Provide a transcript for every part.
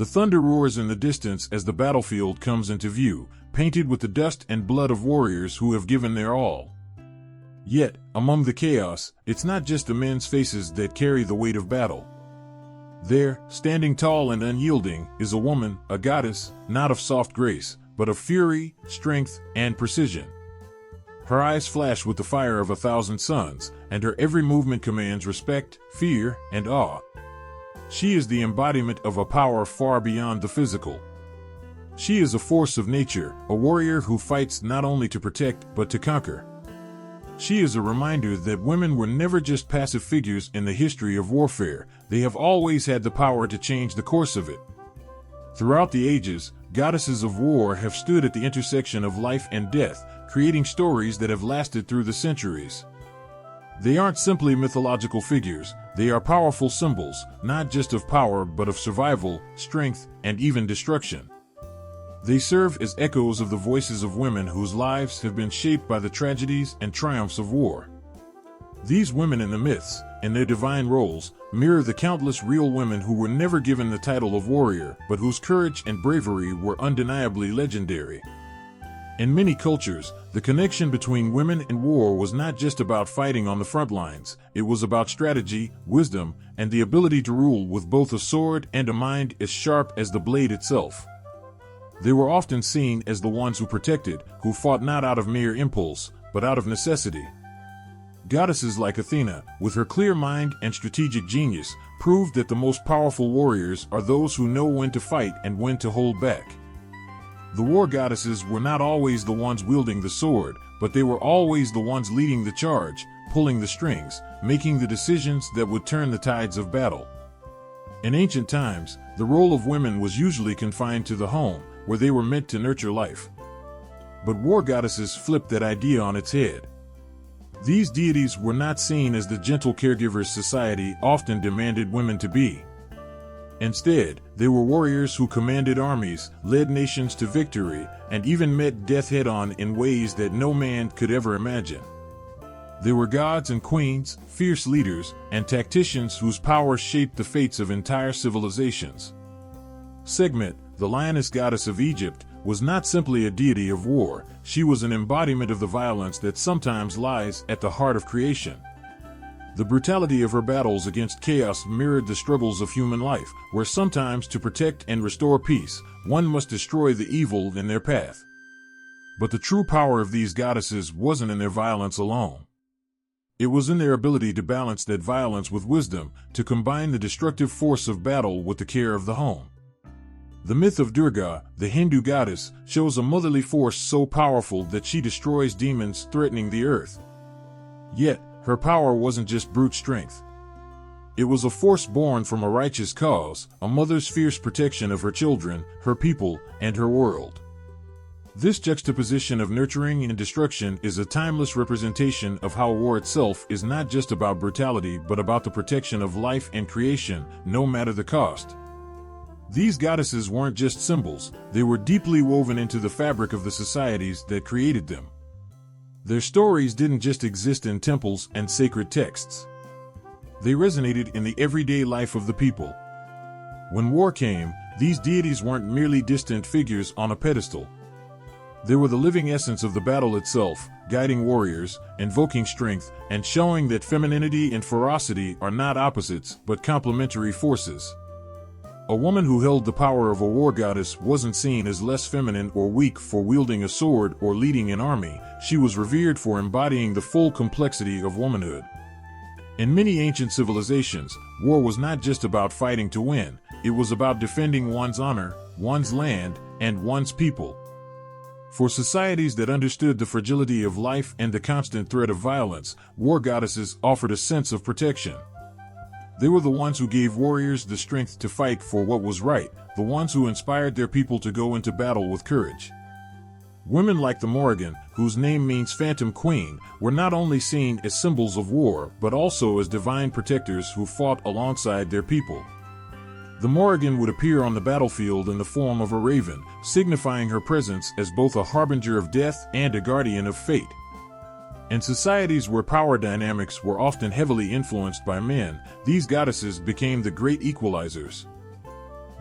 The thunder roars in the distance as the battlefield comes into view, painted with the dust and blood of warriors who have given their all. Yet, among the chaos, it's not just the men's faces that carry the weight of battle. There, standing tall and unyielding, is a woman, a goddess, not of soft grace, but of fury, strength, and precision. Her eyes flash with the fire of 1,000 suns, and her every movement commands respect, fear, and awe. She is the embodiment of a power far beyond the physical. She is a force of nature, a warrior who fights not only to protect but to conquer. She is a reminder that women were never just passive figures in the history of warfare. They have always had the power to change the course of it. Throughout the ages, goddesses of war have stood at the intersection of life and death, creating stories that have lasted through the centuries. They aren't simply mythological figures, they are powerful symbols, not just of power but of survival, strength, and even destruction. They serve as echoes of the voices of women whose lives have been shaped by the tragedies and triumphs of war. These women in the myths, in their divine roles, mirror the countless real women who were never given the title of warrior, but whose courage and bravery were undeniably legendary. In many cultures, the connection between women and war was not just about fighting on the front lines, it was about strategy, wisdom, and the ability to rule with both a sword and a mind as sharp as the blade itself. They were often seen as the ones who protected, who fought not out of mere impulse, but out of necessity. Goddesses like Athena, with her clear mind and strategic genius, proved that the most powerful warriors are those who know when to fight and when to hold back. The war goddesses were not always the ones wielding the sword, but they were always the ones leading the charge, pulling the strings, making the decisions that would turn the tides of battle. In ancient times, the role of women was usually confined to the home, where they were meant to nurture life. But war goddesses flipped that idea on its head. These deities were not seen as the gentle caregivers society often demanded women to be. Instead, they were warriors who commanded armies, led nations to victory, and even met death head-on in ways that no man could ever imagine. They were gods and queens, fierce leaders, and tacticians whose power shaped the fates of entire civilizations. Sekhmet, the lioness goddess of Egypt, was not simply a deity of war, she was an embodiment of the violence that sometimes lies at the heart of creation. The brutality of her battles against chaos mirrored the struggles of human life, where sometimes to protect and restore peace, one must destroy the evil in their path. But the true power of these goddesses wasn't in their violence alone. It was in their ability to balance that violence with wisdom, to combine the destructive force of battle with the care of the home. The myth of Durga, the Hindu goddess, shows a motherly force so powerful that she destroys demons threatening the earth. Yet, her power wasn't just brute strength. It was a force born from a righteous cause, a mother's fierce protection of her children, her people, and her world. This juxtaposition of nurturing and destruction is a timeless representation of how war itself is not just about brutality but about the protection of life and creation, no matter the cost. These goddesses weren't just symbols, they were deeply woven into the fabric of the societies that created them. Their stories didn't just exist in temples and sacred texts. They resonated in the everyday life of the people. When war came, these deities weren't merely distant figures on a pedestal. They were the living essence of the battle itself, guiding warriors, invoking strength, and showing that femininity and ferocity are not opposites but complementary forces. A woman who held the power of a war goddess wasn't seen as less feminine or weak for wielding a sword or leading an army, she was revered for embodying the full complexity of womanhood. In many ancient civilizations, war was not just about fighting to win, it was about defending one's honor, one's land, and one's people. For societies that understood the fragility of life and the constant threat of violence, war goddesses offered a sense of protection. They were the ones who gave warriors the strength to fight for what was right, the ones who inspired their people to go into battle with courage. Women like the Morrigan, whose name means Phantom Queen, were not only seen as symbols of war but also as divine protectors who fought alongside their people. The Morrigan would appear on the battlefield in the form of a raven, signifying her presence as both a harbinger of death and a guardian of fate. In societies where power dynamics were often heavily influenced by men, these goddesses became the great equalizers.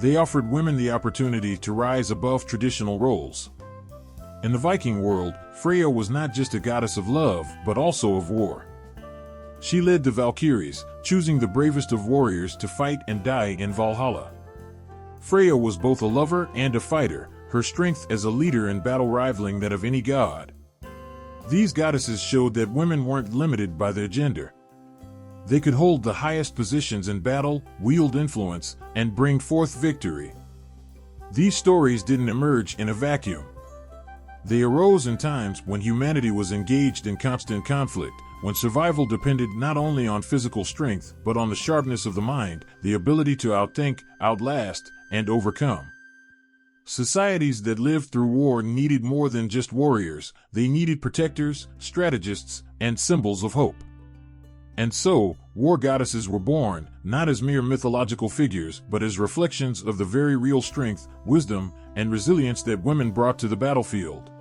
They offered women the opportunity to rise above traditional roles. In the Viking world, Freya was not just a goddess of love, but also of war. She led the Valkyries, choosing the bravest of warriors to fight and die in Valhalla. Freya was both a lover and a fighter, her strength as a leader in battle rivaling that of any god. These goddesses showed that women weren't limited by their gender. They could hold the highest positions in battle, wield influence, and bring forth victory. These stories didn't emerge in a vacuum. They arose in times when humanity was engaged in constant conflict, when survival depended not only on physical strength, but on the sharpness of the mind, the ability to outthink, outlast, and overcome. Societies that lived through war needed more than just warriors. They needed protectors, strategists, and symbols of hope. And so, war goddesses were born, not as mere mythological figures, but as reflections of the very real strength, wisdom, and resilience that women brought to the battlefield.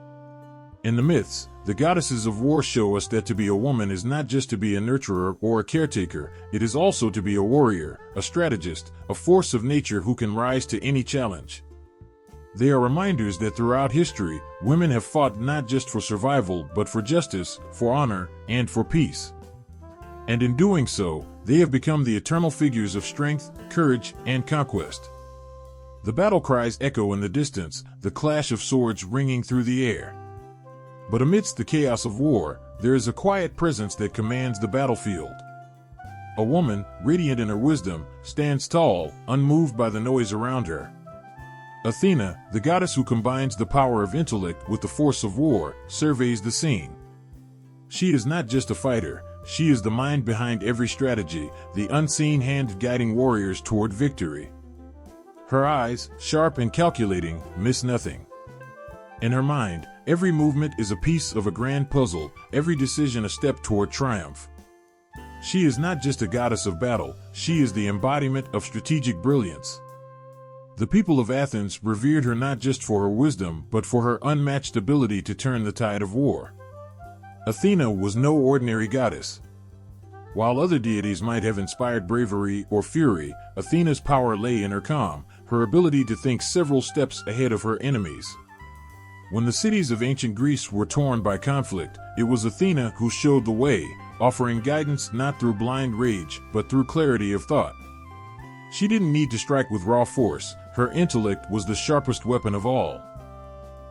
In the myths, the goddesses of war show us that to be a woman is not just to be a nurturer or a caretaker, it is also to be a warrior, a strategist, a force of nature who can rise to any challenge. They are reminders that throughout history, women have fought not just for survival, but for justice, for honor, and for peace. And in doing so, they have become the eternal figures of strength, courage, and conquest. The battle cries echo in the distance, the clash of swords ringing through the air. But amidst the chaos of war, there is a quiet presence that commands the battlefield. A woman, radiant in her wisdom, stands tall, unmoved by the noise around her. Athena, the goddess who combines the power of intellect with the force of war, surveys the scene. She is not just a fighter, she is the mind behind every strategy, the unseen hand guiding warriors toward victory. Her eyes, sharp and calculating, miss nothing. In her mind, every movement is a piece of a grand puzzle, every decision a step toward triumph. She is not just a goddess of battle, she is the embodiment of strategic brilliance. The people of Athens revered her not just for her wisdom, but for her unmatched ability to turn the tide of war. Athena was no ordinary goddess. While other deities might have inspired bravery or fury, Athena's power lay in her calm, her ability to think several steps ahead of her enemies. When the cities of ancient Greece were torn by conflict, it was Athena who showed the way, offering guidance not through blind rage, but through clarity of thought. She didn't need to strike with raw force, her intellect was the sharpest weapon of all.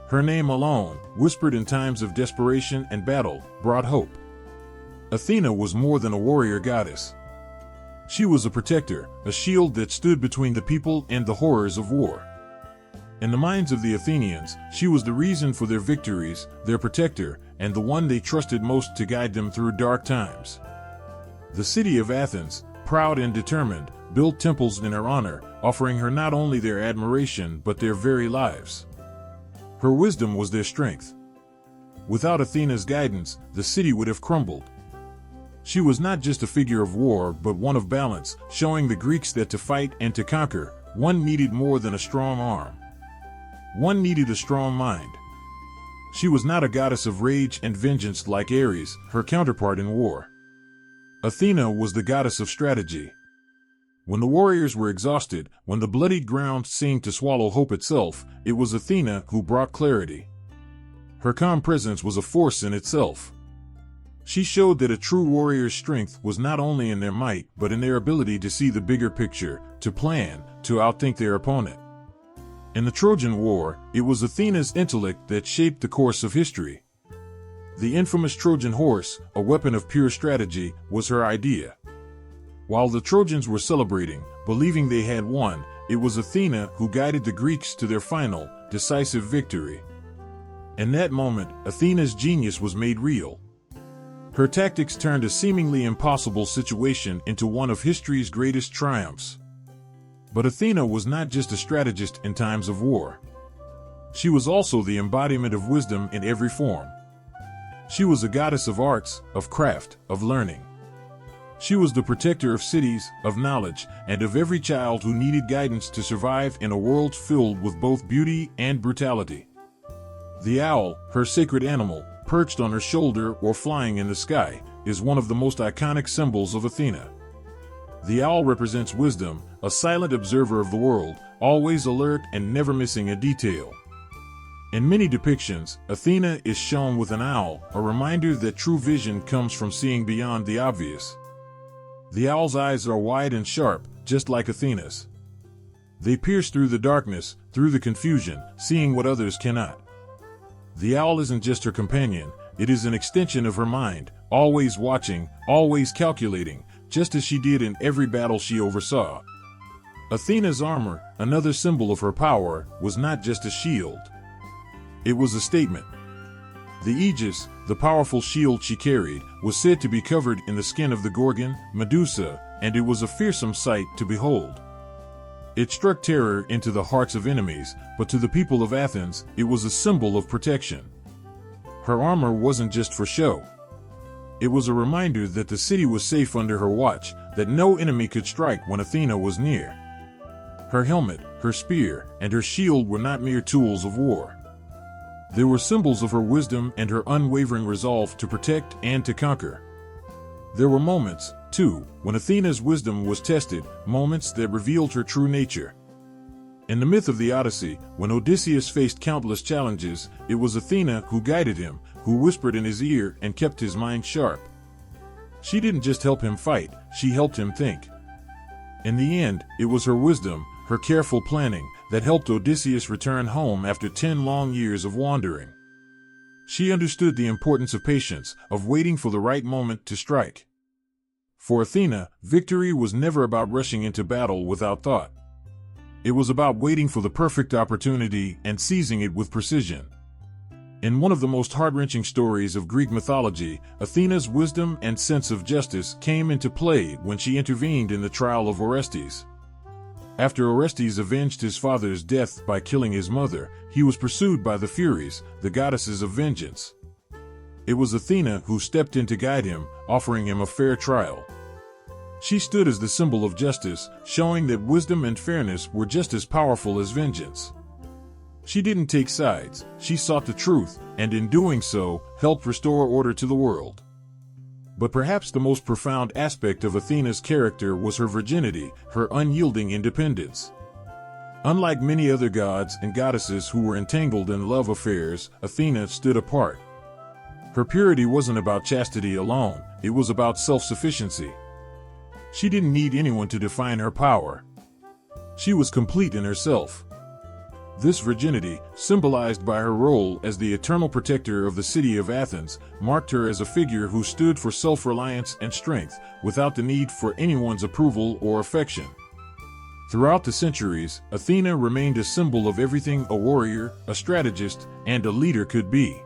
Her name alone, whispered in times of desperation and battle, brought hope. Athena was more than a warrior goddess. She was a protector, a shield that stood between the people and the horrors of war. In the minds of the Athenians, she was the reason for their victories, their protector, and the one they trusted most to guide them through dark times. The city of Athens, proud and determined, built temples in her honor, offering her not only their admiration but their very lives. Her wisdom was their strength. Without Athena's guidance, the city would have crumbled. She was not just a figure of war, but one of balance, showing the Greeks that to fight and to conquer, one needed more than a strong arm. One needed a strong mind. She was not a goddess of rage and vengeance like Ares, her counterpart in war. Athena was the goddess of strategy. When the warriors were exhausted, when the bloodied ground seemed to swallow hope itself, it was Athena who brought clarity. Her calm presence was a force in itself. She showed that a true warrior's strength was not only in their might, but in their ability to see the bigger picture, to plan, to outthink their opponent. In the Trojan War, it was Athena's intellect that shaped the course of history. The infamous Trojan horse, a weapon of pure strategy, was her idea. While the Trojans were celebrating, believing they had won, it was Athena who guided the Greeks to their final, decisive victory. In that moment, Athena's genius was made real. Her tactics turned a seemingly impossible situation into one of history's greatest triumphs. But Athena was not just a strategist in times of war. She was also the embodiment of wisdom in every form. She was a goddess of arts, of craft, of learning. She was the protector of cities, of knowledge, and of every child who needed guidance to survive in a world filled with both beauty and brutality. The owl, her sacred animal, perched on her shoulder or flying in the sky, is one of the most iconic symbols of Athena. The owl represents wisdom, a silent observer of the world, always alert and never missing a detail. In many depictions, Athena is shown with an owl, a reminder that true vision comes from seeing beyond the obvious. The owl's eyes are wide and sharp, just like Athena's. They pierce through the darkness, through the confusion, seeing what others cannot. The owl isn't just her companion, it is an extension of her mind, always watching, always calculating, just as she did in every battle she oversaw. Athena's armor, another symbol of her power, was not just a shield. It was a statement. The Aegis, the powerful shield she carried, was said to be covered in the skin of the Gorgon, Medusa, and it was a fearsome sight to behold. It struck terror into the hearts of enemies, but to the people of Athens, it was a symbol of protection. Her armor wasn't just for show. It was a reminder that the city was safe under her watch, that no enemy could strike when Athena was near. Her helmet, her spear, and her shield were not mere tools of war. They were symbols of her wisdom and her unwavering resolve to protect and to conquer. There were moments, too, when Athena's wisdom was tested, moments that revealed her true nature. In the myth of the Odyssey, when Odysseus faced countless challenges, it was Athena who guided him, who whispered in his ear and kept his mind sharp. She didn't just help him fight, she helped him think. In the end, it was her wisdom, her careful planning, that helped Odysseus return home after 10 long years of wandering. She understood the importance of patience, of waiting for the right moment to strike. For Athena, victory was never about rushing into battle without thought. It was about waiting for the perfect opportunity and seizing it with precision. In one of the most heart-wrenching stories of Greek mythology, Athena's wisdom and sense of justice came into play when she intervened in the trial of Orestes. After Orestes avenged his father's death by killing his mother, he was pursued by the Furies, the goddesses of vengeance. It was Athena who stepped in to guide him, offering him a fair trial. She stood as the symbol of justice, showing that wisdom and fairness were just as powerful as vengeance. She didn't take sides, she sought the truth, and in doing so, helped restore order to the world. But perhaps the most profound aspect of Athena's character was her virginity, her unyielding independence. Unlike many other gods and goddesses who were entangled in love affairs, Athena stood apart. Her purity wasn't about chastity alone, it was about self-sufficiency. She didn't need anyone to define her power. She was complete in herself. This virginity, symbolized by her role as the eternal protector of the city of Athens, marked her as a figure who stood for self-reliance and strength, without the need for anyone's approval or affection. Throughout the centuries, Athena remained a symbol of everything a warrior, a strategist, and a leader could be.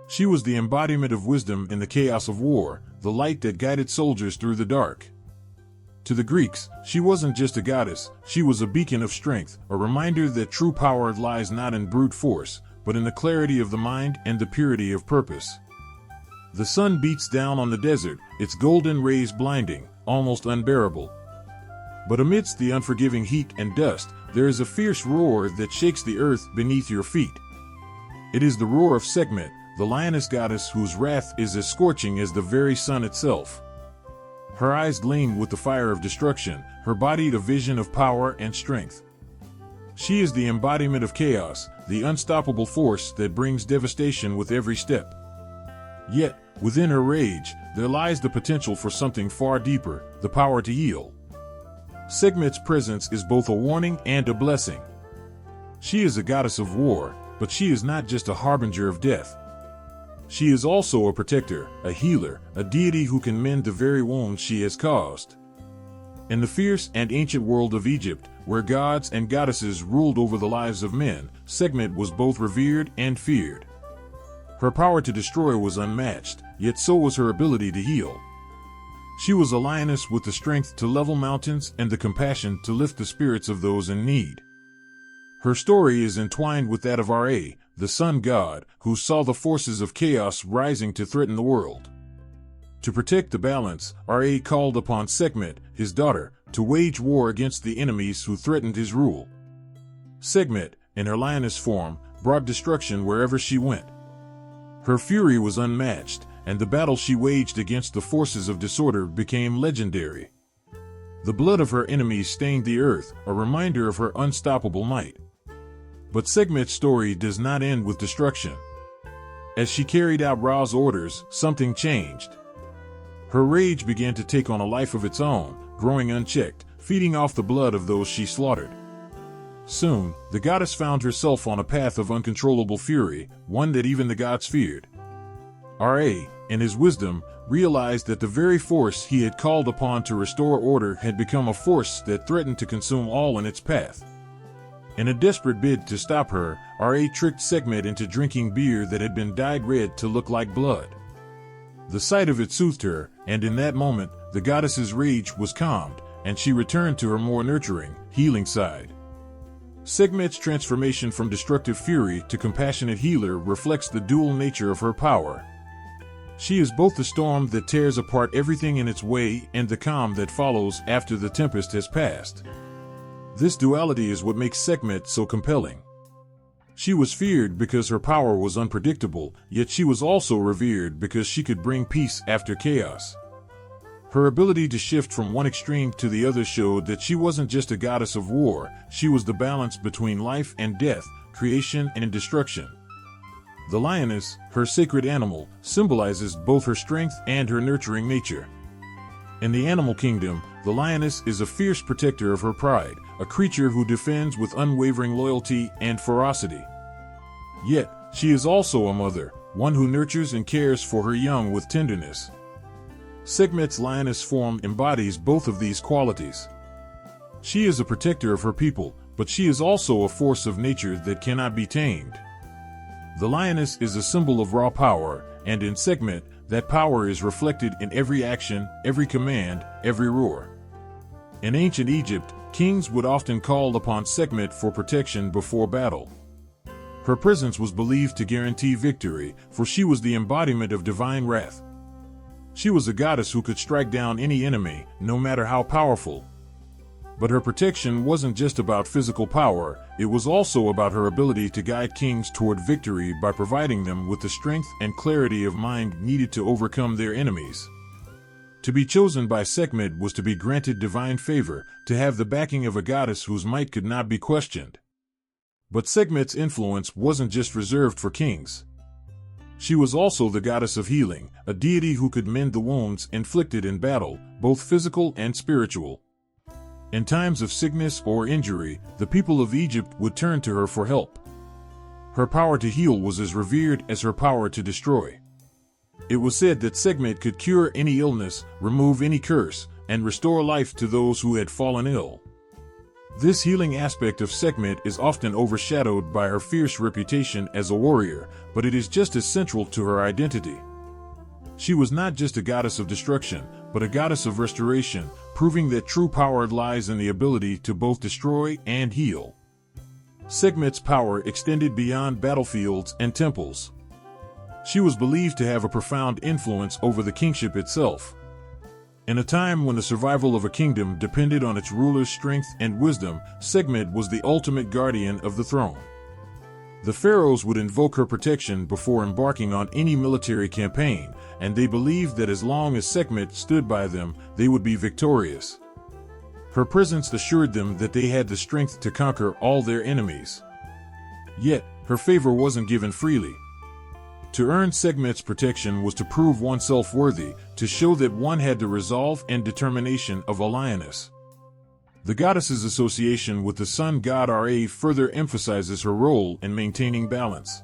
She was the embodiment of wisdom in the chaos of war, the light that guided soldiers through the dark. To the Greeks, she wasn't just a goddess, she was a beacon of strength, a reminder that true power lies not in brute force, but in the clarity of the mind and the purity of purpose. The sun beats down on the desert, its golden rays blinding, almost unbearable. But amidst the unforgiving heat and dust, there is a fierce roar that shakes the earth beneath your feet. It is the roar of Sekhmet, the lioness goddess whose wrath is as scorching as the very sun itself. Her eyes gleam with the fire of destruction, her body a vision of power and strength. She is the embodiment of chaos, the unstoppable force that brings devastation with every step. Yet, within her rage, there lies the potential for something far deeper, the power to heal. Sekhmet's presence is both a warning and a blessing. She is a goddess of war, but she is not just a harbinger of death. She is also a protector, a healer, a deity who can mend the very wounds she has caused. In the fierce and ancient world of Egypt, where gods and goddesses ruled over the lives of men, Sekhmet was both revered and feared. Her power to destroy was unmatched, yet so was her ability to heal. She was a lioness with the strength to level mountains and the compassion to lift the spirits of those in need. Her story is entwined with that of Ra, the sun god, who saw the forces of chaos rising to threaten the world. To protect the balance, Ra called upon Sekhmet, his daughter, to wage war against the enemies who threatened his rule. Sekhmet, in her lioness form, brought destruction wherever she went. Her fury was unmatched, and the battle she waged against the forces of disorder became legendary. The blood of her enemies stained the earth, a reminder of her unstoppable might. But Sekhmet's story does not end with destruction. As she carried out Ra's orders, something changed. Her rage began to take on a life of its own, growing unchecked, feeding off the blood of those she slaughtered. Soon, the goddess found herself on a path of uncontrollable fury, one that even the gods feared. Ra, in his wisdom, realized that the very force he had called upon to restore order had become a force that threatened to consume all in its path. In a desperate bid to stop her, Ra tricked Sekhmet into drinking beer that had been dyed red to look like blood. The sight of it soothed her, and in that moment, the goddess's rage was calmed, and she returned to her more nurturing, healing side. Sekhmet's transformation from destructive fury to compassionate healer reflects the dual nature of her power. She is both the storm that tears apart everything in its way and the calm that follows after the tempest has passed. This duality is what makes Sekhmet so compelling. She was feared because her power was unpredictable, yet she was also revered because she could bring peace after chaos. Her ability to shift from one extreme to the other showed that she wasn't just a goddess of war, she was the balance between life and death, creation and destruction. The lioness, her sacred animal, symbolizes both her strength and her nurturing nature. In the animal kingdom, the lioness is a fierce protector of her pride, a creature who defends with unwavering loyalty and ferocity. Yet, she is also a mother, one who nurtures and cares for her young with tenderness. Sekhmet's lioness form embodies both of these qualities. She is a protector of her people, but she is also a force of nature that cannot be tamed. The lioness is a symbol of raw power, and in Sekhmet, that power is reflected in every action, every command, every roar. In ancient Egypt, kings would often call upon Sekhmet for protection before battle. Her presence was believed to guarantee victory, for she was the embodiment of divine wrath. She was a goddess who could strike down any enemy, no matter how powerful. But her protection wasn't just about physical power, it was also about her ability to guide kings toward victory by providing them with the strength and clarity of mind needed to overcome their enemies. To be chosen by Sekhmet was to be granted divine favor, to have the backing of a goddess whose might could not be questioned. But Sekhmet's influence wasn't just reserved for kings. She was also the goddess of healing, a deity who could mend the wounds inflicted in battle, both physical and spiritual. In times of sickness or injury, the people of Egypt would turn to her for help. Her power to heal was as revered as her power to destroy. It was said that Sekhmet could cure any illness, remove any curse, and restore life to those who had fallen ill. This healing aspect of Sekhmet is often overshadowed by her fierce reputation as a warrior, but it is just as central to her identity. She was not just a goddess of destruction, but a goddess of restoration, proving that true power lies in the ability to both destroy and heal. Sekhmet's power extended beyond battlefields and temples. She was believed to have a profound influence over the kingship itself. In a time when the survival of a kingdom depended on its ruler's strength and wisdom, Sekhmet was the ultimate guardian of the throne. The pharaohs would invoke her protection before embarking on any military campaign, and they believed that as long as Sekhmet stood by them, they would be victorious. Her presence assured them that they had the strength to conquer all their enemies. Yet, her favor wasn't given freely. To earn Sekhmet's protection was to prove oneself worthy, to show that one had the resolve and determination of a lioness. The goddess's association with the sun god Ra further emphasizes her role in maintaining balance.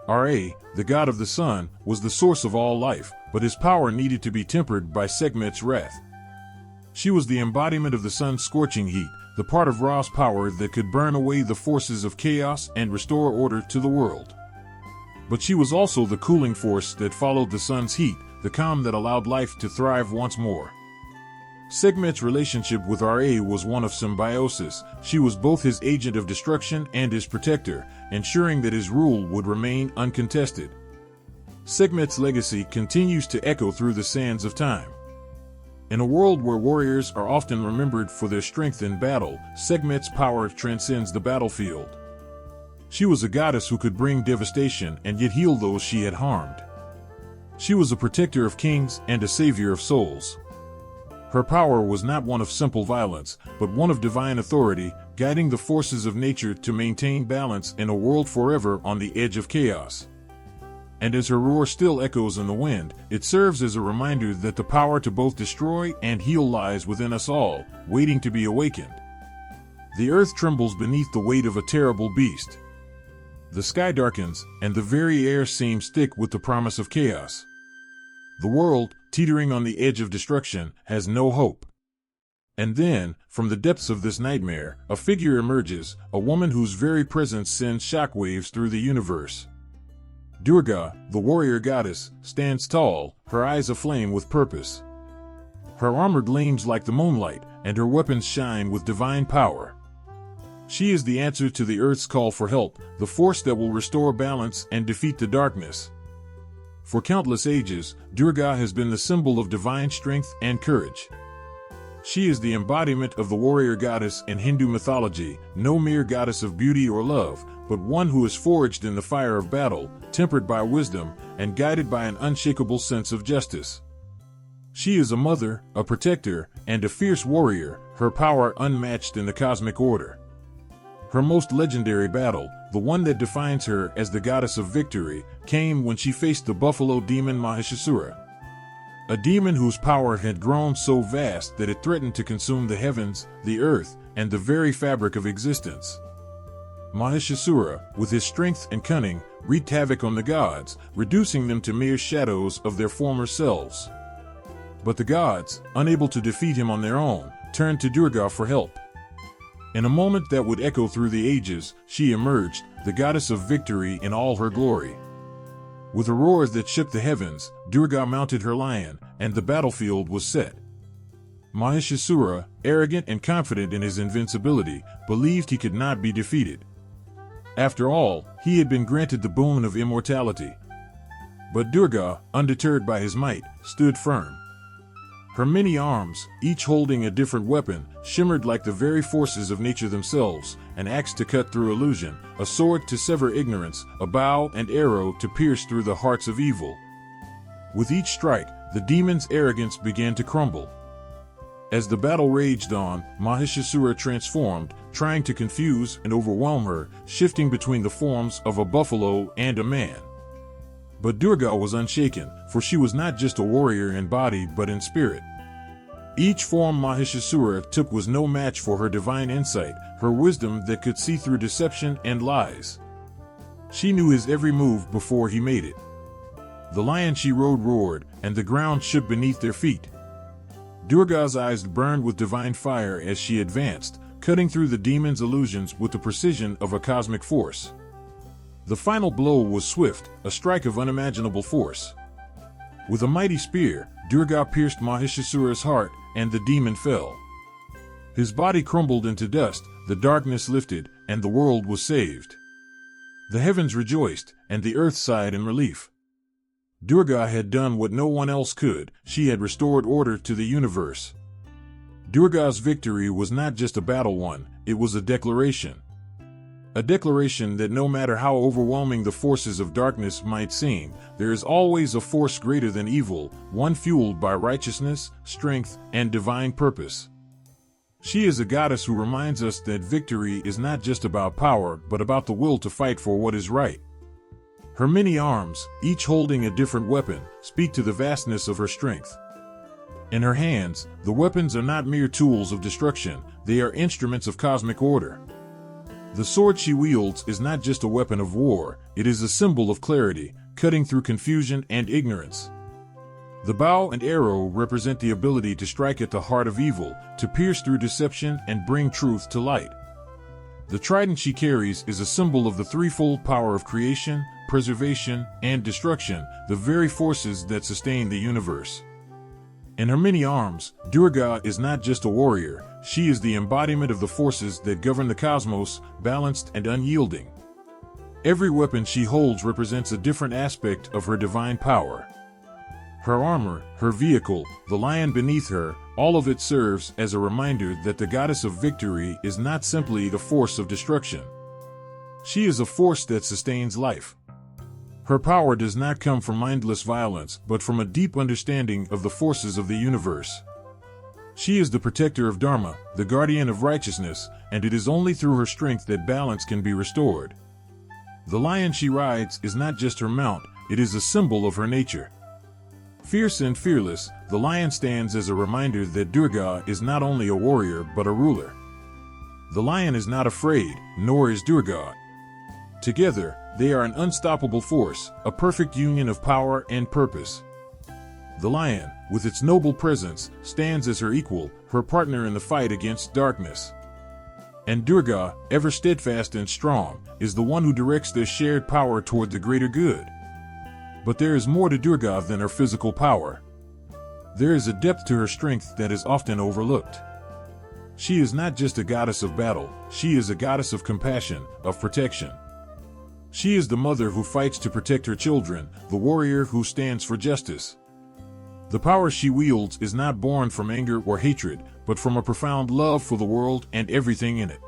Ra, the god of the sun, was the source of all life, but his power needed to be tempered by Sekhmet's wrath. She was the embodiment of the sun's scorching heat, the part of Ra's power that could burn away the forces of chaos and restore order to the world. But she was also the cooling force that followed the sun's heat, the calm that allowed life to thrive once more. Sekhmet's relationship with Ra was one of symbiosis. She was both his agent of destruction and his protector, ensuring that his rule would remain uncontested. Sekhmet's legacy continues to echo through the sands of time. In a world where warriors are often remembered for their strength in battle, Sekhmet's power transcends the battlefield. She was a goddess who could bring devastation and yet heal those she had harmed. She was a protector of kings and a savior of souls. Her power was not one of simple violence, but one of divine authority, guiding the forces of nature to maintain balance in a world forever on the edge of chaos. And as her roar still echoes in the wind, it serves as a reminder that the power to both destroy and heal lies within us all, waiting to be awakened. The earth trembles beneath the weight of a terrible beast. The sky darkens, and the very air seems thick with the promise of chaos. The world, teetering on the edge of destruction, has no hope. And then, from the depths of this nightmare, a figure emerges, a woman whose very presence sends shockwaves through the universe. Durga, the warrior goddess, stands tall, her eyes aflame with purpose. Her armor gleams like the moonlight, and her weapons shine with divine power. She is the answer to the earth's call for help, the force that will restore balance and defeat the darkness. For countless ages, Durga has been the symbol of divine strength and courage. She is the embodiment of the warrior goddess in Hindu mythology, no mere goddess of beauty or love, but one who is forged in the fire of battle, tempered by wisdom, and guided by an unshakable sense of justice. She is a mother, a protector, and a fierce warrior, her power unmatched in the cosmic order. Her most legendary battle, the one that defines her as the goddess of victory, came when she faced the buffalo demon Mahishasura. A demon whose power had grown so vast that it threatened to consume the heavens, the earth, and the very fabric of existence. Mahishasura, with his strength and cunning, wreaked havoc on the gods, reducing them to mere shadows of their former selves. But the gods, unable to defeat him on their own, turned to Durga for help. In a moment that would echo through the ages, she emerged, the goddess of victory in all her glory. With a roar that shook the heavens, Durga mounted her lion, and the battlefield was set. Mahishasura, arrogant and confident in his invincibility, believed he could not be defeated. After all, he had been granted the boon of immortality. But Durga, undeterred by his might, stood firm. Her many arms, each holding a different weapon, shimmered like the very forces of nature themselves, an axe to cut through illusion, a sword to sever ignorance, a bow and arrow to pierce through the hearts of evil. With each strike, the demon's arrogance began to crumble. As the battle raged on, Mahishasura transformed, trying to confuse and overwhelm her, shifting between the forms of a buffalo and a man. But Durga was unshaken, for she was not just a warrior in body but in spirit. Each form Mahishasura took was no match for her divine insight, her wisdom that could see through deception and lies. She knew his every move before he made it. The lion she rode roared, and the ground shook beneath their feet. Durga's eyes burned with divine fire as she advanced, cutting through the demon's illusions with the precision of a cosmic force. The final blow was swift, a strike of unimaginable force. With a mighty spear, Durga pierced Mahishasura's heart, and the demon fell. His body crumbled into dust, the darkness lifted, and the world was saved. The heavens rejoiced, and the earth sighed in relief. Durga had done what no one else could, she had restored order to the universe. Durga's victory was not just a battle won, it was a declaration. A declaration that no matter how overwhelming the forces of darkness might seem, there is always a force greater than evil, one fueled by righteousness, strength, and divine purpose. She is a goddess who reminds us that victory is not just about power but about the will to fight for what is right. Her many arms, each holding a different weapon, speak to the vastness of her strength. In her hands, the weapons are not mere tools of destruction, they are instruments of cosmic order. The sword she wields is not just a weapon of war, it is a symbol of clarity, cutting through confusion and ignorance. The bow and arrow represent the ability to strike at the heart of evil, to pierce through deception and bring truth to light. The trident she carries is a symbol of the threefold power of creation, preservation, and destruction, the very forces that sustain the universe. In her many arms, Durga is not just a warrior, she is the embodiment of the forces that govern the cosmos, balanced and unyielding. Every weapon she holds represents a different aspect of her divine power. Her armor, her vehicle, the lion beneath her, all of it serves as a reminder that the goddess of victory is not simply a force of destruction. She is a force that sustains life. Her power does not come from mindless violence, but from a deep understanding of the forces of the universe. She is the protector of Dharma, the guardian of righteousness, and it is only through her strength that balance can be restored. The lion she rides is not just her mount, it is a symbol of her nature. Fierce and fearless, the lion stands as a reminder that Durga is not only a warrior but a ruler. The lion is not afraid, nor is Durga. Together, they are an unstoppable force, a perfect union of power and purpose. The lion, with its noble presence, stands as her equal, her partner in the fight against darkness. And Durga, ever steadfast and strong, is the one who directs their shared power toward the greater good. But there is more to Durga than her physical power. There is a depth to her strength that is often overlooked. She is not just a goddess of battle, she is a goddess of compassion, of protection. She is the mother who fights to protect her children, the warrior who stands for justice. The power she wields is not born from anger or hatred, but from a profound love for the world and everything in it.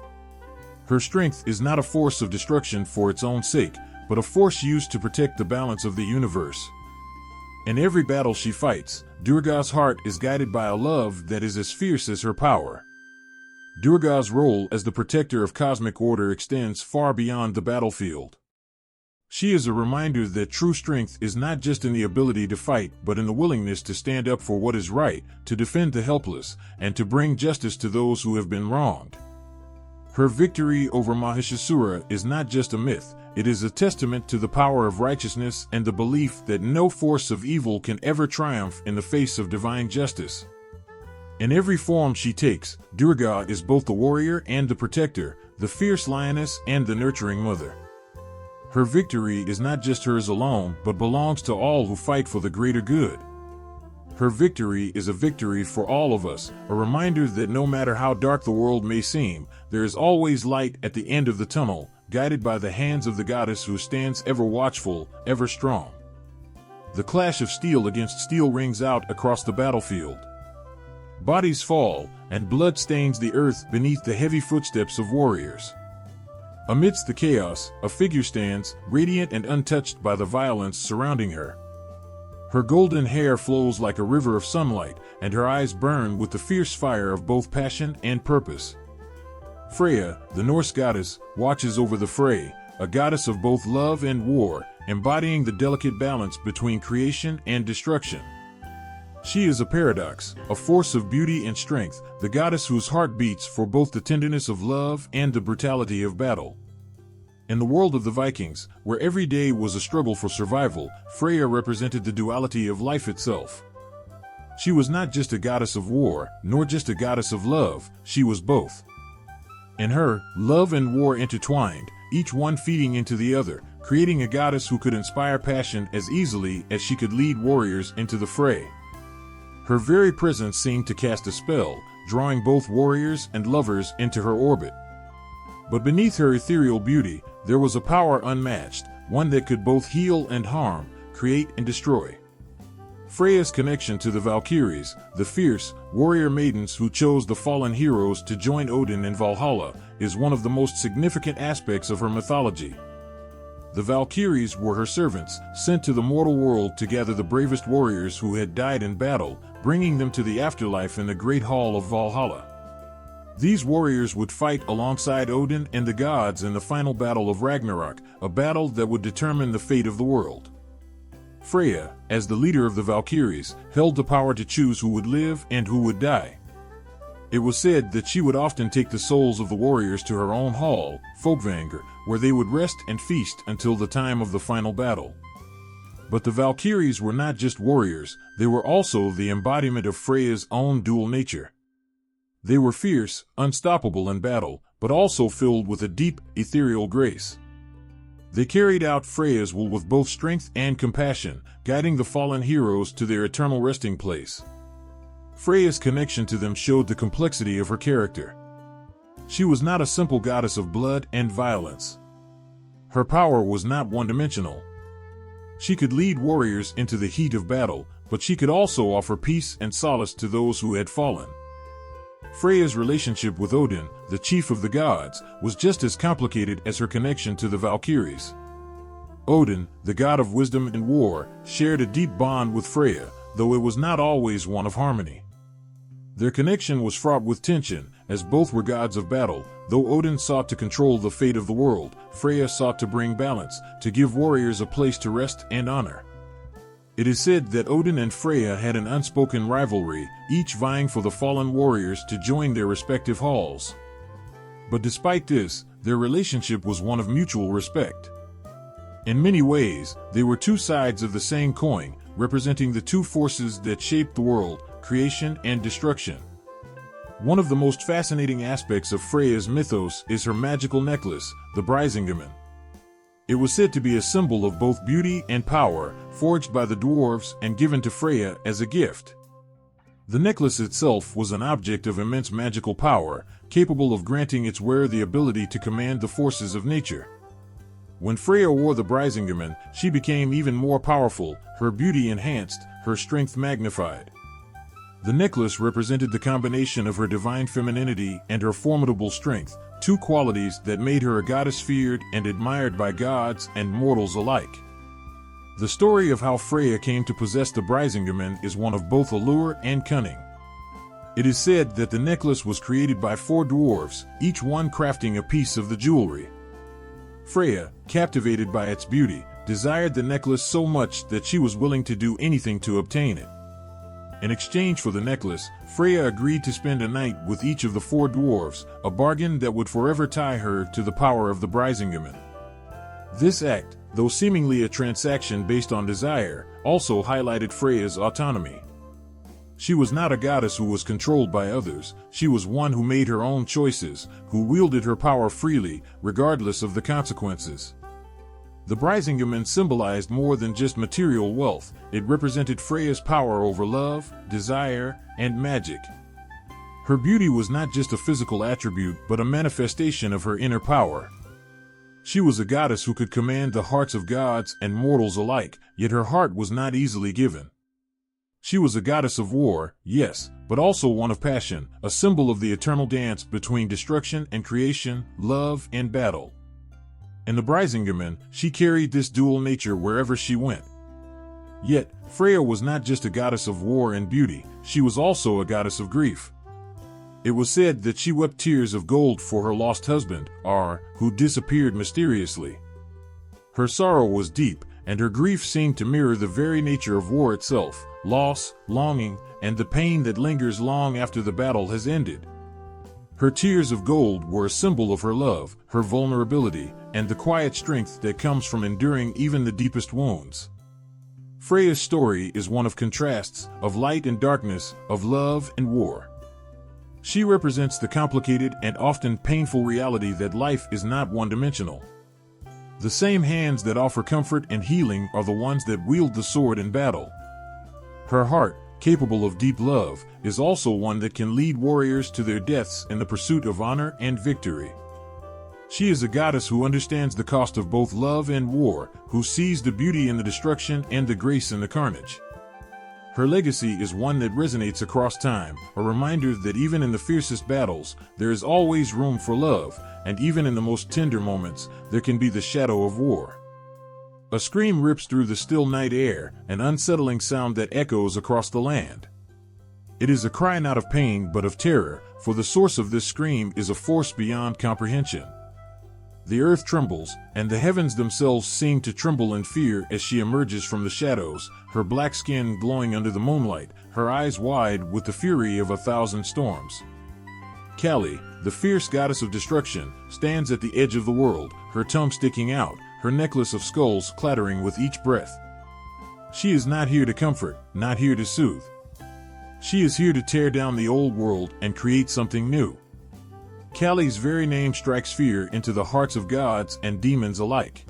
Her strength is not a force of destruction for its own sake, but a force used to protect the balance of the universe. In every battle she fights, Durga's heart is guided by a love that is as fierce as her power. Durga's role as the protector of cosmic order extends far beyond the battlefield. She is a reminder that true strength is not just in the ability to fight, but in the willingness to stand up for what is right, to defend the helpless, and to bring justice to those who have been wronged. Her victory over Mahishasura is not just a myth, it is a testament to the power of righteousness and the belief that no force of evil can ever triumph in the face of divine justice. In every form she takes, Durga is both the warrior and the protector, the fierce lioness and the nurturing mother. Her victory is not just hers alone, but belongs to all who fight for the greater good. Her victory is a victory for all of us, a reminder that no matter how dark the world may seem, there is always light at the end of the tunnel, guided by the hands of the goddess who stands ever watchful, ever strong. The clash of steel against steel rings out across the battlefield. Bodies fall, and blood stains the earth beneath the heavy footsteps of warriors. Amidst the chaos, a figure stands, radiant and untouched by the violence surrounding her. Her golden hair flows like a river of sunlight, and her eyes burn with the fierce fire of both passion and purpose. Freya, the Norse goddess, watches over the fray, a goddess of both love and war, embodying the delicate balance between creation and destruction. She is a paradox, a force of beauty and strength, the goddess whose heart beats for both the tenderness of love and the brutality of battle. In the world of the Vikings, where every day was a struggle for survival, Freya represented the duality of life itself. She was not just a goddess of war, nor just a goddess of love, she was both. In her, love and war intertwined, each one feeding into the other, creating a goddess who could inspire passion as easily as she could lead warriors into the fray. Her very presence seemed to cast a spell, drawing both warriors and lovers into her orbit. But beneath her ethereal beauty, there was a power unmatched, one that could both heal and harm, create and destroy. Freya's connection to the Valkyries, the fierce, warrior maidens who chose the fallen heroes to join Odin in Valhalla, is one of the most significant aspects of her mythology. The Valkyries were her servants, sent to the mortal world to gather the bravest warriors who had died in battle, bringing them to the afterlife in the great hall of Valhalla. These warriors would fight alongside Odin and the gods in the final battle of Ragnarok, a battle that would determine the fate of the world. Freya, as the leader of the Valkyries, held the power to choose who would live and who would die. It was said that she would often take the souls of the warriors to her own hall, Folkvanger, where they would rest and feast until the time of the final battle. But the Valkyries were not just warriors, they were also the embodiment of Freya's own dual nature. They were fierce, unstoppable in battle, but also filled with a deep, ethereal grace. They carried out Freya's will with both strength and compassion, guiding the fallen heroes to their eternal resting place. Freya's connection to them showed the complexity of her character. She was not a simple goddess of blood and violence. Her power was not one-dimensional. She could lead warriors into the heat of battle, but she could also offer peace and solace to those who had fallen. Freya's relationship with Odin, the chief of the gods, was just as complicated as her connection to the Valkyries. Odin, the god of wisdom and war, shared a deep bond with Freya, though it was not always one of harmony. Their connection was fraught with tension, as both were gods of battle. Though Odin sought to control the fate of the world, Freya sought to bring balance, to give warriors a place to rest and honor. It is said that Odin and Freya had an unspoken rivalry, each vying for the fallen warriors to join their respective halls. But despite this, their relationship was one of mutual respect. In many ways, they were two sides of the same coin, representing the two forces that shaped the world, creation and destruction. One of the most fascinating aspects of Freya's mythos is her magical necklace, the Brisingamen. It was said to be a symbol of both beauty and power, forged by the dwarves and given to Freya as a gift. The necklace itself was an object of immense magical power, capable of granting its wearer the ability to command the forces of nature. When Freya wore the Brisingamen, she became even more powerful, her beauty enhanced, her strength magnified. The necklace represented the combination of her divine femininity and her formidable strength, two qualities that made her a goddess feared and admired by gods and mortals alike. The story of how Freya came to possess the Brisingamen is one of both allure and cunning. It is said that the necklace was created by 4 dwarves, each one crafting a piece of the jewelry. Freya, captivated by its beauty, desired the necklace so much that she was willing to do anything to obtain it. In exchange for the necklace, Freya agreed to spend a night with each of the 4 dwarves, a bargain that would forever tie her to the power of the Brisingamen. This act, though seemingly a transaction based on desire, also highlighted Freya's autonomy. She was not a goddess who was controlled by others, she was one who made her own choices, who wielded her power freely, regardless of the consequences. The Brisingamen symbolized more than just material wealth, it represented Freya's power over love, desire, and magic. Her beauty was not just a physical attribute but a manifestation of her inner power. She was a goddess who could command the hearts of gods and mortals alike, yet her heart was not easily given. She was a goddess of war, yes, but also one of passion, a symbol of the eternal dance between destruction and creation, love and battle. In the Brisingamen, she carried this dual nature wherever she went. Yet, Freya was not just a goddess of war and beauty, she was also a goddess of grief. It was said that she wept tears of gold for her lost husband, Ar, who disappeared mysteriously. Her sorrow was deep, and her grief seemed to mirror the very nature of war itself, loss, longing, and the pain that lingers long after the battle has ended. Her tears of gold were a symbol of her love, her vulnerability, and the quiet strength that comes from enduring even the deepest wounds. Freya's story is one of contrasts, of light and darkness, of love and war. She represents the complicated and often painful reality that life is not one-dimensional. The same hands that offer comfort and healing are the ones that wield the sword in battle. Her heart, capable of deep love, is also one that can lead warriors to their deaths in the pursuit of honor and victory. She is a goddess who understands the cost of both love and war, who sees the beauty in the destruction and the grace in the carnage. Her legacy is one that resonates across time, a reminder that even in the fiercest battles, there is always room for love, and even in the most tender moments, there can be the shadow of war. A scream rips through the still night air, an unsettling sound that echoes across the land. It is a cry not of pain but of terror, for the source of this scream is a force beyond comprehension. The earth trembles, and the heavens themselves seem to tremble in fear as she emerges from the shadows, her black skin glowing under the moonlight, her eyes wide with the fury of 1,000 storms. Kali, the fierce goddess of destruction, stands at the edge of the world, her tongue sticking out, her necklace of skulls clattering with each breath. She is not here to comfort, not here to soothe. She is here to tear down the old world and create something new. Kali's very name strikes fear into the hearts of gods and demons alike.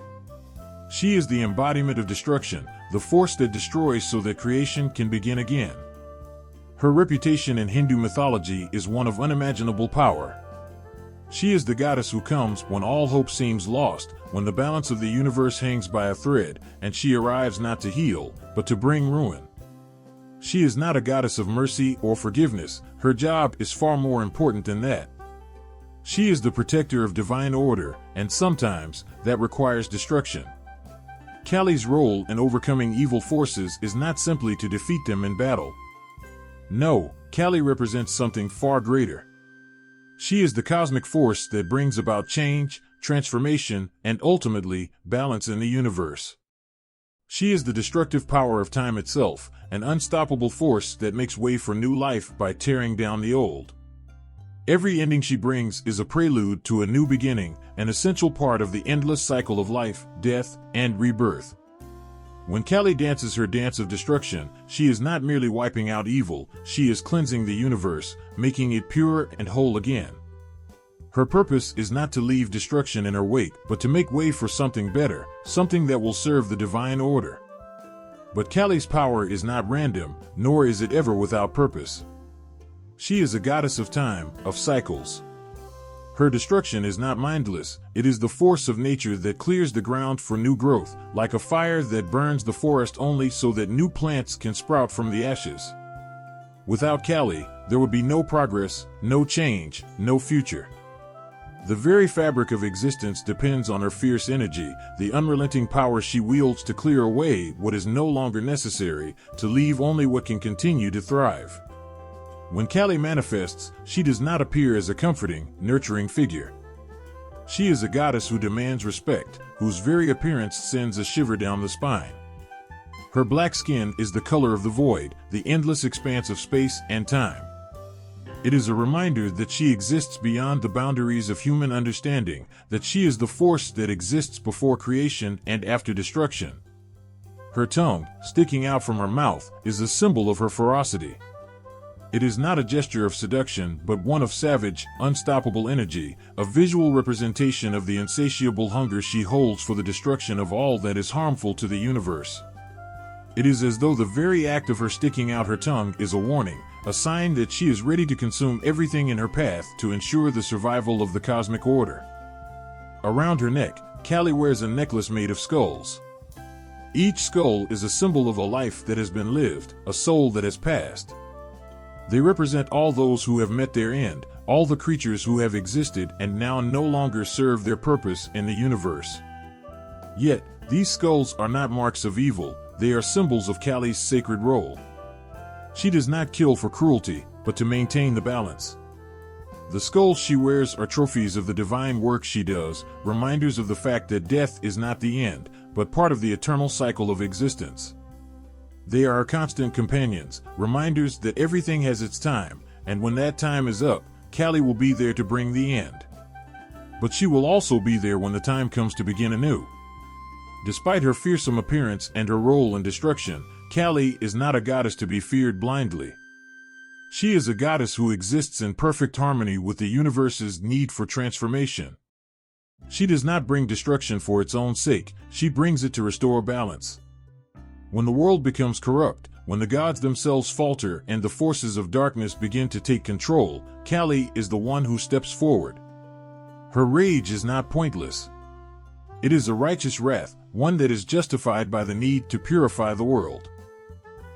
She is the embodiment of destruction, the force that destroys so that creation can begin again. Her reputation in Hindu mythology is one of unimaginable power. She is the goddess who comes when all hope seems lost, when the balance of the universe hangs by a thread, and she arrives not to heal, but to bring ruin. She is not a goddess of mercy or forgiveness, her job is far more important than that. She is the protector of divine order, and sometimes, that requires destruction. Kali's role in overcoming evil forces is not simply to defeat them in battle. No, Kali represents something far greater. She is the cosmic force that brings about change, transformation, and ultimately, balance in the universe. She is the destructive power of time itself, an unstoppable force that makes way for new life by tearing down the old. Every ending she brings is a prelude to a new beginning, an essential part of the endless cycle of life, death, and rebirth. When Kali dances her dance of destruction, she is not merely wiping out evil, she is cleansing the universe, making it pure and whole again. Her purpose is not to leave destruction in her wake, but to make way for something better, something that will serve the divine order. But Kali's power is not random, nor is it ever without purpose. She is a goddess of time, of cycles. Her destruction is not mindless, it is the force of nature that clears the ground for new growth, like a fire that burns the forest only so that new plants can sprout from the ashes. Without Kali, there would be no progress, no change, no future. The very fabric of existence depends on her fierce energy, the unrelenting power she wields to clear away what is no longer necessary, to leave only what can continue to thrive. When Kali manifests, she does not appear as a comforting, nurturing figure. She is a goddess who demands respect, whose very appearance sends a shiver down the spine. Her black skin is the color of the void, the endless expanse of space and time. It is a reminder that she exists beyond the boundaries of human understanding, that she is the force that exists before creation and after destruction. Her tongue, sticking out from her mouth, is a symbol of her ferocity. It is not a gesture of seduction, but one of savage, unstoppable energy, a visual representation of the insatiable hunger she holds for the destruction of all that is harmful to the universe. It is as though the very act of her sticking out her tongue is a warning, a sign that she is ready to consume everything in her path to ensure the survival of the cosmic order. Around her neck, Kali wears a necklace made of skulls. Each skull is a symbol of a life that has been lived, a soul that has passed. They represent all those who have met their end, all the creatures who have existed and now no longer serve their purpose in the universe. Yet, these skulls are not marks of evil, they are symbols of Kali's sacred role. She does not kill for cruelty, but to maintain the balance. The skulls she wears are trophies of the divine work she does, reminders of the fact that death is not the end, but part of the eternal cycle of existence. They are our constant companions, reminders that everything has its time, and when that time is up, Kali will be there to bring the end. But she will also be there when the time comes to begin anew. Despite her fearsome appearance and her role in destruction, Kali is not a goddess to be feared blindly. She is a goddess who exists in perfect harmony with the universe's need for transformation. She does not bring destruction for its own sake, she brings it to restore balance. When the world becomes corrupt, when the gods themselves falter and the forces of darkness begin to take control, Kali is the one who steps forward. Her rage is not pointless. It is a righteous wrath, one that is justified by the need to purify the world.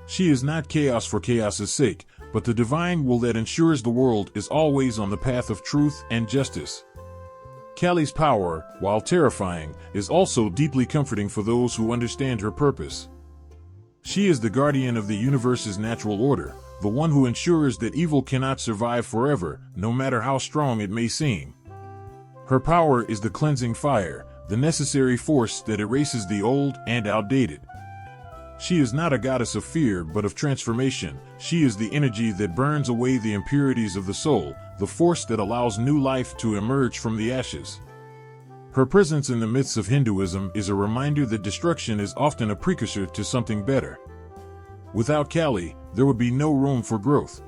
She is not chaos for chaos's sake, but the divine will that ensures the world is always on the path of truth and justice. Kali's power, while terrifying, is also deeply comforting for those who understand her purpose. She is the guardian of the universe's natural order, the one who ensures that evil cannot survive forever, no matter how strong it may seem. Her power is the cleansing fire, the necessary force that erases the old and outdated. She is not a goddess of fear but of transformation. She is the energy that burns away the impurities of the soul, the force that allows new life to emerge from the ashes. Her presence in the myths of Hinduism is a reminder that destruction is often a precursor to something better. Without Kali, there would be no room for growth.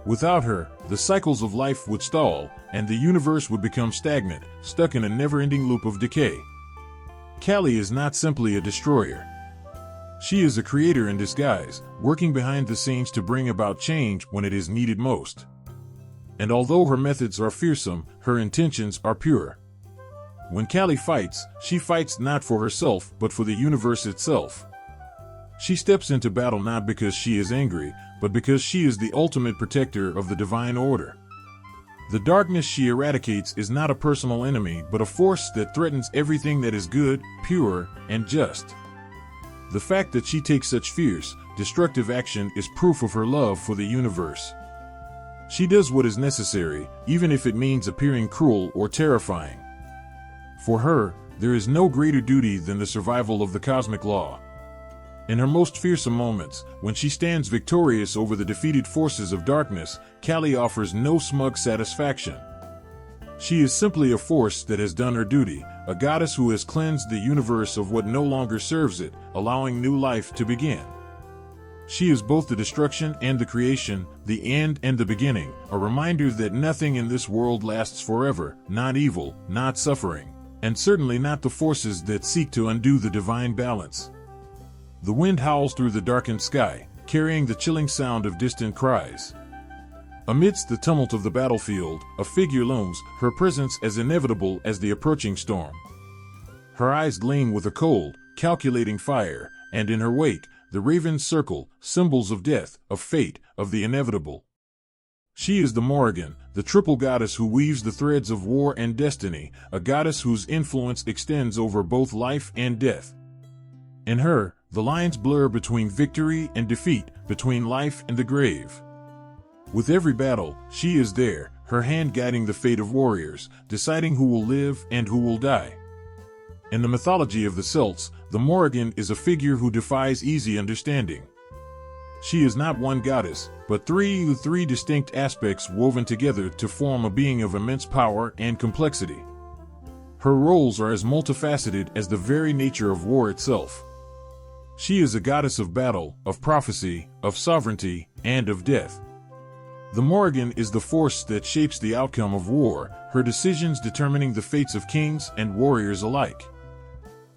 Without her, the cycles of life would stall, and the universe would become stagnant, stuck in a never-ending loop of decay. Kali is not simply a destroyer. She is a creator in disguise, working behind the scenes to bring about change when it is needed most. And although her methods are fearsome, her intentions are pure. When Kali fights, she fights not for herself but for the universe itself. She steps into battle not because she is angry, but because she is the ultimate protector of the divine order. The darkness she eradicates is not a personal enemy but a force that threatens everything that is good, pure, and just. The fact that she takes such fierce, destructive action is proof of her love for the universe. She does what is necessary, even if it means appearing cruel or terrifying. For her, there is no greater duty than the survival of the cosmic law. In her most fearsome moments, when she stands victorious over the defeated forces of darkness, Kali offers no smug satisfaction. She is simply a force that has done her duty, a goddess who has cleansed the universe of what no longer serves it, allowing new life to begin. She is both the destruction and the creation, the end and the beginning, a reminder that nothing in this world lasts forever, not evil, not suffering, and certainly not the forces that seek to undo the divine balance. The wind howls through the darkened sky, carrying the chilling sound of distant cries. Amidst the tumult of the battlefield, a figure looms, her presence as inevitable as the approaching storm. Her eyes gleam with a cold, calculating fire, and in her wake, the ravens circle, symbols of death, of fate, of the inevitable. She is the Morrigan, the triple goddess who weaves the threads of war and destiny, a goddess whose influence extends over both life and death. In her, the lines blur between victory and defeat, between life and the grave. With every battle, she is there, her hand guiding the fate of warriors, deciding who will live and who will die. In the mythology of the Celts, the Morrigan is a figure who defies easy understanding. She is not one goddess, but three distinct aspects woven together to form a being of immense power and complexity. Her roles are as multifaceted as the very nature of war itself. She is a goddess of battle, of prophecy, of sovereignty, and of death. The Morrigan is the force that shapes the outcome of war, her decisions determining the fates of kings and warriors alike.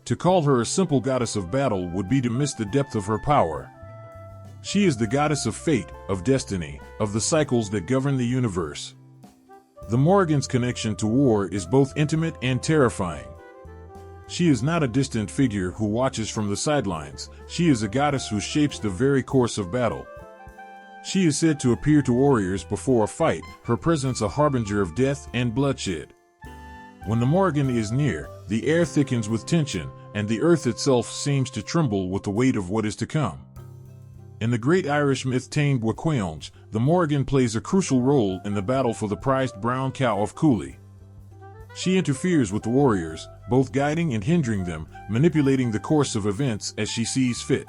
To call her a simple goddess of battle would be to miss the depth of her power. She is the goddess of fate, of destiny, of the cycles that govern the universe. The Morrigan's connection to war is both intimate and terrifying. She is not a distant figure who watches from the sidelines, she is a goddess who shapes the very course of battle. She is said to appear to warriors before a fight, her presence a harbinger of death and bloodshed. When the Morrigan is near, the air thickens with tension, and the earth itself seems to tremble with the weight of what is to come. In the great Irish myth Táin Bua Caonn, the Morrigan plays a crucial role in the battle for the prized brown cow of Cooley. She interferes with the warriors, both guiding and hindering them, manipulating the course of events as she sees fit.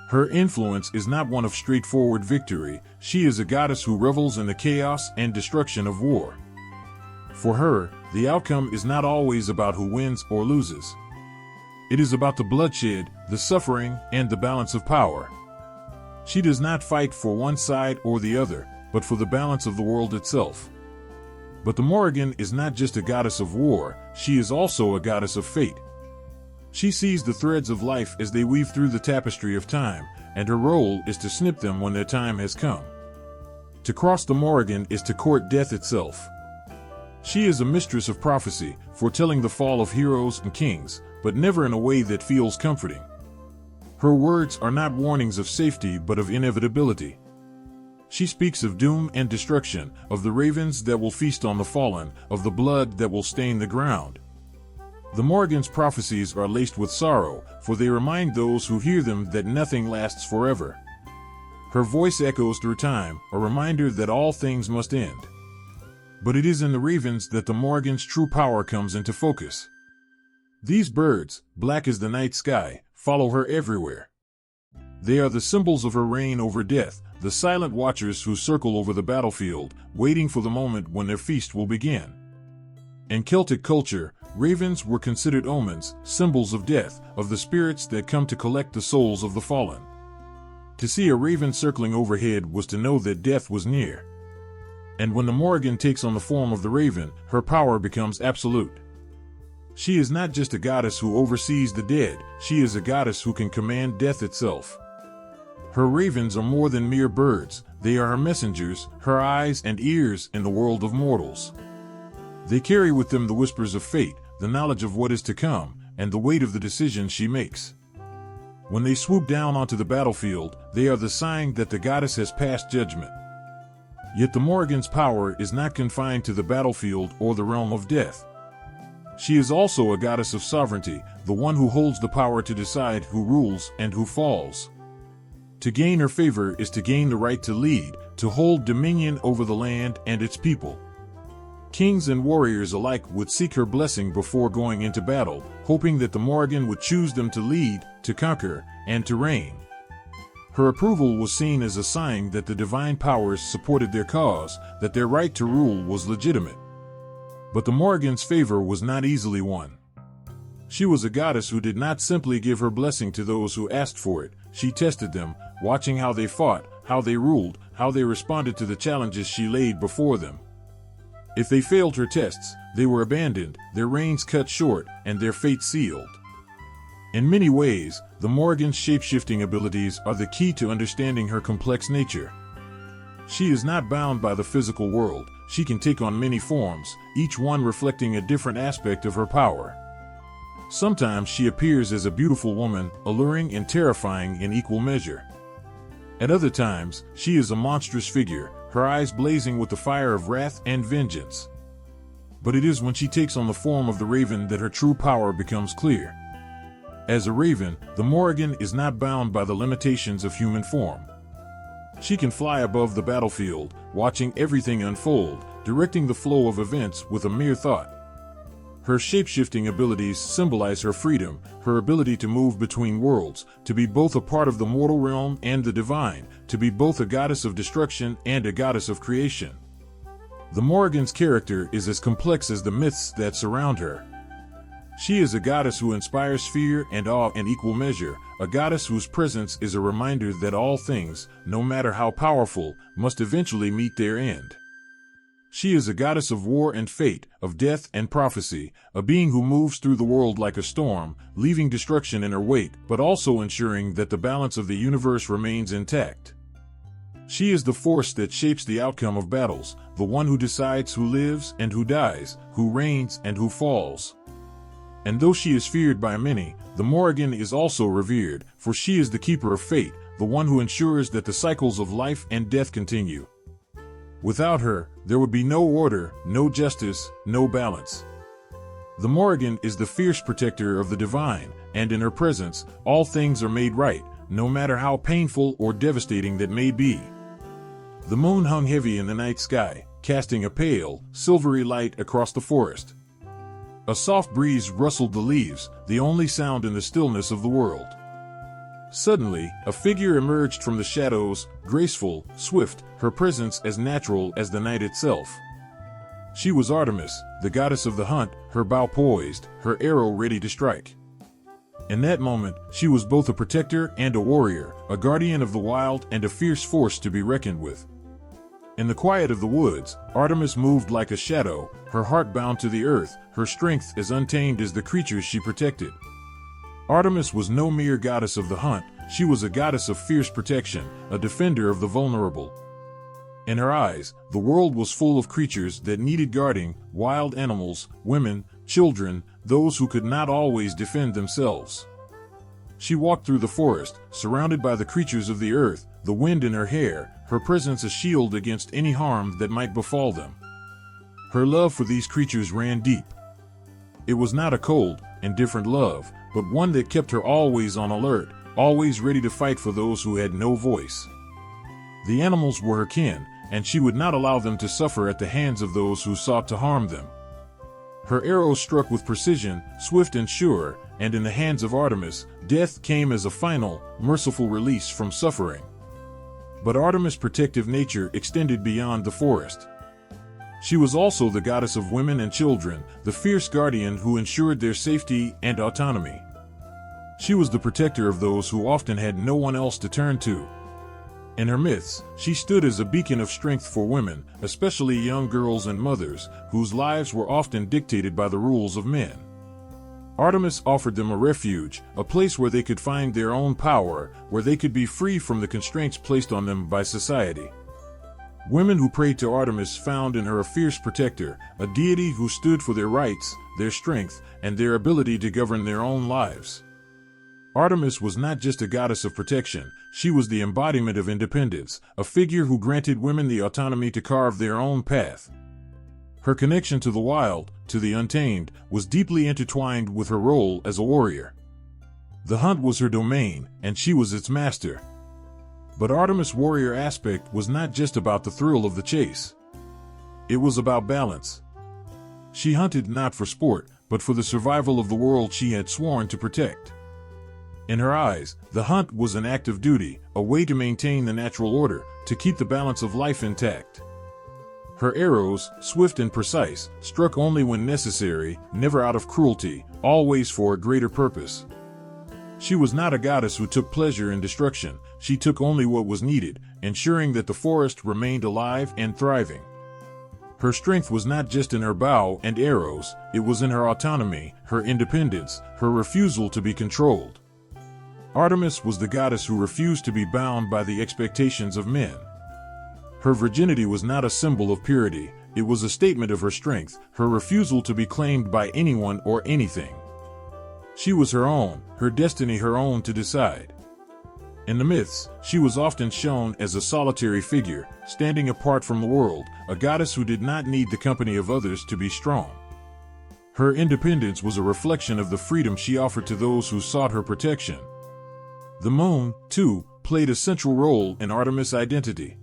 Her influence is not one of straightforward victory, she is a goddess who revels in the chaos and destruction of war. For her, the outcome is not always about who wins or loses. It is about the bloodshed, the suffering, and the balance of power. She does not fight for one side or the other, but for the balance of the world itself. But the Morrigan is not just a goddess of war, she is also a goddess of fate. She sees the threads of life as they weave through the tapestry of time, and her role is to snip them when their time has come. To cross the Morrigan is to court death itself. She is a mistress of prophecy, foretelling the fall of heroes and kings, but never in a way that feels comforting. Her words are not warnings of safety but of inevitability. She speaks of doom and destruction, of the ravens that will feast on the fallen, of the blood that will stain the ground. The Morrigan's prophecies are laced with sorrow, for they remind those who hear them that nothing lasts forever. Her voice echoes through time, a reminder that all things must end. But it is in the ravens that the Morrigan's true power comes into focus. These birds, black as the night sky, follow her everywhere. They are the symbols of her reign over death, the silent watchers who circle over the battlefield, waiting for the moment when their feast will begin. In Celtic culture, ravens were considered omens, symbols of death, of the spirits that come to collect the souls of the fallen. To see a raven circling overhead was to know that death was near. And when the Morrigan takes on the form of the raven, her power becomes absolute. She is not just a goddess who oversees the dead, she is a goddess who can command death itself. Her ravens are more than mere birds, they are her messengers, her eyes and ears in the world of mortals. They carry with them the whispers of fate, the knowledge of what is to come, and the weight of the decisions she makes. When they swoop down onto the battlefield, they are the sign that the goddess has passed judgment. Yet the Morrigan's power is not confined to the battlefield or the realm of death. She is also a goddess of sovereignty, the one who holds the power to decide who rules and who falls. To gain her favor is to gain the right to lead, to hold dominion over the land and its people. Kings and warriors alike would seek her blessing before going into battle, hoping that the Morrigan would choose them to lead, to conquer, and to reign. Her approval was seen as a sign that the divine powers supported their cause, that their right to rule was legitimate. But the Morrigan's favor was not easily won. She was a goddess who did not simply give her blessing to those who asked for it. She tested them, watching how they fought, how they ruled, how they responded to the challenges she laid before them. If they failed her tests, they were abandoned, their reigns cut short, and their fate sealed. In many ways, the Morrigan's shape-shifting abilities are the key to understanding her complex nature. She is not bound by the physical world. She can take on many forms, each one reflecting a different aspect of her power. Sometimes she appears as a beautiful woman, alluring and terrifying in equal measure. At other times, she is a monstrous figure, her eyes blazing with the fire of wrath and vengeance. But it is when she takes on the form of the raven that her true power becomes clear. As a raven, the Morrigan is not bound by the limitations of human form. She can fly above the battlefield, watching everything unfold, directing the flow of events with a mere thought. Her shape-shifting abilities symbolize her freedom, her ability to move between worlds, to be both a part of the mortal realm and the divine, to be both a goddess of destruction and a goddess of creation. The Morrigan's character is as complex as the myths that surround her. She is a goddess who inspires fear and awe in equal measure, a goddess whose presence is a reminder that all things, no matter how powerful, must eventually meet their end. She is a goddess of war and fate, of death and prophecy, a being who moves through the world like a storm, leaving destruction in her wake, but also ensuring that the balance of the universe remains intact. She is the force that shapes the outcome of battles, the one who decides who lives and who dies, who reigns and who falls. And though she is feared by many, the Morrigan is also revered, for she is the keeper of fate, the one who ensures that the cycles of life and death continue. Without her, there would be no order, no justice, no balance. The Morrigan is the fierce protector of the divine, and in her presence, all things are made right, no matter how painful or devastating that may be. The moon hung heavy in the night sky, casting a pale, silvery light across the forest. A soft breeze rustled the leaves, the only sound in the stillness of the world. Suddenly, a figure emerged from the shadows, graceful, swift, her presence as natural as the night itself. She was Artemis, the goddess of the hunt, her bow poised, her arrow ready to strike. In that moment, she was both a protector and a warrior, a guardian of the wild and a fierce force to be reckoned with. In the quiet of the woods, Artemis moved like a shadow, her heart bound to the earth, her strength as untamed as the creatures she protected. Artemis was no mere goddess of the hunt, she was a goddess of fierce protection, a defender of the vulnerable. In her eyes, the world was full of creatures that needed guarding, wild animals, women, children, those who could not always defend themselves. She walked through the forest, surrounded by the creatures of the earth, the wind in her hair, her presence a shield against any harm that might befall them. Her love for these creatures ran deep. It was not a cold, indifferent love, but one that kept her always on alert, always ready to fight for those who had no voice. The animals were her kin, and she would not allow them to suffer at the hands of those who sought to harm them. Her arrow struck with precision, swift and sure, and in the hands of Artemis, death came as a final, merciful release from suffering. But Artemis' protective nature extended beyond the forest. She was also the goddess of women and children, the fierce guardian who ensured their safety and autonomy. She was the protector of those who often had no one else to turn to. In her myths, she stood as a beacon of strength for women, especially young girls and mothers, whose lives were often dictated by the rules of men. Artemis offered them a refuge, a place where they could find their own power, where they could be free from the constraints placed on them by society. Women who prayed to Artemis found in her a fierce protector, a deity who stood for their rights, their strength, and their ability to govern their own lives. Artemis was not just a goddess of protection, she was the embodiment of independence, a figure who granted women the autonomy to carve their own path. Her connection to the wild, to the untamed, was deeply intertwined with her role as a warrior. The hunt was her domain, and she was its master. But Artemis' warrior aspect was not just about the thrill of the chase. It was about balance. She hunted not for sport, but for the survival of the world she had sworn to protect. In her eyes, the hunt was an act of duty, a way to maintain the natural order, to keep the balance of life intact. Her arrows, swift and precise, struck only when necessary, never out of cruelty, always for a greater purpose. She was not a goddess who took pleasure in destruction. She took only what was needed, ensuring that the forest remained alive and thriving. Her strength was not just in her bow and arrows, it was in her autonomy, her independence, her refusal to be controlled. Artemis was the goddess who refused to be bound by the expectations of men. Her virginity was not a symbol of purity, it was a statement of her strength, her refusal to be claimed by anyone or anything. She was her own, her destiny her own to decide. In the myths, she was often shown as a solitary figure, standing apart from the world, a goddess who did not need the company of others to be strong. Her independence was a reflection of the freedom she offered to those who sought her protection. The moon, too, played a central role in Artemis' identity.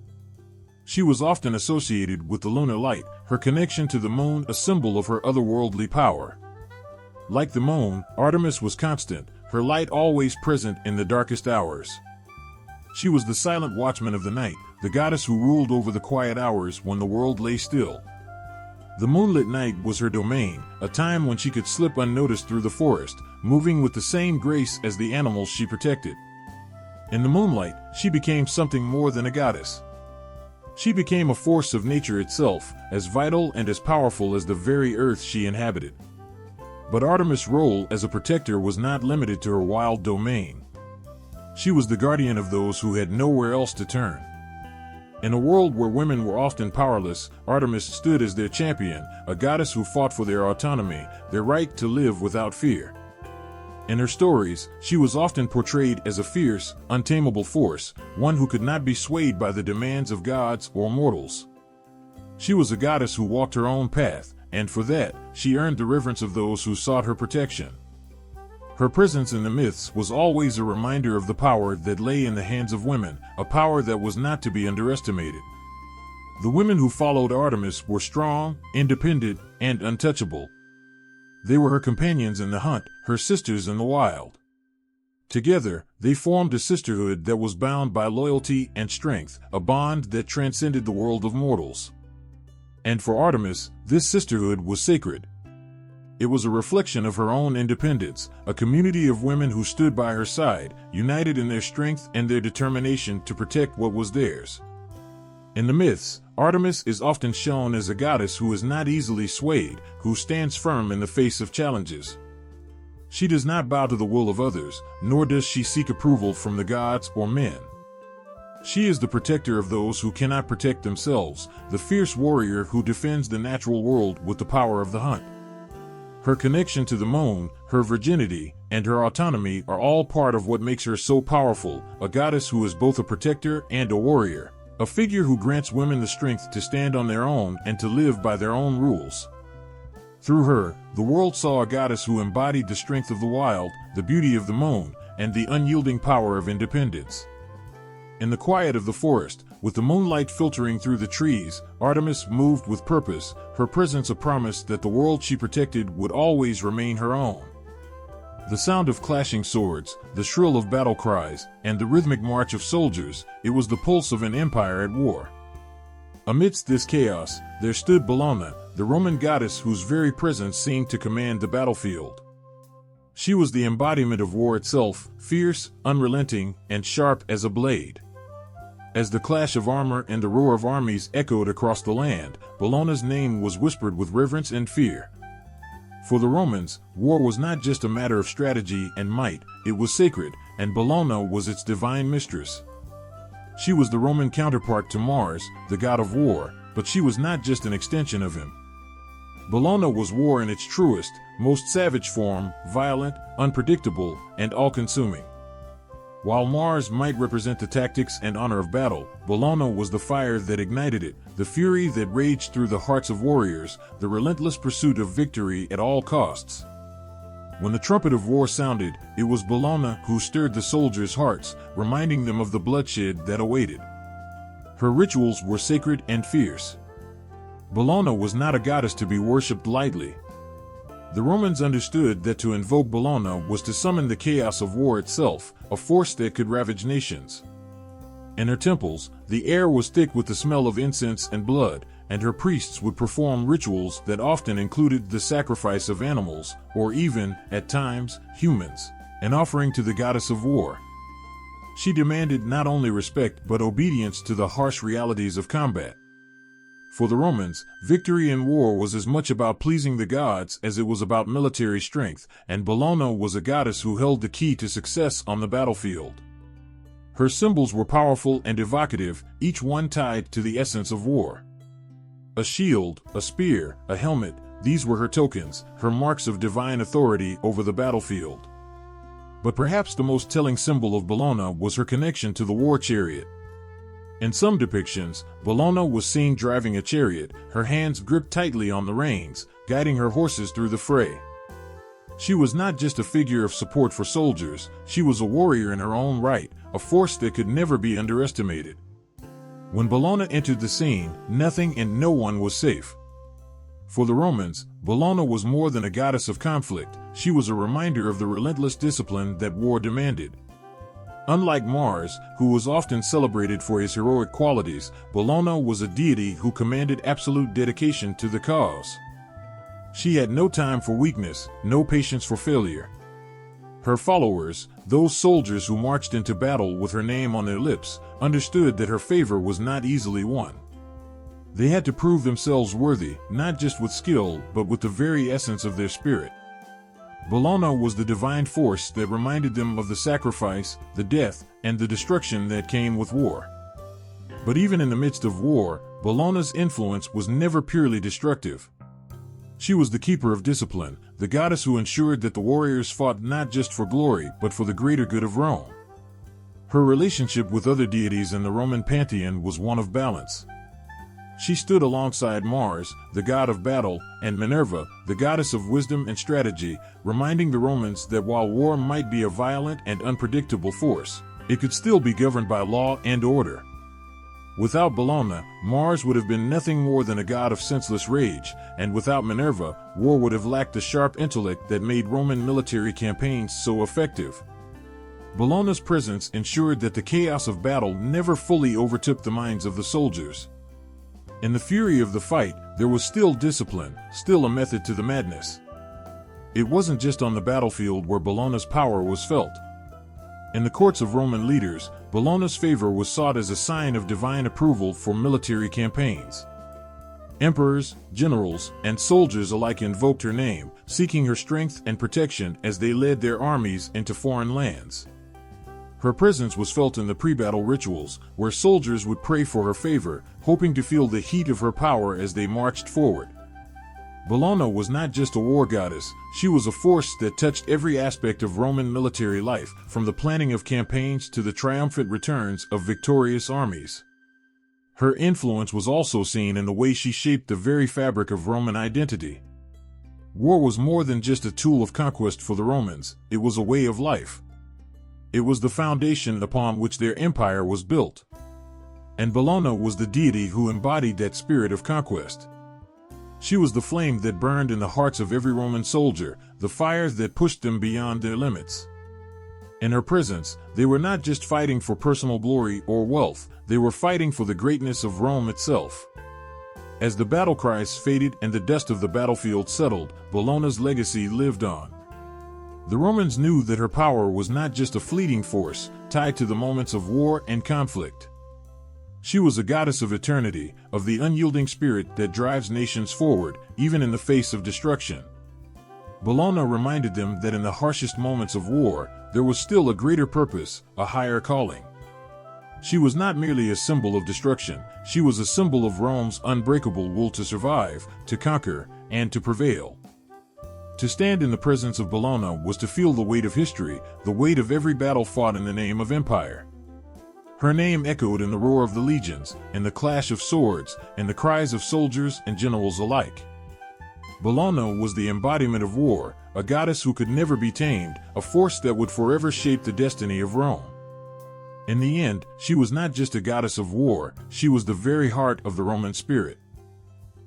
She was often associated with the lunar light, her connection to the moon a symbol of her otherworldly power. Like the moon, Artemis was constant, her light always present in the darkest hours. She was the silent watchman of the night, the goddess who ruled over the quiet hours when the world lay still. The moonlit night was her domain, a time when she could slip unnoticed through the forest, moving with the same grace as the animals she protected. In the moonlight, she became something more than a goddess. She became a force of nature itself, as vital and as powerful as the very earth she inhabited. But Artemis' role as a protector was not limited to her wild domain. She was the guardian of those who had nowhere else to turn. In a world where women were often powerless, Artemis stood as their champion, a goddess who fought for their autonomy, their right to live without fear. In her stories, she was often portrayed as a fierce, untamable force, one who could not be swayed by the demands of gods or mortals. She was a goddess who walked her own path, and for that, she earned the reverence of those who sought her protection. Her presence in the myths was always a reminder of the power that lay in the hands of women, a power that was not to be underestimated. The women who followed Artemis were strong, independent, and untouchable. They were her companions in the hunt, her sisters in the wild. Together, they formed a sisterhood that was bound by loyalty and strength, a bond that transcended the world of mortals. And for Artemis, this sisterhood was sacred. It was a reflection of her own independence, a community of women who stood by her side, united in their strength and their determination to protect what was theirs. In the myths, Artemis is often shown as a goddess who is not easily swayed, who stands firm in the face of challenges. She does not bow to the will of others, nor does she seek approval from the gods or men. She is the protector of those who cannot protect themselves, the fierce warrior who defends the natural world with the power of the hunt. Her connection to the moon, her virginity, and her autonomy are all part of what makes her so powerful, a goddess who is both a protector and a warrior, a figure who grants women the strength to stand on their own and to live by their own rules. Through her, the world saw a goddess who embodied the strength of the wild, the beauty of the moon, and the unyielding power of independence. In the quiet of the forest, with the moonlight filtering through the trees, Artemis moved with purpose, her presence a promise that the world she protected would always remain her own. The sound of clashing swords, the shrill of battle cries, and the rhythmic march of soldiers, it was the pulse of an empire at war. Amidst this chaos, there stood Bellona, the Roman goddess whose very presence seemed to command the battlefield. She was the embodiment of war itself, fierce, unrelenting, and sharp as a blade. As the clash of armor and the roar of armies echoed across the land, Bellona's name was whispered with reverence and fear. For the Romans, war was not just a matter of strategy and might, it was sacred, and Bellona was its divine mistress. She was the Roman counterpart to Mars, the god of war, but she was not just an extension of him. Bellona was war in its truest, most savage form, violent, unpredictable, and all-consuming. While Mars might represent the tactics and honor of battle, Bellona was the fire that ignited it, the fury that raged through the hearts of warriors, the relentless pursuit of victory at all costs. When the trumpet of war sounded, it was Bellona who stirred the soldiers' hearts, reminding them of the bloodshed that awaited. Her rituals were sacred and fierce. Bellona was not a goddess to be worshipped lightly. The Romans understood that to invoke Bellona was to summon the chaos of war itself, a force that could ravage nations. In her temples, the air was thick with the smell of incense and blood, and her priests would perform rituals that often included the sacrifice of animals, or even, at times, humans, an offering to the goddess of war. She demanded not only respect but obedience to the harsh realities of combat. For the Romans, victory in war was as much about pleasing the gods as it was about military strength, and Bellona was a goddess who held the key to success on the battlefield. Her symbols were powerful and evocative, each one tied to the essence of war. A shield, a spear, a helmet, these were her tokens, her marks of divine authority over the battlefield. But perhaps the most telling symbol of Bellona was her connection to the war chariot. In some depictions, Bellona was seen driving a chariot, her hands gripped tightly on the reins, guiding her horses through the fray. She was not just a figure of support for soldiers, she was a warrior in her own right, a force that could never be underestimated. When Bellona entered the scene, nothing and no one was safe. For the Romans, Bellona was more than a goddess of conflict, she was a reminder of the relentless discipline that war demanded. Unlike Mars, who was often celebrated for his heroic qualities, Bellona was a deity who commanded absolute dedication to the cause. She had no time for weakness, no patience for failure. Her followers, those soldiers who marched into battle with her name on their lips, understood that her favor was not easily won. They had to prove themselves worthy, not just with skill, but with the very essence of their spirit. Bellona was the divine force that reminded them of the sacrifice, the death, and the destruction that came with war. But even in the midst of war, Bellona's influence was never purely destructive. She was the keeper of discipline, the goddess who ensured that the warriors fought not just for glory but for the greater good of Rome. Her relationship with other deities in the Roman pantheon was one of balance. She stood alongside Mars, the god of battle, and Minerva, the goddess of wisdom and strategy, reminding the Romans that while war might be a violent and unpredictable force, it could still be governed by law and order. Without Bellona, Mars would have been nothing more than a god of senseless rage, and without Minerva, war would have lacked the sharp intellect that made Roman military campaigns so effective. Bellona's presence ensured that the chaos of battle never fully overtook the minds of the soldiers. In the fury of the fight, there was still discipline, still a method to the madness. It wasn't just on the battlefield where Bellona's power was felt. In the courts of Roman leaders, Bellona's favor was sought as a sign of divine approval for military campaigns. Emperors, generals, and soldiers alike invoked her name, seeking her strength and protection as they led their armies into foreign lands. Her presence was felt in the pre-battle rituals, where soldiers would pray for her favor, hoping to feel the heat of her power as they marched forward. Bellona was not just a war goddess, she was a force that touched every aspect of Roman military life, from the planning of campaigns to the triumphant returns of victorious armies. Her influence was also seen in the way she shaped the very fabric of Roman identity. War was more than just a tool of conquest for the Romans, it was a way of life. It was the foundation upon which their empire was built. And Bellona was the deity who embodied that spirit of conquest. She was the flame that burned in the hearts of every Roman soldier, the fire that pushed them beyond their limits. In her presence, they were not just fighting for personal glory or wealth, they were fighting for the greatness of Rome itself. As the battle cries faded and the dust of the battlefield settled, Bellona's legacy lived on. The Romans knew that her power was not just a fleeting force, tied to the moments of war and conflict. She was a goddess of eternity, of the unyielding spirit that drives nations forward, even in the face of destruction. Bellona reminded them that in the harshest moments of war, there was still a greater purpose, a higher calling. She was not merely a symbol of destruction, she was a symbol of Rome's unbreakable will to survive, to conquer, and to prevail. To stand in the presence of Bellona was to feel the weight of history, the weight of every battle fought in the name of empire. Her name echoed in the roar of the legions, in the clash of swords, in the cries of soldiers and generals alike. Bellona was the embodiment of war, a goddess who could never be tamed, a force that would forever shape the destiny of Rome. In the end, she was not just a goddess of war, she was the very heart of the Roman spirit.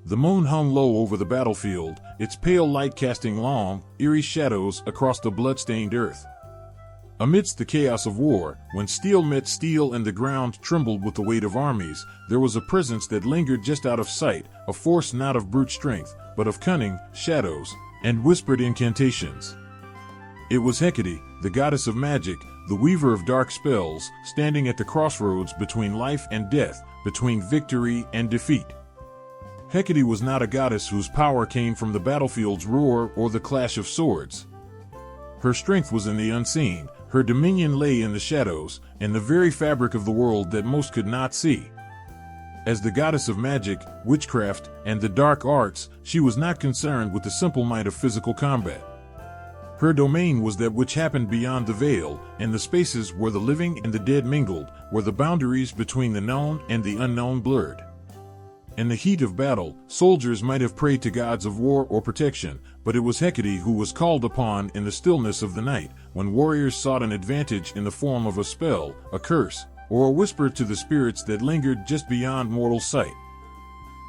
The moon hung low over the battlefield, its pale light casting long, eerie shadows across the blood-stained earth. Amidst the chaos of war, when steel met steel and the ground trembled with the weight of armies, there was a presence that lingered just out of sight, a force not of brute strength, but of cunning, shadows, and whispered incantations. It was Hecate, the goddess of magic, the weaver of dark spells, standing at the crossroads between life and death, between victory and defeat. Hecate was not a goddess whose power came from the battlefield's roar or the clash of swords. Her strength was in the unseen, her dominion lay in the shadows, in the very fabric of the world that most could not see. As the goddess of magic, witchcraft, and the dark arts, she was not concerned with the simple might of physical combat. Her domain was that which happened beyond the veil, in the spaces where the living and the dead mingled, where the boundaries between the known and the unknown blurred. In the heat of battle, soldiers might have prayed to gods of war or protection, but it was Hecate who was called upon in the stillness of the night, when warriors sought an advantage in the form of a spell, a curse, or a whisper to the spirits that lingered just beyond mortal sight.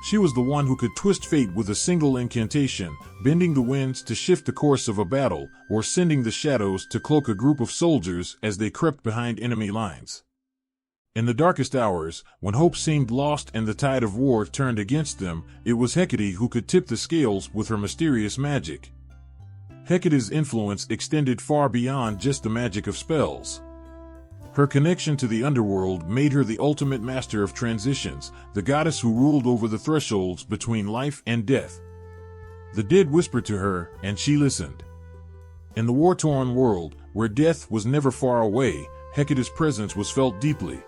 She was the one who could twist fate with a single incantation, bending the winds to shift the course of a battle, or sending the shadows to cloak a group of soldiers as they crept behind enemy lines. In the darkest hours, when hope seemed lost and the tide of war turned against them, it was Hecate who could tip the scales with her mysterious magic. Hecate's influence extended far beyond just the magic of spells. Her connection to the underworld made her the ultimate master of transitions, the goddess who ruled over the thresholds between life and death. The dead whispered to her, and she listened. In the war-torn world, where death was never far away, Hecate's presence was felt deeply.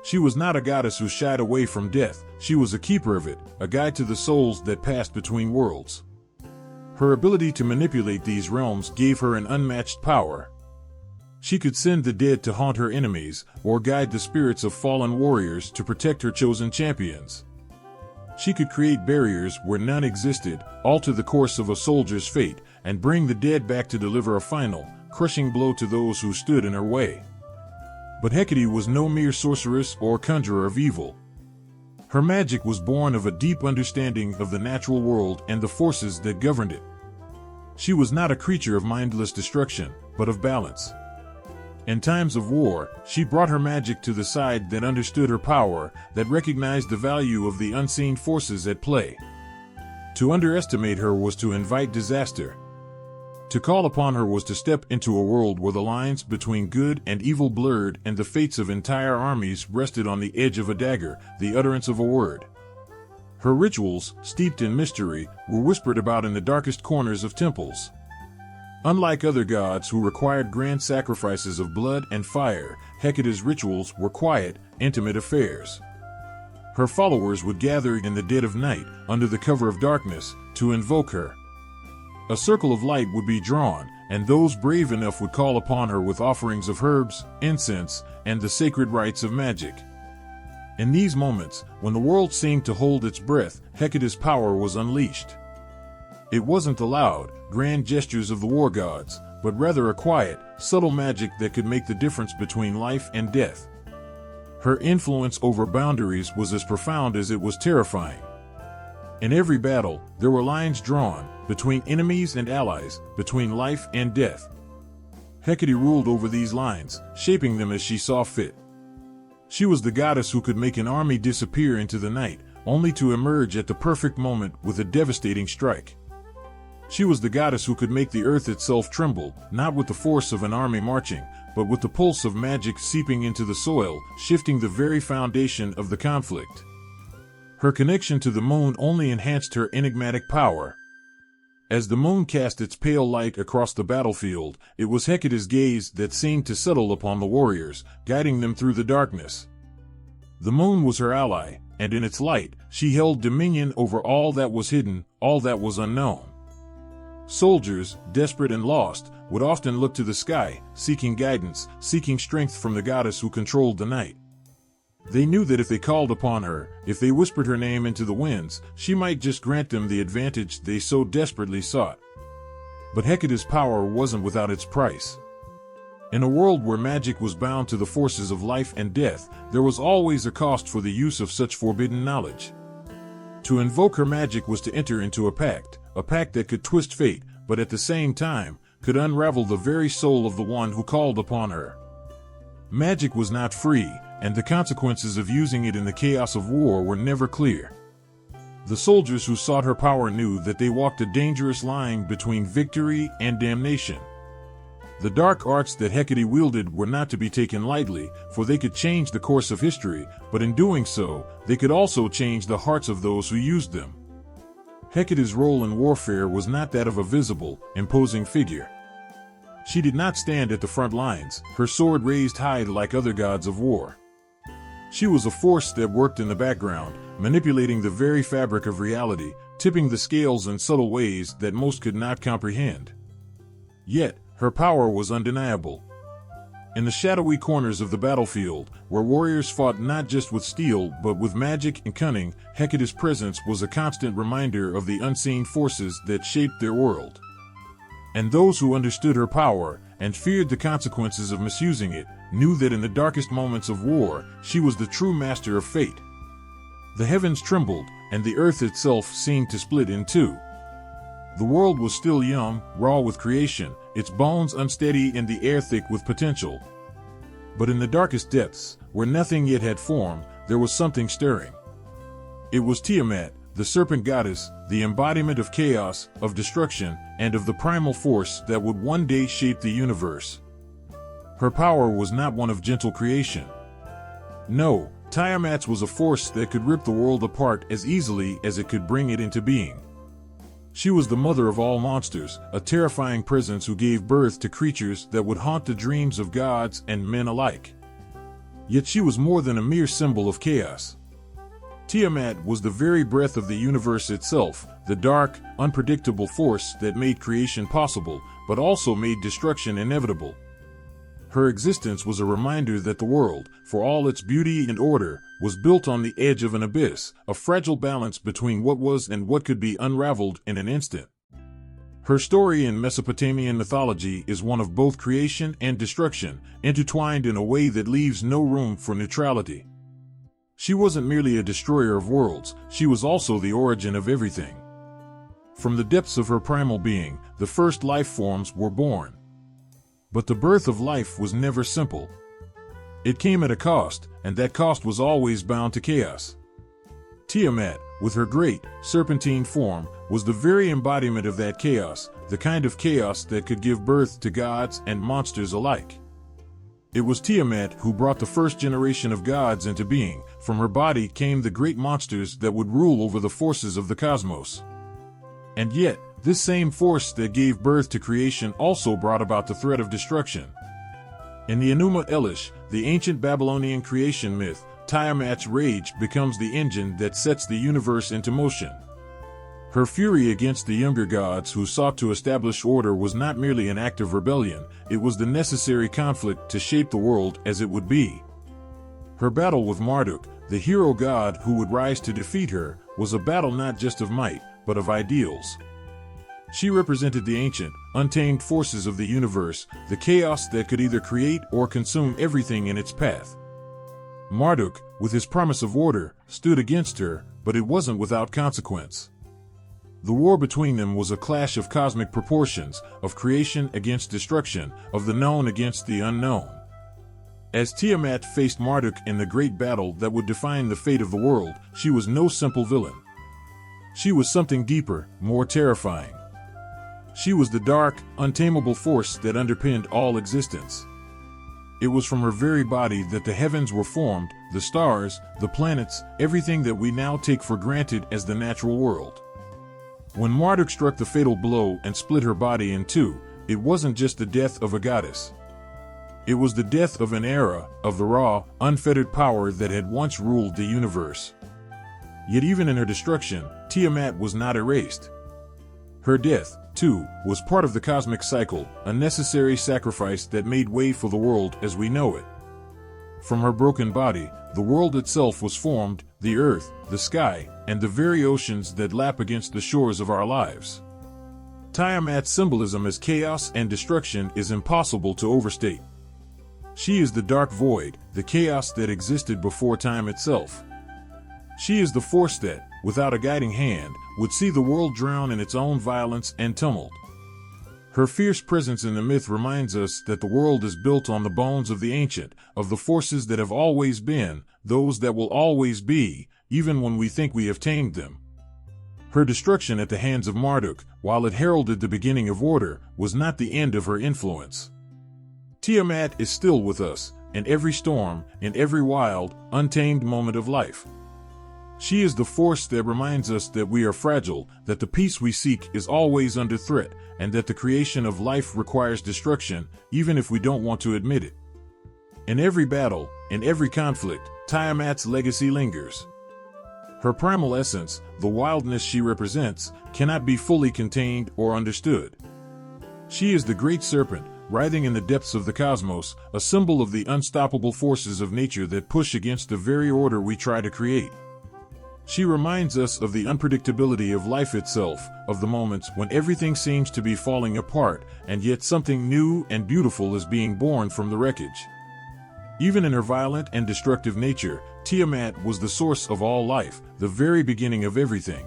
She was not a goddess who shied away from death, she was a keeper of it, a guide to the souls that passed between worlds. Her ability to manipulate these realms gave her an unmatched power. She could send the dead to haunt her enemies, or guide the spirits of fallen warriors to protect her chosen champions. She could create barriers where none existed, alter the course of a soldier's fate, and bring the dead back to deliver a final, crushing blow to those who stood in her way. But Hecate was no mere sorceress or conjurer of evil. Her magic was born of a deep understanding of the natural world and the forces that governed it. She was not a creature of mindless destruction, but of balance. In times of war, she brought her magic to the side that understood her power, that recognized the value of the unseen forces at play. To underestimate her was to invite disaster. To call upon her was to step into a world where the lines between good and evil blurred and the fates of entire armies rested on the edge of a dagger, the utterance of a word. Her rituals, steeped in mystery, were whispered about in the darkest corners of temples. Unlike other gods who required grand sacrifices of blood and fire, Hecate's rituals were quiet, intimate affairs. Her followers would gather in the dead of night, under the cover of darkness, to invoke her. A circle of light would be drawn, and those brave enough would call upon her with offerings of herbs, incense, and the sacred rites of magic. In these moments, when the world seemed to hold its breath, Hecate's power was unleashed. It wasn't the loud, grand gestures of the war gods, but rather a quiet, subtle magic that could make the difference between life and death. Her influence over boundaries was as profound as it was terrifying. In every battle, there were lines drawn, between enemies and allies, between life and death. Hecate ruled over these lines, shaping them as she saw fit. She was the goddess who could make an army disappear into the night, only to emerge at the perfect moment with a devastating strike. She was the goddess who could make the earth itself tremble, not with the force of an army marching, but with the pulse of magic seeping into the soil, shifting the very foundation of the conflict. Her connection to the moon only enhanced her enigmatic power. As the moon cast its pale light across the battlefield, it was Hecate's gaze that seemed to settle upon the warriors, guiding them through the darkness. The moon was her ally, and in its light, she held dominion over all that was hidden, all that was unknown. Soldiers, desperate and lost, would often look to the sky, seeking guidance, seeking strength from the goddess who controlled the night. They knew that if they called upon her, if they whispered her name into the winds, she might just grant them the advantage they so desperately sought. But Hecate's power wasn't without its price. In a world where magic was bound to the forces of life and death, there was always a cost for the use of such forbidden knowledge. To invoke her magic was to enter into a pact that could twist fate, but at the same time, could unravel the very soul of the one who called upon her. Magic was not free, and the consequences of using it in the chaos of war were never clear. The soldiers who sought her power knew that they walked a dangerous line between victory and damnation. The dark arts that Hecate wielded were not to be taken lightly, for they could change the course of history, but in doing so, they could also change the hearts of those who used them. Hecate's role in warfare was not that of a visible, imposing figure. She did not stand at the front lines, her sword raised high like other gods of war. She was a force that worked in the background, manipulating the very fabric of reality, tipping the scales in subtle ways that most could not comprehend. Yet, her power was undeniable. In the shadowy corners of the battlefield, where warriors fought not just with steel but with magic and cunning, Hecate's presence was a constant reminder of the unseen forces that shaped their world. And those who understood her power, and feared the consequences of misusing it, knew that in the darkest moments of war, she was the true master of fate. The heavens trembled, and the earth itself seemed to split in two. The world was still young, raw with creation, its bones unsteady and the air thick with potential. But in the darkest depths, where nothing yet had formed, there was something stirring. It was Tiamat, the serpent goddess, the embodiment of chaos, of destruction, and of the primal force that would one day shape the universe. Her power was not one of gentle creation. No, Tiamat's was a force that could rip the world apart as easily as it could bring it into being. She was the mother of all monsters, a terrifying presence who gave birth to creatures that would haunt the dreams of gods and men alike. Yet she was more than a mere symbol of chaos. Tiamat was the very breath of the universe itself, the dark, unpredictable force that made creation possible, but also made destruction inevitable. Her existence was a reminder that the world, for all its beauty and order, was built on the edge of an abyss, a fragile balance between what was and what could be unraveled in an instant. Her story in Mesopotamian mythology is one of both creation and destruction, intertwined in a way that leaves no room for neutrality. She wasn't merely a destroyer of worlds, she was also the origin of everything. From the depths of her primal being, the first life forms were born. But the birth of life was never simple. It came at a cost, and that cost was always bound to chaos. Tiamat, with her great, serpentine form, was the very embodiment of that chaos, the kind of chaos that could give birth to gods and monsters alike. It was Tiamat who brought the first generation of gods into being. From her body came the great monsters that would rule over the forces of the cosmos. And yet, this same force that gave birth to creation also brought about the threat of destruction. In the Enuma Elish, the ancient Babylonian creation myth, Tiamat's rage becomes the engine that sets the universe into motion. Her fury against the younger gods who sought to establish order was not merely an act of rebellion, it was the necessary conflict to shape the world as it would be. Her battle with Marduk, the hero god who would rise to defeat her, was a battle not just of might, but of ideals. She represented the ancient, untamed forces of the universe, the chaos that could either create or consume everything in its path. Marduk, with his promise of order, stood against her, but it wasn't without consequence. The war between them was a clash of cosmic proportions, of creation against destruction, of the known against the unknown. As Tiamat faced Marduk in the great battle that would define the fate of the world, she was no simple villain. She was something deeper, more terrifying. She was the dark, untamable force that underpinned all existence. It was from her very body that the heavens were formed, the stars, the planets, everything that we now take for granted as the natural world. When Marduk struck the fatal blow and split her body in two, it wasn't just the death of a goddess. It was the death of an era, of the raw, unfettered power that had once ruled the universe. Yet even in her destruction, Tiamat was not erased. Her death, too, was part of the cosmic cycle, a necessary sacrifice that made way for the world as we know it. From her broken body, the world itself was formed, the earth, the sky, and the very oceans that lap against the shores of our lives. Tiamat's symbolism as chaos and destruction is impossible to overstate. She is the dark void, the chaos that existed before time itself. She is the force that, without a guiding hand, would see the world drown in its own violence and tumult. Her fierce presence in the myth reminds us that the world is built on the bones of the ancient, of the forces that have always been, those that will always be, even when we think we have tamed them. Her destruction at the hands of Marduk, while it heralded the beginning of order, was not the end of her influence. Tiamat is still with us, in every storm, in every wild, untamed moment of life. She is the force that reminds us that we are fragile, that the peace we seek is always under threat, and that the creation of life requires destruction, even if we don't want to admit it. In every battle, in every conflict, Tiamat's legacy lingers. Her primal essence, the wildness she represents, cannot be fully contained or understood. She is the great serpent, writhing in the depths of the cosmos, a symbol of the unstoppable forces of nature that push against the very order we try to create. She reminds us of the unpredictability of life itself, of the moments when everything seems to be falling apart, and yet something new and beautiful is being born from the wreckage. Even in her violent and destructive nature, Tiamat was the source of all life, the very beginning of everything.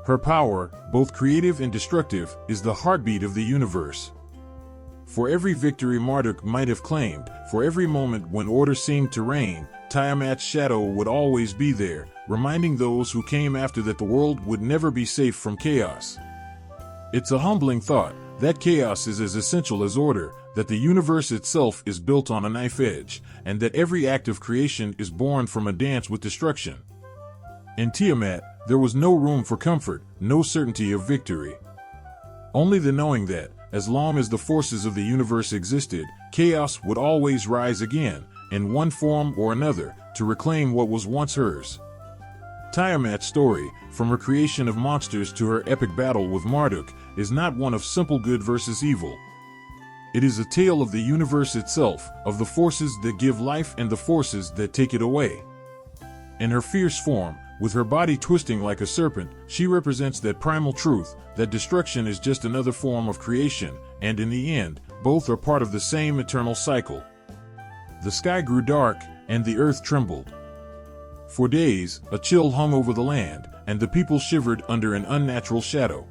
Her power, both creative and destructive, is the heartbeat of the universe. For every victory Marduk might have claimed, for every moment when order seemed to reign, Tiamat's shadow would always be there, reminding those who came after that the world would never be safe from chaos. It's a humbling thought, that chaos is as essential as order, that the universe itself is built on a knife edge, and that every act of creation is born from a dance with destruction. In Tiamat, there was no room for comfort, no certainty of victory. Only the knowing that, as long as the forces of the universe existed, chaos would always rise again, in one form or another, to reclaim what was once hers. Tiamat's story, from her creation of monsters to her epic battle with Marduk, is not one of simple good versus evil. It is a tale of the universe itself, of the forces that give life and the forces that take it away. In her fierce form, with her body twisting like a serpent, she represents that primal truth, that destruction is just another form of creation, and in the end, both are part of the same eternal cycle. The sky grew dark, and the earth trembled. For days, a chill hung over the land, and the people shivered under an unnatural shadow.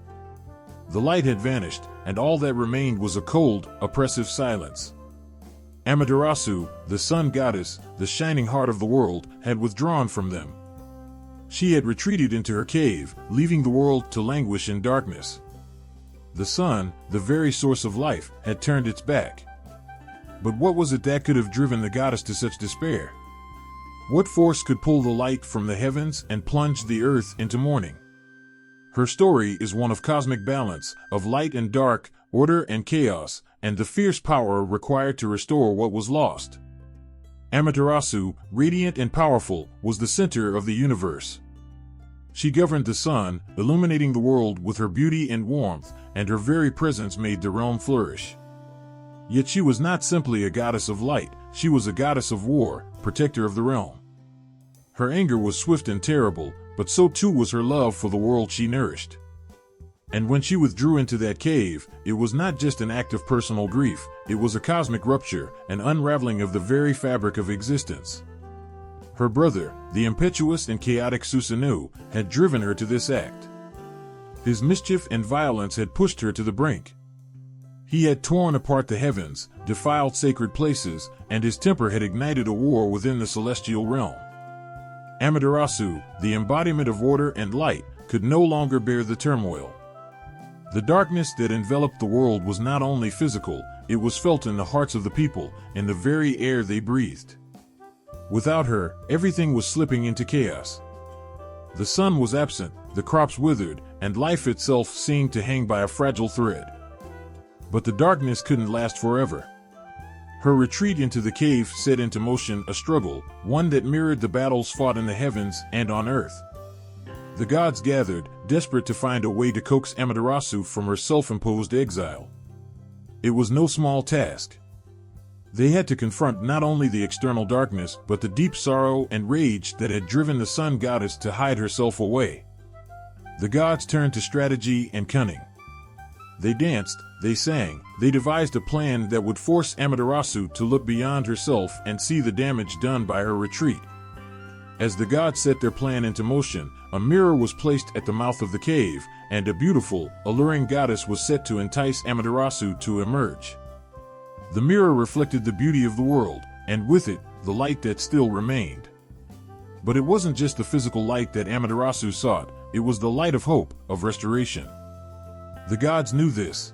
The light had vanished, and all that remained was a cold, oppressive silence. Amaterasu, the sun goddess, the shining heart of the world, had withdrawn from them. She had retreated into her cave, leaving the world to languish in darkness. The sun, the very source of life, had turned its back. But what was it that could have driven the goddess to such despair? What force could pull the light from the heavens and plunge the earth into mourning? Her story is one of cosmic balance, of light and dark, order and chaos, and the fierce power required to restore what was lost. Amaterasu, radiant and powerful, was the center of the universe. She governed the sun, illuminating the world with her beauty and warmth, and her very presence made the realm flourish. Yet she was not simply a goddess of light, she was a goddess of war, protector of the realm. Her anger was swift and terrible, but so too was her love for the world she nourished. And when she withdrew into that cave, it was not just an act of personal grief, it was a cosmic rupture, an unraveling of the very fabric of existence. Her brother, the impetuous and chaotic Susanoo, had driven her to this act. His mischief and violence had pushed her to the brink. He had torn apart the heavens, defiled sacred places, and his temper had ignited a war within the celestial realm. Amaterasu, the embodiment of order and light, could no longer bear the turmoil. The darkness that enveloped the world was not only physical, it was felt in the hearts of the people, in the very air they breathed. Without her, everything was slipping into chaos. The sun was absent, the crops withered, and life itself seemed to hang by a fragile thread. But the darkness couldn't last forever. Her retreat into the cave set into motion a struggle, one that mirrored the battles fought in the heavens and on earth. The gods gathered, desperate to find a way to coax Amaterasu from her self-imposed exile. It was no small task. They had to confront not only the external darkness, but the deep sorrow and rage that had driven the sun goddess to hide herself away. The gods turned to strategy and cunning. They danced, they sang, they devised a plan that would force Amaterasu to look beyond herself and see the damage done by her retreat. As the gods set their plan into motion, a mirror was placed at the mouth of the cave, and a beautiful, alluring goddess was set to entice Amaterasu to emerge. The mirror reflected the beauty of the world, and with it, the light that still remained. But it wasn't just the physical light that Amaterasu sought, it was the light of hope, of restoration. The gods knew this.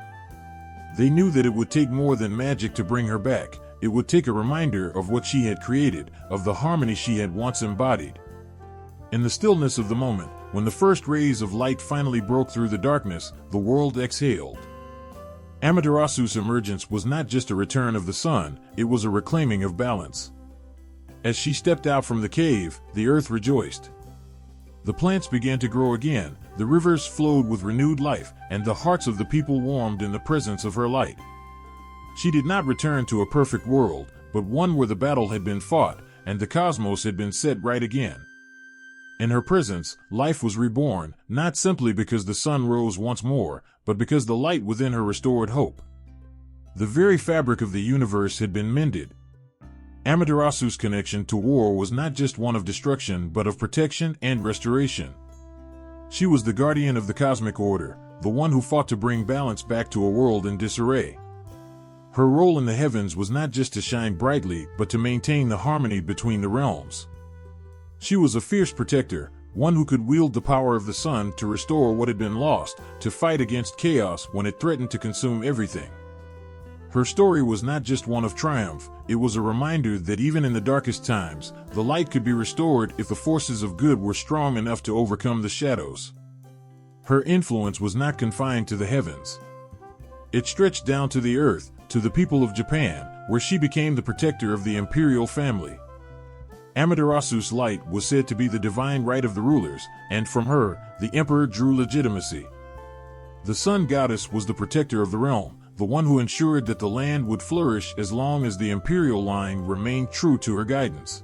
They knew that it would take more than magic to bring her back. It would take a reminder of what she had created, of the harmony she had once embodied. In the stillness of the moment, when the first rays of light finally broke through the darkness, the world exhaled. Amaterasu's emergence was not just a return of the sun, it was a reclaiming of balance. As she stepped out from the cave, the earth rejoiced. The plants began to grow again, the rivers flowed with renewed life, and the hearts of the people warmed in the presence of her light. She did not return to a perfect world, but one where the battle had been fought, and the cosmos had been set right again. In her presence, life was reborn, not simply because the sun rose once more, but because the light within her restored hope. The very fabric of the universe had been mended. Amaterasu's connection to war was not just one of destruction but of protection and restoration. She was the guardian of the cosmic order, the one who fought to bring balance back to a world in disarray. Her role in the heavens was not just to shine brightly but to maintain the harmony between the realms. She was a fierce protector, one who could wield the power of the sun to restore what had been lost, to fight against chaos when it threatened to consume everything. Her story was not just one of triumph, it was a reminder that even in the darkest times, the light could be restored if the forces of good were strong enough to overcome the shadows. Her influence was not confined to the heavens. It stretched down to the earth, to the people of Japan, where she became the protector of the imperial family. Amaterasu's light was said to be the divine right of the rulers, and from her, the emperor drew legitimacy. The sun goddess was the protector of the realm, the one who ensured that the land would flourish as long as the imperial line remained true to her guidance.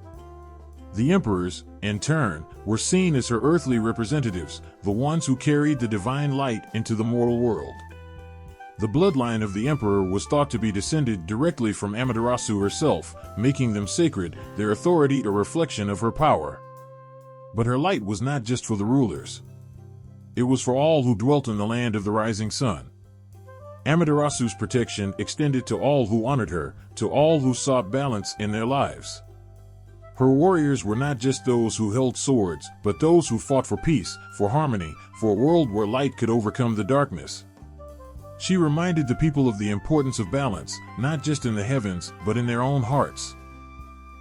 The emperors, in turn, were seen as her earthly representatives, the ones who carried the divine light into the mortal world. The bloodline of the emperor was thought to be descended directly from Amaterasu herself, making them sacred, their authority a reflection of her power. But her light was not just for the rulers. It was for all who dwelt in the land of the rising sun. Amaterasu's protection extended to all who honored her, to all who sought balance in their lives. Her warriors were not just those who held swords, but those who fought for peace, for harmony, for a world where light could overcome the darkness. She reminded the people of the importance of balance, not just in the heavens, but in their own hearts.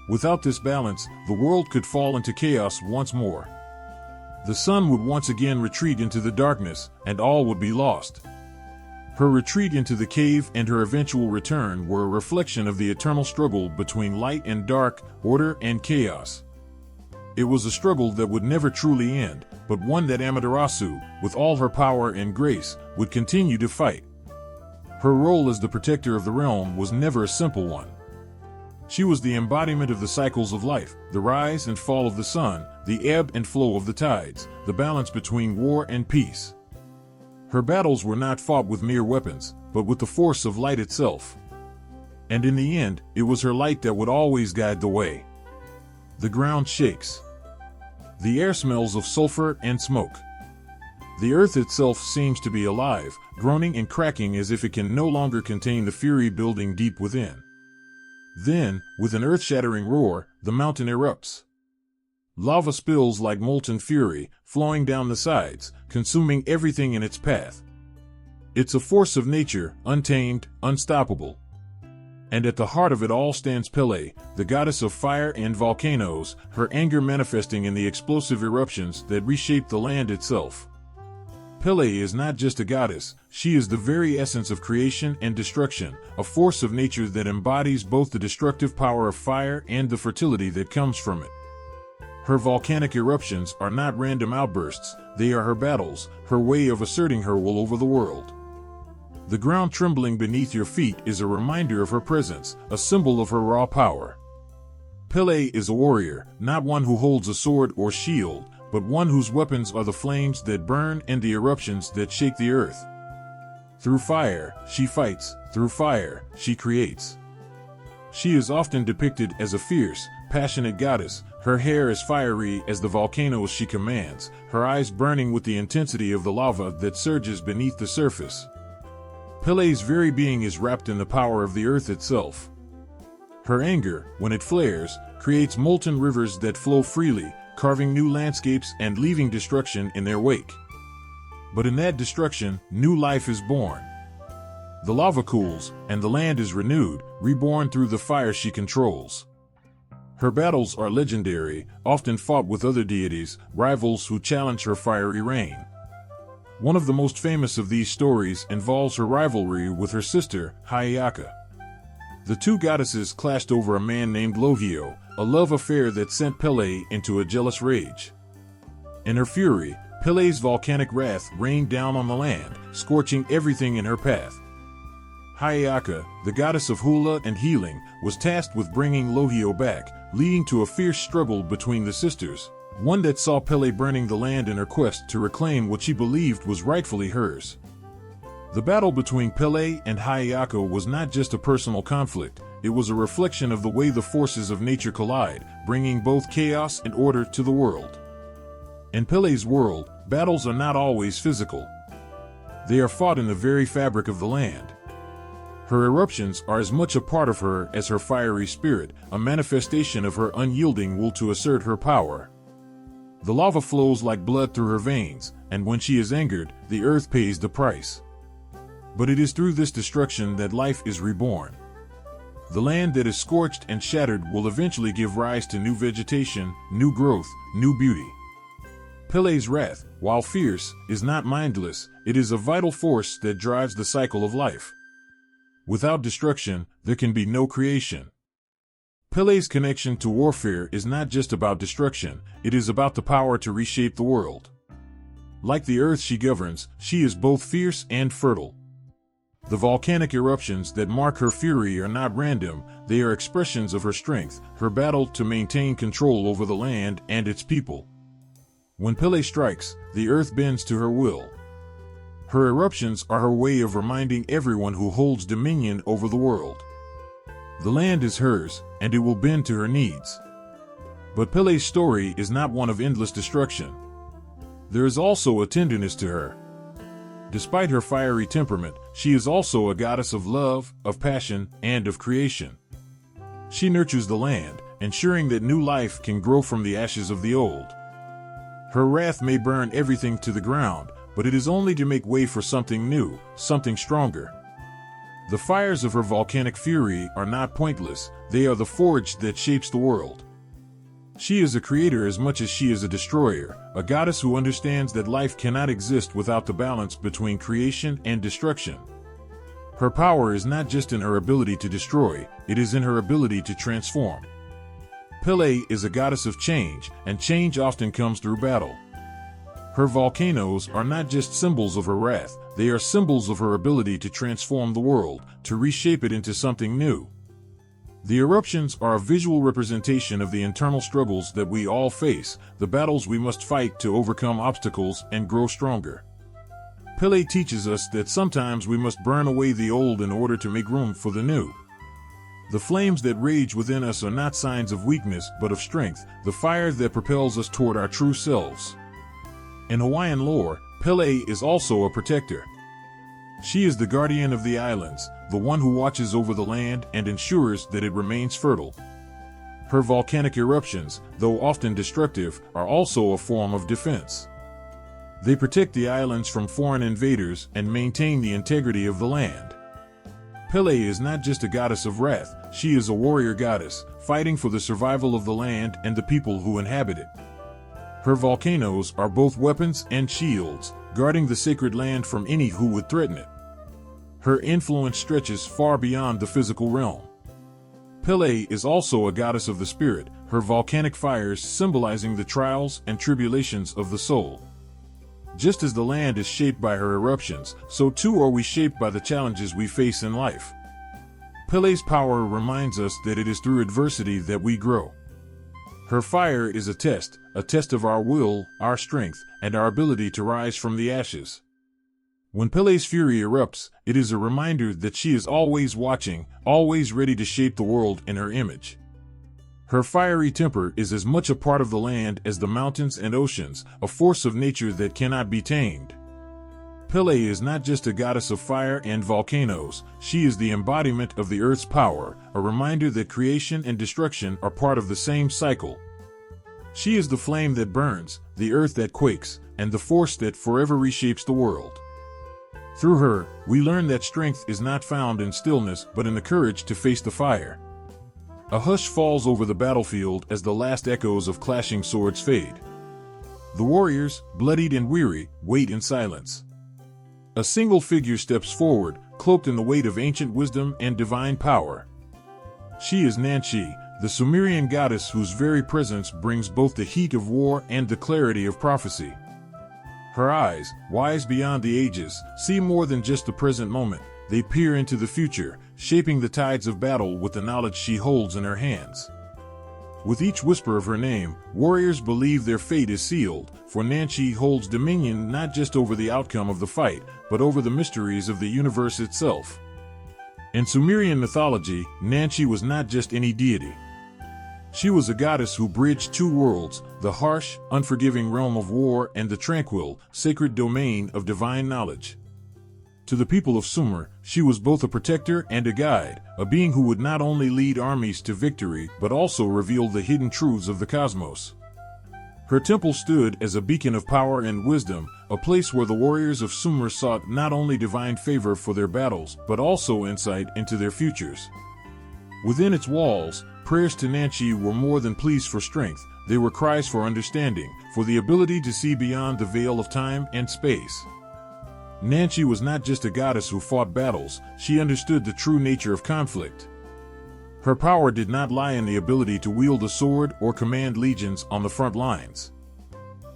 Without this balance, the world could fall into chaos once more. The sun would once again retreat into the darkness, and all would be lost. Her retreat into the cave and her eventual return were a reflection of the eternal struggle between light and dark, order and chaos. It was a struggle that would never truly end, but one that Amaterasu, with all her power and grace, would continue to fight. Her role as the protector of the realm was never a simple one. She was the embodiment of the cycles of life, the rise and fall of the sun, the ebb and flow of the tides, the balance between war and peace. Her battles were not fought with mere weapons, but with the force of light itself. And in the end, it was her light that would always guide the way. The ground shakes. The air smells of sulfur and smoke. The earth itself seems to be alive, groaning and cracking as if it can no longer contain the fury building deep within. Then, with an earth-shattering roar, the mountain erupts. Lava spills like molten fury, flowing down the sides, consuming everything in its path. It's a force of nature, untamed, unstoppable. And at the heart of it all stands Pele, the goddess of fire and volcanoes, her anger manifesting in the explosive eruptions that reshaped the land itself. Pele is not just a goddess, she is the very essence of creation and destruction, a force of nature that embodies both the destructive power of fire and the fertility that comes from it. Her volcanic eruptions are not random outbursts, they are her battles, her way of asserting her will over the world. The ground trembling beneath your feet is a reminder of her presence, a symbol of her raw power. Pele is a warrior, not one who holds a sword or shield, but one whose weapons are the flames that burn and the eruptions that shake the earth. Through fire, she fights, through fire, she creates. She is often depicted as a fierce, passionate goddess, her hair as fiery as the volcanoes she commands, her eyes burning with the intensity of the lava that surges beneath the surface. Pele's very being is wrapped in the power of the earth itself. Her anger, when it flares, creates molten rivers that flow freely, carving new landscapes and leaving destruction in their wake. But in that destruction, new life is born. The lava cools, and the land is renewed, reborn through the fire she controls. Her battles are legendary, often fought with other deities, rivals who challenge her fiery reign. One of the most famous of these stories involves her rivalry with her sister, Hayaka. The two goddesses clashed over a man named Lohio, a love affair that sent Pele into a jealous rage. In her fury, Pele's volcanic wrath rained down on the land, scorching everything in her path. Hayaka, the goddess of hula and healing, was tasked with bringing Lohio back, leading to a fierce struggle between the sisters, one that saw Pele burning the land in her quest to reclaim what she believed was rightfully hers. The battle between Pele and Hayaka was not just a personal conflict, it was a reflection of the way the forces of nature collide, bringing both chaos and order to the world. In Pele's world, battles are not always physical. They are fought in the very fabric of the land. Her eruptions are as much a part of her as her fiery spirit, a manifestation of her unyielding will to assert her power. The lava flows like blood through her veins, and when she is angered, the earth pays the price. But it is through this destruction that life is reborn. The land that is scorched and shattered will eventually give rise to new vegetation, new growth, new beauty. Pele's wrath, while fierce, is not mindless, it is a vital force that drives the cycle of life. Without destruction, there can be no creation. Pele's connection to warfare is not just about destruction, it is about the power to reshape the world. Like the earth she governs, she is both fierce and fertile. The volcanic eruptions that mark her fury are not random, they are expressions of her strength, her battle to maintain control over the land and its people. When Pele strikes, the earth bends to her will. Her eruptions are her way of reminding everyone who holds dominion over the world. The land is hers, and it will bend to her needs. But Pele's story is not one of endless destruction. There is also a tenderness to her. Despite her fiery temperament, she is also a goddess of love, of passion, and of creation. She nurtures the land, ensuring that new life can grow from the ashes of the old. Her wrath may burn everything to the ground, but it is only to make way for something new, something stronger. The fires of her volcanic fury are not pointless, they are the forge that shapes the world. She is a creator as much as she is a destroyer, a goddess who understands that life cannot exist without the balance between creation and destruction. Her power is not just in her ability to destroy, it is in her ability to transform. Pele is a goddess of change, and change often comes through battle. Her volcanoes are not just symbols of her wrath, they are symbols of her ability to transform the world, to reshape it into something new. The eruptions are a visual representation of the internal struggles that we all face, the battles we must fight to overcome obstacles and grow stronger. Pele teaches us that sometimes we must burn away the old in order to make room for the new. The flames that rage within us are not signs of weakness but of strength, the fire that propels us toward our true selves. In Hawaiian lore, Pele is also a protector. She is the guardian of the islands, the one who watches over the land and ensures that it remains fertile. Her volcanic eruptions, though often destructive, are also a form of defense. They protect the islands from foreign invaders and maintain the integrity of the land. Pele is not just a goddess of wrath, she is a warrior goddess, fighting for the survival of the land and the people who inhabit it. Her volcanoes are both weapons and shields, guarding the sacred land from any who would threaten it. Her influence stretches far beyond the physical realm. Pele is also a goddess of the spirit, her volcanic fires symbolizing the trials and tribulations of the soul. Just as the land is shaped by her eruptions, so too are we shaped by the challenges we face in life. Pele's power reminds us that it is through adversity that we grow. Her fire is a test of our will, our strength, and our ability to rise from the ashes. When Pele's fury erupts, it is a reminder that she is always watching, always ready to shape the world in her image. Her fiery temper is as much a part of the land as the mountains and oceans, a force of nature that cannot be tamed. Pele is not just a goddess of fire and volcanoes, she is the embodiment of the earth's power, a reminder that creation and destruction are part of the same cycle. She is the flame that burns, the earth that quakes, and the force that forever reshapes the world. Through her, we learn that strength is not found in stillness but in the courage to face the fire. A hush falls over the battlefield as the last echoes of clashing swords fade. The warriors, bloodied and weary, wait in silence. A single figure steps forward, cloaked in the weight of ancient wisdom and divine power. She is Nanshi, the Sumerian goddess whose very presence brings both the heat of war and the clarity of prophecy. Her eyes, wise beyond the ages, see more than just the present moment. They peer into the future, shaping the tides of battle with the knowledge she holds in her hands. With each whisper of her name, warriors believe their fate is sealed, for Nanshi holds dominion not just over the outcome of the fight, but over the mysteries of the universe itself. In Sumerian mythology, Nanshi was not just any deity. She was a goddess who bridged two worlds, the harsh, unforgiving realm of war and the tranquil, sacred domain of divine knowledge. To the people of Sumer, she was both a protector and a guide, a being who would not only lead armies to victory but also reveal the hidden truths of the cosmos. Her temple stood as a beacon of power and wisdom, a place where the warriors of Sumer sought not only divine favor for their battles but also insight into their futures. Within its walls, prayers to Nanshi were more than pleas for strength, they were cries for understanding, for the ability to see beyond the veil of time and space. Nanshi was not just a goddess who fought battles, she understood the true nature of conflict. Her power did not lie in the ability to wield a sword or command legions on the front lines.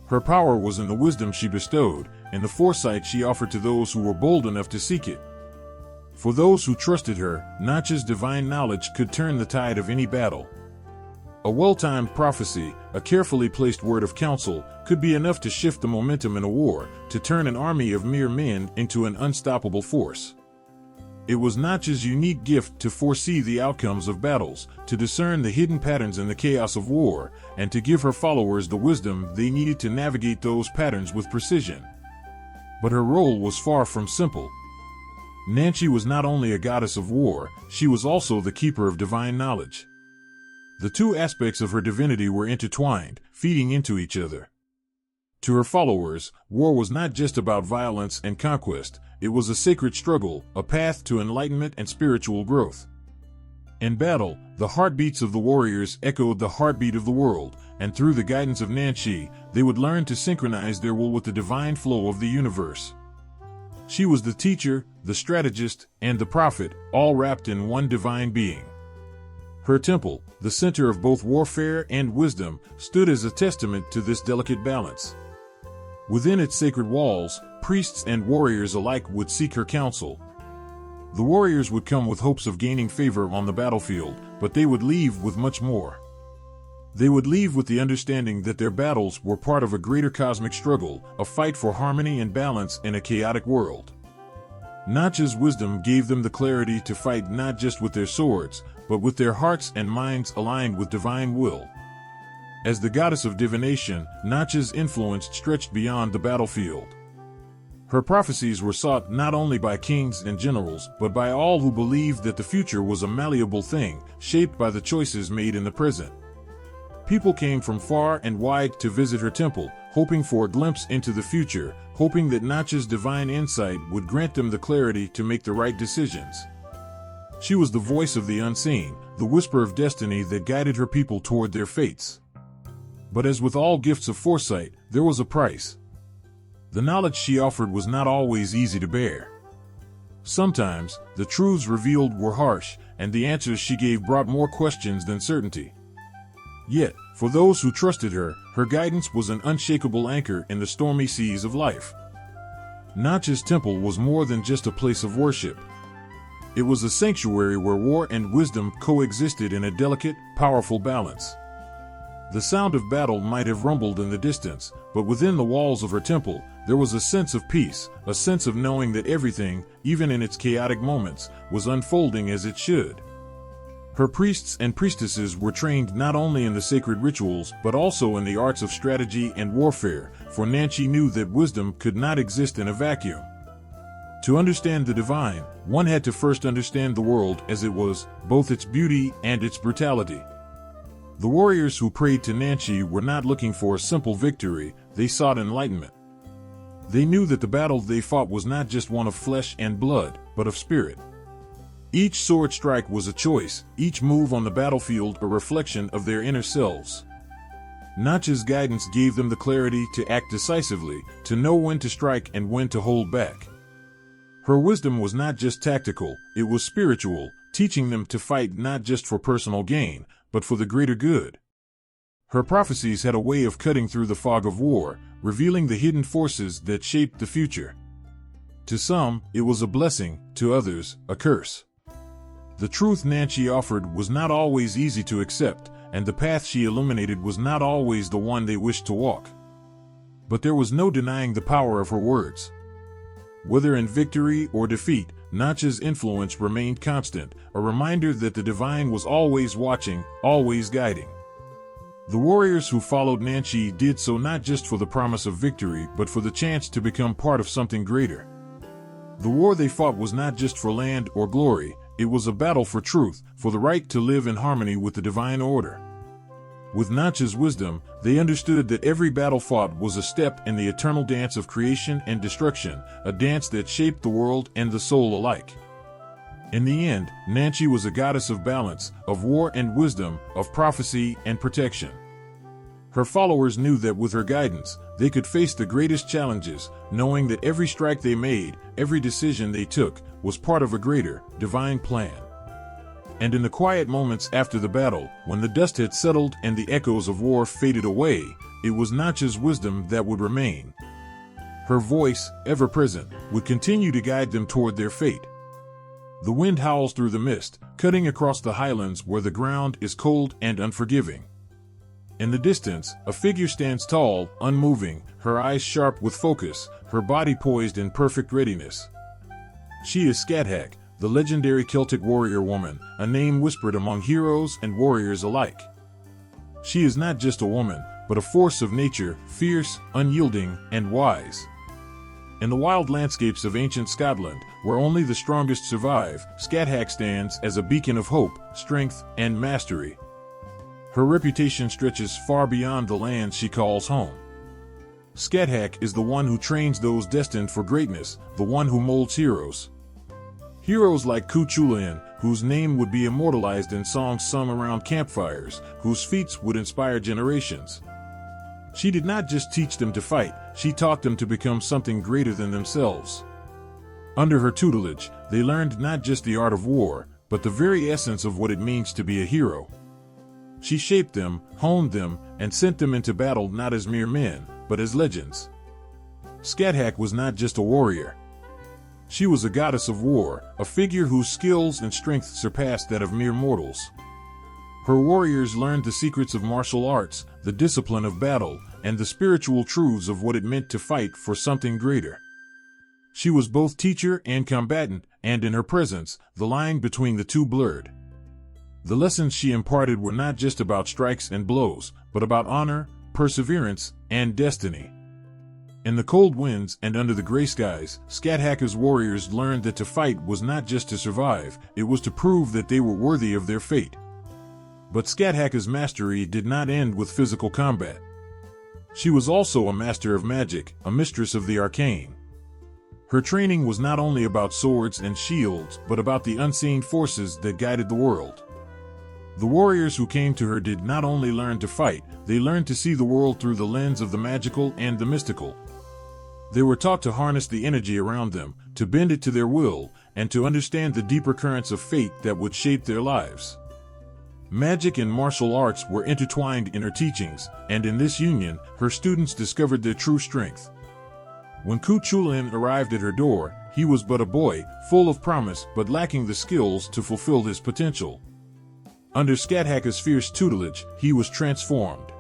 Her power was in the wisdom she bestowed, and the foresight she offered to those who were bold enough to seek it. For those who trusted her, Nanchi's divine knowledge could turn the tide of any battle. A well-timed prophecy, a carefully placed word of counsel, could be enough to shift the momentum in a war, to turn an army of mere men into an unstoppable force. It was Nanchi's unique gift to foresee the outcomes of battles, to discern the hidden patterns in the chaos of war, and to give her followers the wisdom they needed to navigate those patterns with precision. But her role was far from simple. Nanchi was not only a goddess of war, she was also the keeper of divine knowledge. The two aspects of her divinity were intertwined, feeding into each other. To her followers, war was not just about violence and conquest, it was a sacred struggle, a path to enlightenment and spiritual growth. In battle, the heartbeats of the warriors echoed the heartbeat of the world, and through the guidance of Nanchi, they would learn to synchronize their will with the divine flow of the universe. She was the teacher, the strategist, and the prophet, all wrapped in one divine being. Her temple, the center of both warfare and wisdom, stood as a testament to this delicate balance. Within its sacred walls, priests and warriors alike would seek her counsel. The warriors would come with hopes of gaining favor on the battlefield, but they would leave with much more. They would leave with the understanding that their battles were part of a greater cosmic struggle, a fight for harmony and balance in a chaotic world. Nanchi's wisdom gave them the clarity to fight not just with their swords, but with their hearts and minds aligned with divine will. As the goddess of divination, Nanchi's influence stretched beyond the battlefield. Her prophecies were sought not only by kings and generals, but by all who believed that the future was a malleable thing, shaped by the choices made in the present. People came from far and wide to visit her temple, hoping for a glimpse into the future, hoping that Nanchi's divine insight would grant them the clarity to make the right decisions. She was the voice of the unseen, the whisper of destiny that guided her people toward their fates. But as with all gifts of foresight, there was a price. The knowledge she offered was not always easy to bear. Sometimes, the truths revealed were harsh, and the answers she gave brought more questions than certainty. Yet, for those who trusted her, her guidance was an unshakable anchor in the stormy seas of life. Natcha's temple was more than just a place of worship. It was a sanctuary where war and wisdom coexisted in a delicate, powerful balance. The sound of battle might have rumbled in the distance, but within the walls of her temple, there was a sense of peace, a sense of knowing that everything, even in its chaotic moments, was unfolding as it should. Her priests and priestesses were trained not only in the sacred rituals but also in the arts of strategy and warfare, for Nanchi knew that wisdom could not exist in a vacuum. To understand the divine, one had to first understand the world as it was, both its beauty and its brutality. The warriors who prayed to Nanchi were not looking for a simple victory, they sought enlightenment. They knew that the battle they fought was not just one of flesh and blood, but of spirit. Each sword strike was a choice, each move on the battlefield a reflection of their inner selves. Natcha's guidance gave them the clarity to act decisively, to know when to strike and when to hold back. Her wisdom was not just tactical, it was spiritual, teaching them to fight not just for personal gain, but for the greater good. Her prophecies had a way of cutting through the fog of war, revealing the hidden forces that shaped the future. To some, it was a blessing, to others, a curse. The truth Nanchi offered was not always easy to accept, and the path she illuminated was not always the one they wished to walk. But there was no denying the power of her words. Whether in victory or defeat, Natcha's influence remained constant, a reminder that the divine was always watching, always guiding. The warriors who followed Nanchi did so not just for the promise of victory but for the chance to become part of something greater. The war they fought was not just for land or glory, it was a battle for truth, for the right to live in harmony with the divine order. With Natcha's wisdom, they understood that every battle fought was a step in the eternal dance of creation and destruction, a dance that shaped the world and the soul alike. In the end, Nanchi was a goddess of balance, of war and wisdom, of prophecy and protection. Her followers knew that with her guidance, they could face the greatest challenges, knowing that every strike they made, every decision they took, was part of a greater, divine plan. And in the quiet moments after the battle, when the dust had settled and the echoes of war faded away, it was Natcha's wisdom that would remain. Her voice, ever present, would continue to guide them toward their fate. The wind howls through the mist, cutting across the highlands where the ground is cold and unforgiving. In the distance, a figure stands tall, unmoving, her eyes sharp with focus, her body poised in perfect readiness. She is Skathak, the legendary Celtic warrior woman, a name whispered among heroes and warriors alike. She is not just a woman, but a force of nature, fierce, unyielding, and wise. In the wild landscapes of ancient Scotland, where only the strongest survive, Skathak stands as a beacon of hope, strength, and mastery. Her reputation stretches far beyond the lands she calls home. Skathak is the one who trains those destined for greatness, the one who molds heroes. Heroes like Cuchulainn, whose name would be immortalized in songs sung around campfires, whose feats would inspire generations. She did not just teach them to fight, she taught them to become something greater than themselves. Under her tutelage, they learned not just the art of war, but the very essence of what it means to be a hero. She shaped them, honed them, and sent them into battle not as mere men, but as legends. Skathak was not just a warrior. She was a goddess of war, a figure whose skills and strength surpassed that of mere mortals. Her warriors learned the secrets of martial arts, the discipline of battle, and the spiritual truths of what it meant to fight for something greater. She was both teacher and combatant, and in her presence, the line between the two blurred. The lessons she imparted were not just about strikes and blows, but about honor, perseverance, and destiny. In the cold winds and under the gray skies, Skathak's warriors learned that to fight was not just to survive, it was to prove that they were worthy of their fate. But Skathak's mastery did not end with physical combat. She was also a master of magic, a mistress of the arcane. Her training was not only about swords and shields, but about the unseen forces that guided the world. The warriors who came to her did not only learn to fight, they learned to see the world through the lens of the magical and the mystical. They were taught to harness the energy around them, to bend it to their will, and to understand the deeper currents of fate that would shape their lives. Magic and martial arts were intertwined in her teachings, and in this union, her students discovered their true strength. When Ku Chulainn arrived at her door, he was but a boy, full of promise but lacking the skills to fulfill his potential. Under Skathaka's fierce tutelage, he was transformed.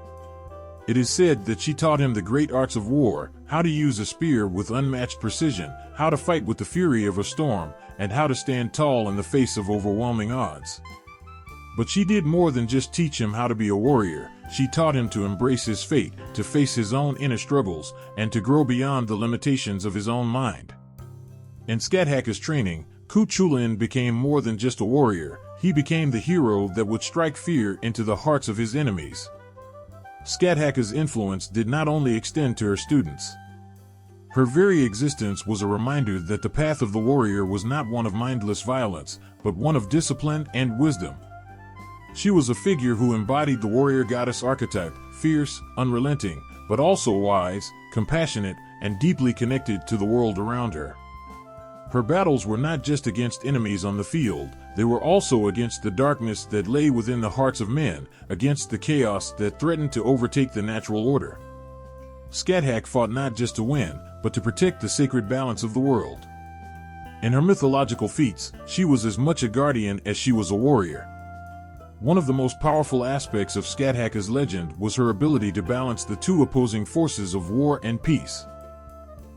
It is said that she taught him the great arts of war, how to use a spear with unmatched precision, how to fight with the fury of a storm, and how to stand tall in the face of overwhelming odds. But she did more than just teach him how to be a warrior. She taught him to embrace his fate, to face his own inner struggles, and to grow beyond the limitations of his own mind. In Skathaka's training, Ku Chulainn became more than just a warrior. He became the hero that would strike fear into the hearts of his enemies. Skathaka's influence did not only extend to her students. Her very existence was a reminder that the path of the warrior was not one of mindless violence, but one of discipline and wisdom. She was a figure who embodied the warrior goddess archetype, fierce, unrelenting, but also wise, compassionate, and deeply connected to the world around her. Her battles were not just against enemies on the field, they were also against the darkness that lay within the hearts of men, against the chaos that threatened to overtake the natural order. Skathaka fought not just to win, but to protect the sacred balance of the world. In her mythological feats, she was as much a guardian as she was a warrior. One of the most powerful aspects of Skathaka's legend was her ability to balance the two opposing forces of war and peace.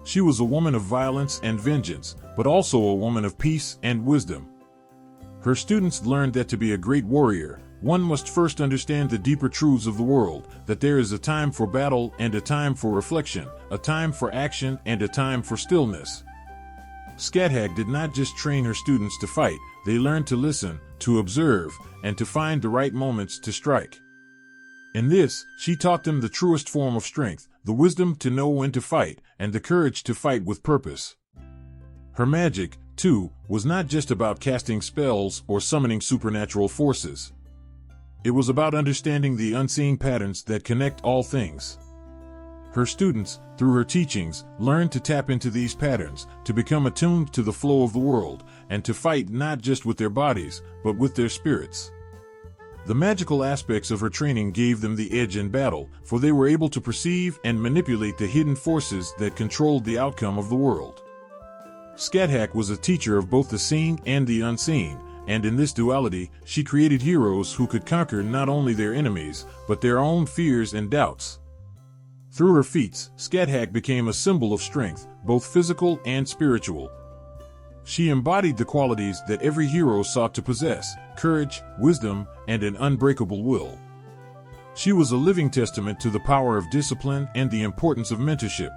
She was a woman of violence and vengeance, but also a woman of peace and wisdom. Her students learned that to be a great warrior, one must first understand the deeper truths of the world, that there is a time for battle and a time for reflection, a time for action and a time for stillness. Skathaka did not just train her students to fight, they learned to listen, to observe, and to find the right moments to strike. In this, she taught them the truest form of strength, the wisdom to know when to fight, and the courage to fight with purpose. Her magic, too, was not just about casting spells or summoning supernatural forces. It was about understanding the unseen patterns that connect all things. Her students, through her teachings, learned to tap into these patterns, to become attuned to the flow of the world, and to fight not just with their bodies, but with their spirits. The magical aspects of her training gave them the edge in battle, for they were able to perceive and manipulate the hidden forces that controlled the outcome of the world. Skathaka was a teacher of both the seen and the unseen, and in this duality, she created heroes who could conquer not only their enemies, but their own fears and doubts. Through her feats, Skathaka became a symbol of strength, both physical and spiritual. She embodied the qualities that every hero sought to possess: courage, wisdom, and an unbreakable will. She was a living testament to the power of discipline and the importance of mentorship.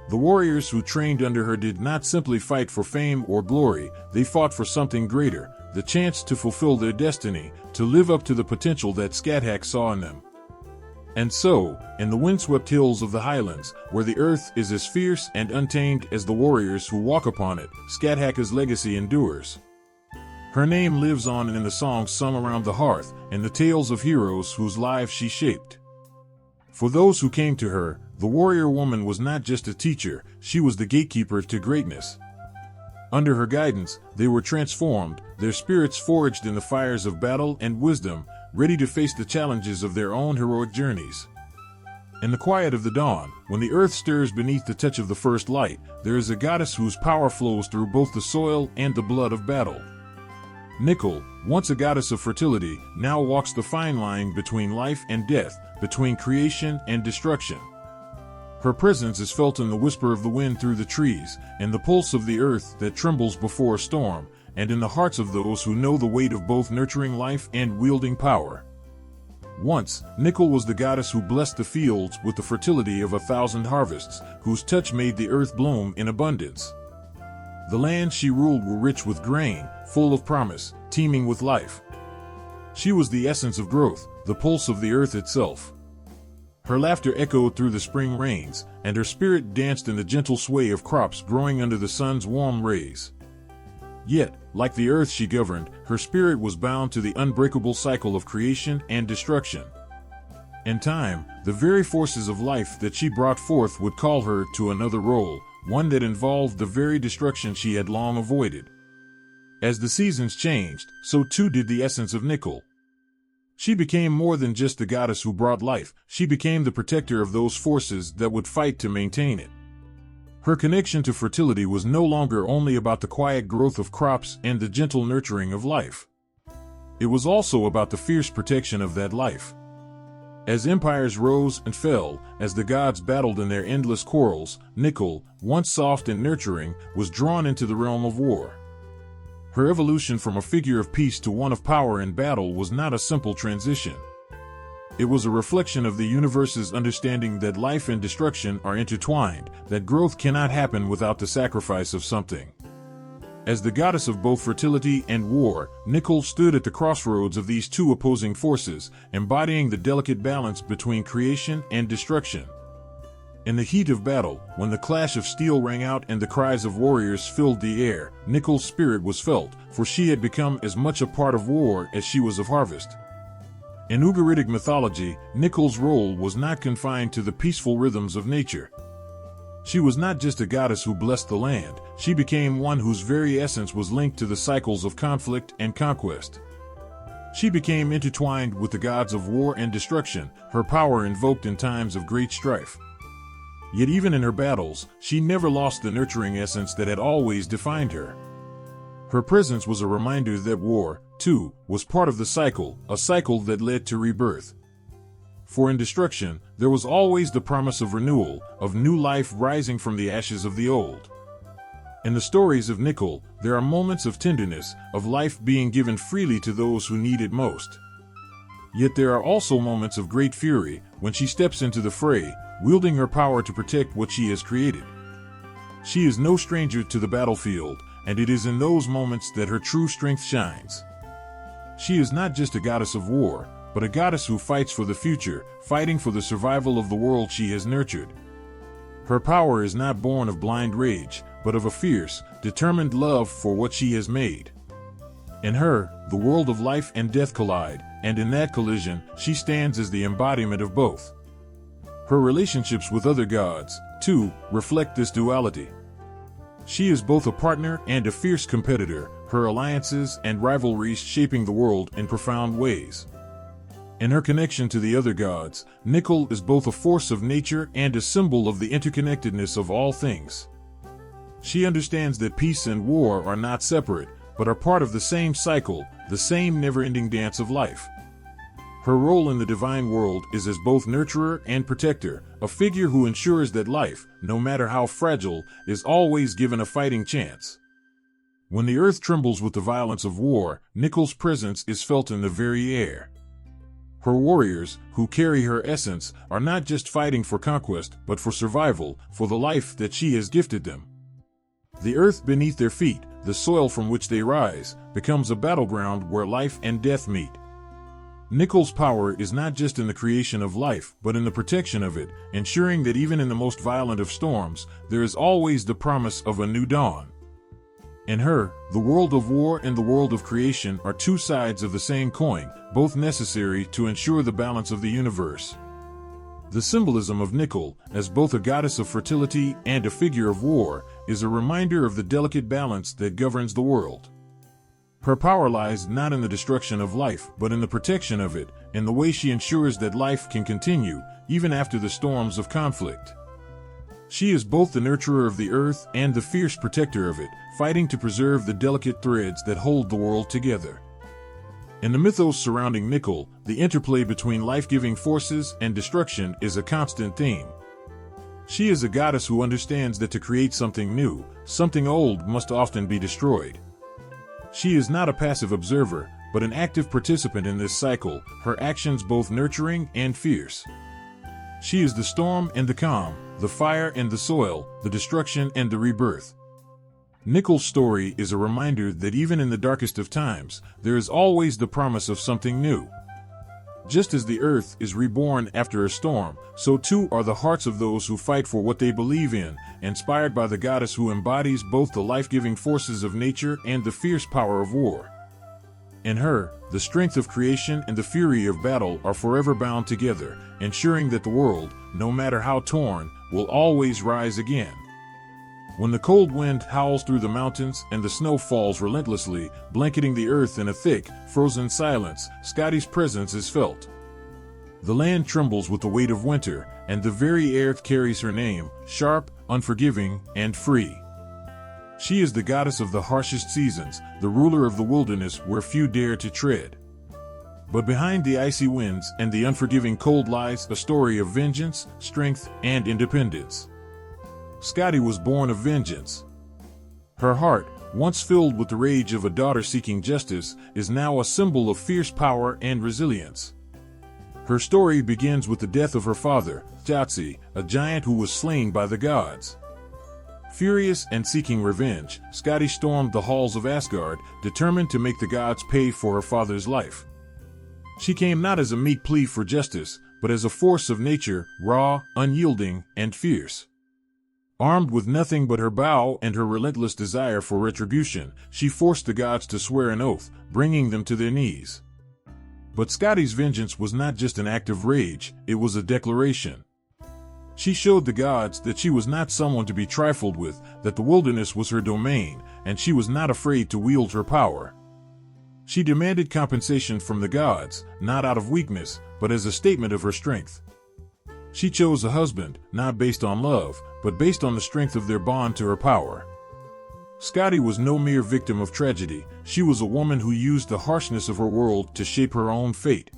The warriors who trained under her did not simply fight for fame or glory, they fought for something greater, the chance to fulfill their destiny, to live up to the potential that Skathaka saw in them. And so, in the windswept hills of the highlands, where the earth is as fierce and untamed as the warriors who walk upon it, Skathaka's legacy endures. Her name lives on in the songs sung around the hearth, and the tales of heroes whose lives she shaped. For those who came to her, the warrior woman was not just a teacher, she was the gatekeeper to greatness. Under her guidance, they were transformed, their spirits forged in the fires of battle and wisdom, ready to face the challenges of their own heroic journeys. In the quiet of the dawn, when the earth stirs beneath the touch of the first light, there is a goddess whose power flows through both the soil and the blood of battle. Nickel, once a goddess of fertility, now walks the fine line between life and death, between creation and destruction. Her presence is felt in the whisper of the wind through the trees, in the pulse of the earth that trembles before a storm, and in the hearts of those who know the weight of both nurturing life and wielding power. Once, Nickel was the goddess who blessed the fields with the fertility of 1,000 harvests, whose touch made the earth bloom in abundance. The lands she ruled were rich with grain, full of promise, teeming with life. She was the essence of growth, the pulse of the earth itself. Her laughter echoed through the spring rains, and her spirit danced in the gentle sway of crops growing under the sun's warm rays. Yet, like the earth she governed, her spirit was bound to the unbreakable cycle of creation and destruction. In time, the very forces of life that she brought forth would call her to another role, one that involved the very destruction she had long avoided. As the seasons changed, so too did the essence of Nickel. She became more than just the goddess who brought life, she became the protector of those forces that would fight to maintain it. Her connection to fertility was no longer only about the quiet growth of crops and the gentle nurturing of life. It was also about the fierce protection of that life. As empires rose and fell, as the gods battled in their endless quarrels, Nikkel, once soft and nurturing, was drawn into the realm of war. Her evolution from a figure of peace to one of power and battle was not a simple transition. It was a reflection of the universe's understanding that life and destruction are intertwined, that growth cannot happen without the sacrifice of something. As the goddess of both fertility and war, Nikkel stood at the crossroads of these two opposing forces, embodying the delicate balance between creation and destruction. In the heat of battle, when the clash of steel rang out and the cries of warriors filled the air, Nikkel's spirit was felt, for she had become as much a part of war as she was of harvest. In Ugaritic mythology, Nikkel's role was not confined to the peaceful rhythms of nature. She was not just a goddess who blessed the land, she became one whose very essence was linked to the cycles of conflict and conquest. She became intertwined with the gods of war and destruction, her power invoked in times of great strife. Yet even in her battles, she never lost the nurturing essence that had always defined her. Her presence was a reminder that war, too, was part of the cycle, a cycle that led to rebirth. For in destruction, there was always the promise of renewal, of new life rising from the ashes of the old. In the stories of Nikkel, there are moments of tenderness, of life being given freely to those who need it most. Yet there are also moments of great fury, when she steps into the fray, wielding her power to protect what she has created. She is no stranger to the battlefield, and it is in those moments that her true strength shines. She is not just a goddess of war, but a goddess who fights for the future, fighting for the survival of the world she has nurtured. Her power is not born of blind rage, but of a fierce, determined love for what she has made. In her, the world of life and death collide, and in that collision, she stands as the embodiment of both. Her relationships with other gods, too, reflect this duality. She is both a partner and a fierce competitor, her alliances and rivalries shaping the world in profound ways. In her connection to the other gods, Nikkel is both a force of nature and a symbol of the interconnectedness of all things. She understands that peace and war are not separate, but are part of the same cycle, the same never-ending dance of life. Her role in the divine world is as both nurturer and protector, a figure who ensures that life, no matter how fragile, is always given a fighting chance. When the earth trembles with the violence of war, Nikkel's presence is felt in the very air. Her warriors, who carry her essence, are not just fighting for conquest, but for survival, for the life that she has gifted them. The earth beneath their feet, the soil from which they rise, becomes a battleground where life and death meet. Nikkel's power is not just in the creation of life, but in the protection of it, ensuring that even in the most violent of storms, there is always the promise of a new dawn. In her, the world of war and the world of creation are two sides of the same coin, both necessary to ensure the balance of the universe. The symbolism of Nikkel, as both a goddess of fertility and a figure of war, is a reminder of the delicate balance that governs the world. Her power lies not in the destruction of life, but in the protection of it, in the way she ensures that life can continue, even after the storms of conflict. She is both the nurturer of the earth and the fierce protector of it, fighting to preserve the delicate threads that hold the world together. In the mythos surrounding Nikkel, the interplay between life-giving forces and destruction is a constant theme. She is a goddess who understands that to create something new, something old must often be destroyed. She is not a passive observer, but an active participant in this cycle, her actions both nurturing and fierce. She is the storm and the calm, the fire and the soil, the destruction and the rebirth. Nikkel's story is a reminder that even in the darkest of times, there is always the promise of something new. Just as the earth is reborn after a storm, so too are the hearts of those who fight for what they believe in, inspired by the goddess who embodies both the life-giving forces of nature and the fierce power of war. In her, the strength of creation and the fury of battle are forever bound together, ensuring that the world, no matter how torn, will always rise again. When the cold wind howls through the mountains and the snow falls relentlessly, blanketing the earth in a thick, frozen silence, Scotty's presence is felt. The land trembles with the weight of winter, and the very air carries her name, sharp, unforgiving, and free. She is the goddess of the harshest seasons, the ruler of the wilderness where few dare to tread. But behind the icy winds and the unforgiving cold lies a story of vengeance, strength, and independence. Scotty was born of vengeance. Her heart, once filled with the rage of a daughter seeking justice, is now a symbol of fierce power and resilience. Her story begins with the death of her father, Thjazi, a giant who was slain by the gods. Furious and seeking revenge, Scotty stormed the halls of Asgard, determined to make the gods pay for her father's life. She came not as a meek plea for justice, but as a force of nature, raw, unyielding, and fierce. Armed with nothing but her bow and her relentless desire for retribution, she forced the gods to swear an oath, bringing them to their knees. But Scotty's vengeance was not just an act of rage, it was a declaration. She showed the gods that she was not someone to be trifled with, that the wilderness was her domain, and she was not afraid to wield her power. She demanded compensation from the gods, not out of weakness, but as a statement of her strength. She chose a husband, not based on love, but based on the strength of their bond to her power. Scotty was no mere victim of tragedy, she was a woman who used the harshness of her world to shape her own fate.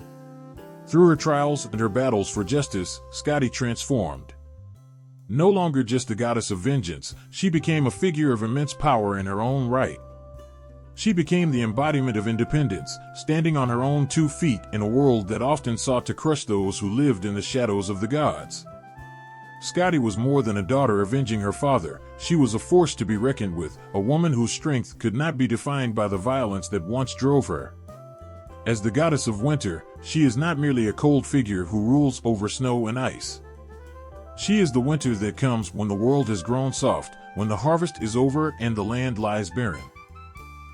Through her trials and her battles for justice, Scotty transformed. No longer just the goddess of vengeance, she became a figure of immense power in her own right. She became the embodiment of independence, standing on her own 2 feet in a world that often sought to crush those who lived in the shadows of the gods. Scotty was more than a daughter avenging her father, she was a force to be reckoned with, a woman whose strength could not be defined by the violence that once drove her. As the goddess of winter, she is not merely a cold figure who rules over snow and ice. She is the winter that comes when the world has grown soft, when the harvest is over and the land lies barren.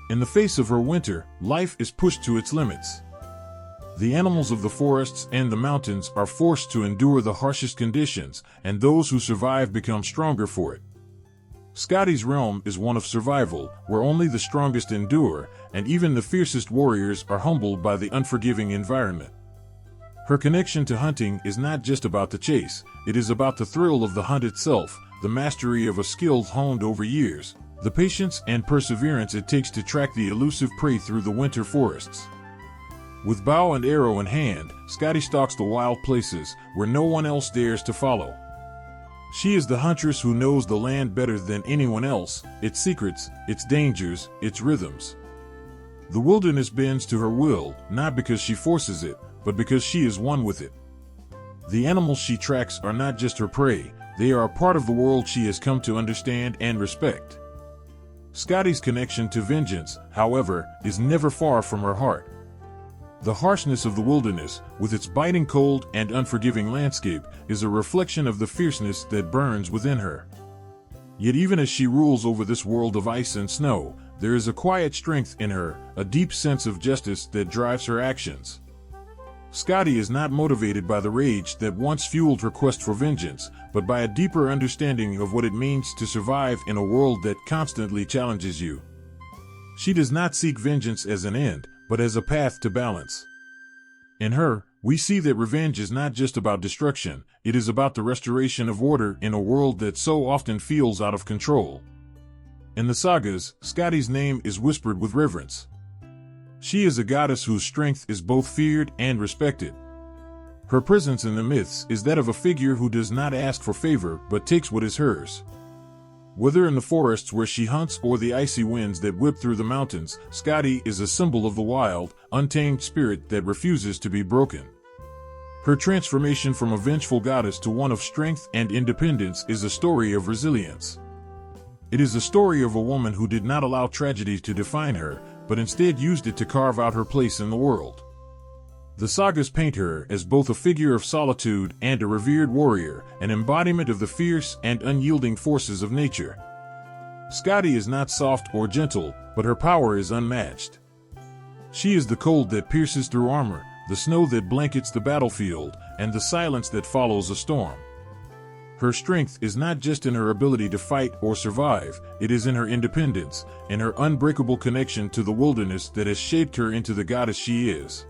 In the face of her winter, life is pushed to its limits. The animals of the forests and the mountains are forced to endure the harshest conditions, and those who survive become stronger for it. Scotty's realm is one of survival, where only the strongest endure, and even the fiercest warriors are humbled by the unforgiving environment. Her connection to hunting is not just about the chase, it is about the thrill of the hunt itself, the mastery of a skill honed over years, the patience and perseverance it takes to track the elusive prey through the winter forests. With bow and arrow in hand, Scotty stalks the wild places where no one else dares to follow. She is the huntress who knows the land better than anyone else, its secrets, its dangers, its rhythms. The wilderness bends to her will, not because she forces it, but because she is one with it. The animals she tracks are not just her prey, they are a part of the world she has come to understand and respect. Scotty's connection to vengeance, however, is never far from her heart. The harshness of the wilderness, with its biting cold and unforgiving landscape, is a reflection of the fierceness that burns within her. Yet even as she rules over this world of ice and snow, there is a quiet strength in her, a deep sense of justice that drives her actions. Scotty is not motivated by the rage that once fueled her quest for vengeance, but by a deeper understanding of what it means to survive in a world that constantly challenges you. She does not seek vengeance as an end, but as a path to balance. In her, we see that revenge is not just about destruction, it is about the restoration of order in a world that so often feels out of control. In the sagas, Scotty's name is whispered with reverence. She is a goddess whose strength is both feared and respected. Her presence in the myths is that of a figure who does not ask for favor but takes what is hers. Whether in the forests where she hunts or the icy winds that whip through the mountains, Scotty is a symbol of the wild, untamed spirit that refuses to be broken. Her transformation from a vengeful goddess to one of strength and independence is a story of resilience. It is a story of a woman who did not allow tragedy to define her, but instead used it to carve out her place in the world. The sagas paint her as both a figure of solitude and a revered warrior, an embodiment of the fierce and unyielding forces of nature. Scotty is not soft or gentle, but her power is unmatched. She is the cold that pierces through armor, the snow that blankets the battlefield, and the silence that follows a storm. Her strength is not just in her ability to fight or survive, it is in her independence and her unbreakable connection to the wilderness that has shaped her into the goddess she is.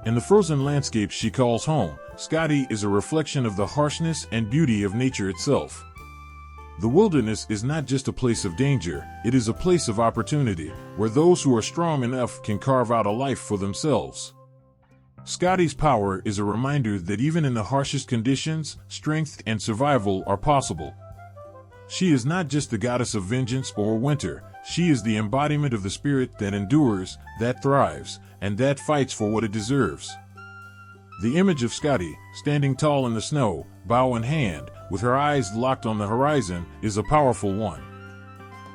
In the frozen landscapes she calls home, Skadi is a reflection of the harshness and beauty of nature itself. The wilderness is not just a place of danger, it is a place of opportunity, where those who are strong enough can carve out a life for themselves. Skadi's power is a reminder that even in the harshest conditions, strength and survival are possible. She is not just the goddess of vengeance or winter, she is the embodiment of the spirit that endures, that thrives, and that fights for what it deserves. The image of Skadi, standing tall in the snow, bow in hand, with her eyes locked on the horizon, is a powerful one.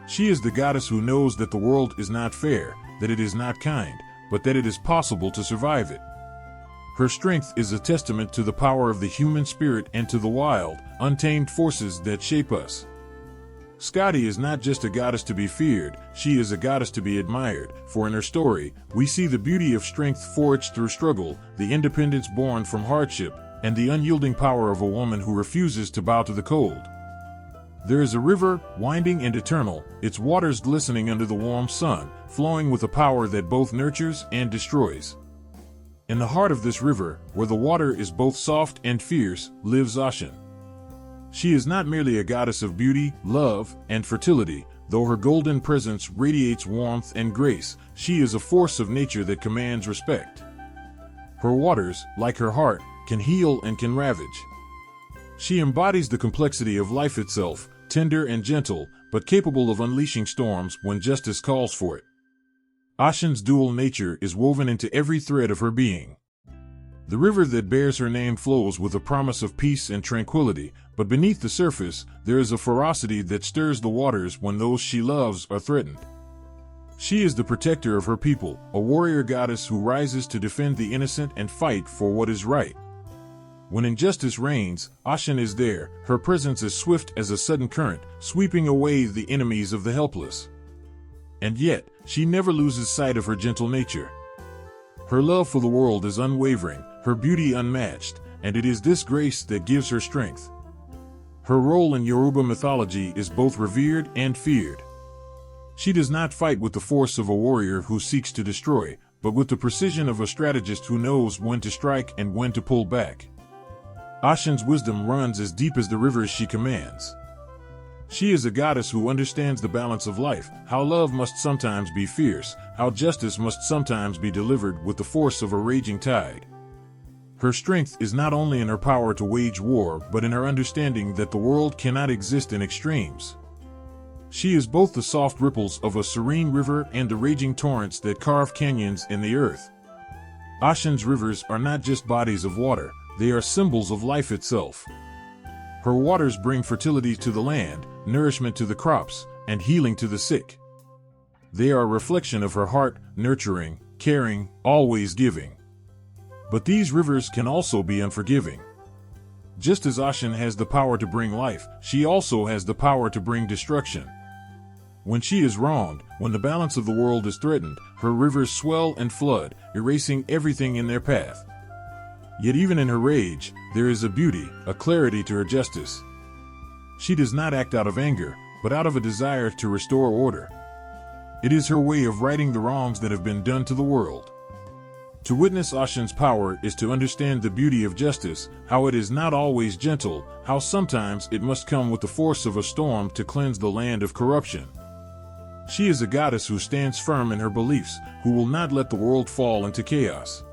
She is the goddess who knows that the world is not fair, that it is not kind, but that it is possible to survive it. Her strength is a testament to the power of the human spirit and to the wild, untamed forces that shape us. Skadi is not just a goddess to be feared, she is a goddess to be admired, for in her story, we see the beauty of strength forged through struggle, the independence born from hardship, and the unyielding power of a woman who refuses to bow to the cold. There is a river, winding and eternal, its waters glistening under the warm sun, flowing with a power that both nurtures and destroys. In the heart of this river, where the water is both soft and fierce, lives Ashen. She is not merely a goddess of beauty, love, and fertility, though her golden presence radiates warmth and grace, she is a force of nature that commands respect. Her waters, like her heart, can heal and can ravage. She embodies the complexity of life itself, tender and gentle, but capable of unleashing storms when justice calls for it. Ashen's dual nature is woven into every thread of her being. The river that bears her name flows with a promise of peace and tranquility, but beneath the surface, there is a ferocity that stirs the waters when those she loves are threatened. She is the protector of her people, a warrior goddess who rises to defend the innocent and fight for what is right. When injustice reigns, Ashen is there, her presence as swift as a sudden current, sweeping away the enemies of the helpless. And yet, she never loses sight of her gentle nature. Her love for the world is unwavering, her beauty unmatched, and it is this grace that gives her strength. Her role in Yoruba mythology is both revered and feared. She does not fight with the force of a warrior who seeks to destroy, but with the precision of a strategist who knows when to strike and when to pull back. Ashen's wisdom runs as deep as the rivers she commands. She is a goddess who understands the balance of life, how love must sometimes be fierce, how justice must sometimes be delivered with the force of a raging tide. Her strength is not only in her power to wage war, but in her understanding that the world cannot exist in extremes. She is both the soft ripples of a serene river and the raging torrents that carve canyons in the earth. Ashen's rivers are not just bodies of water, they are symbols of life itself. Her waters bring fertility to the land, nourishment to the crops, and healing to the sick. They are a reflection of her heart, nurturing, caring, always giving. But these rivers can also be unforgiving. Just as Ashen has the power to bring life, she also has the power to bring destruction. When she is wronged, when the balance of the world is threatened, her rivers swell and flood, erasing everything in their path. Yet even in her rage, there is a beauty, a clarity to her justice. She does not act out of anger, but out of a desire to restore order. It is her way of righting the wrongs that have been done to the world. To witness Ashen's power is to understand the beauty of justice, how it is not always gentle, how sometimes it must come with the force of a storm to cleanse the land of corruption. She is a goddess who stands firm in her beliefs, who will not let the world fall into chaos.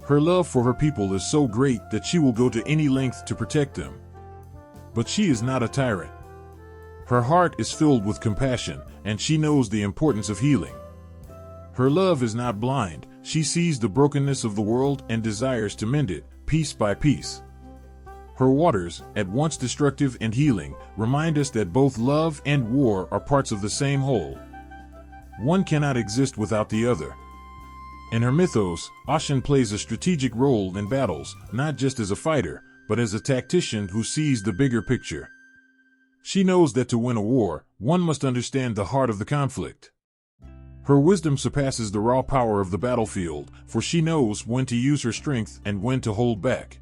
Her love for her people is so great that she will go to any length to protect them. But she is not a tyrant. Her heart is filled with compassion, and she knows the importance of healing. Her love is not blind, she sees the brokenness of the world and desires to mend it, piece by piece. Her waters, at once destructive and healing, remind us that both love and war are parts of the same whole. One cannot exist without the other. In her mythos, Ashen plays a strategic role in battles, not just as a fighter, but as a tactician who sees the bigger picture. She knows that to win a war, one must understand the heart of the conflict. Her wisdom surpasses the raw power of the battlefield, for she knows when to use her strength and when to hold back.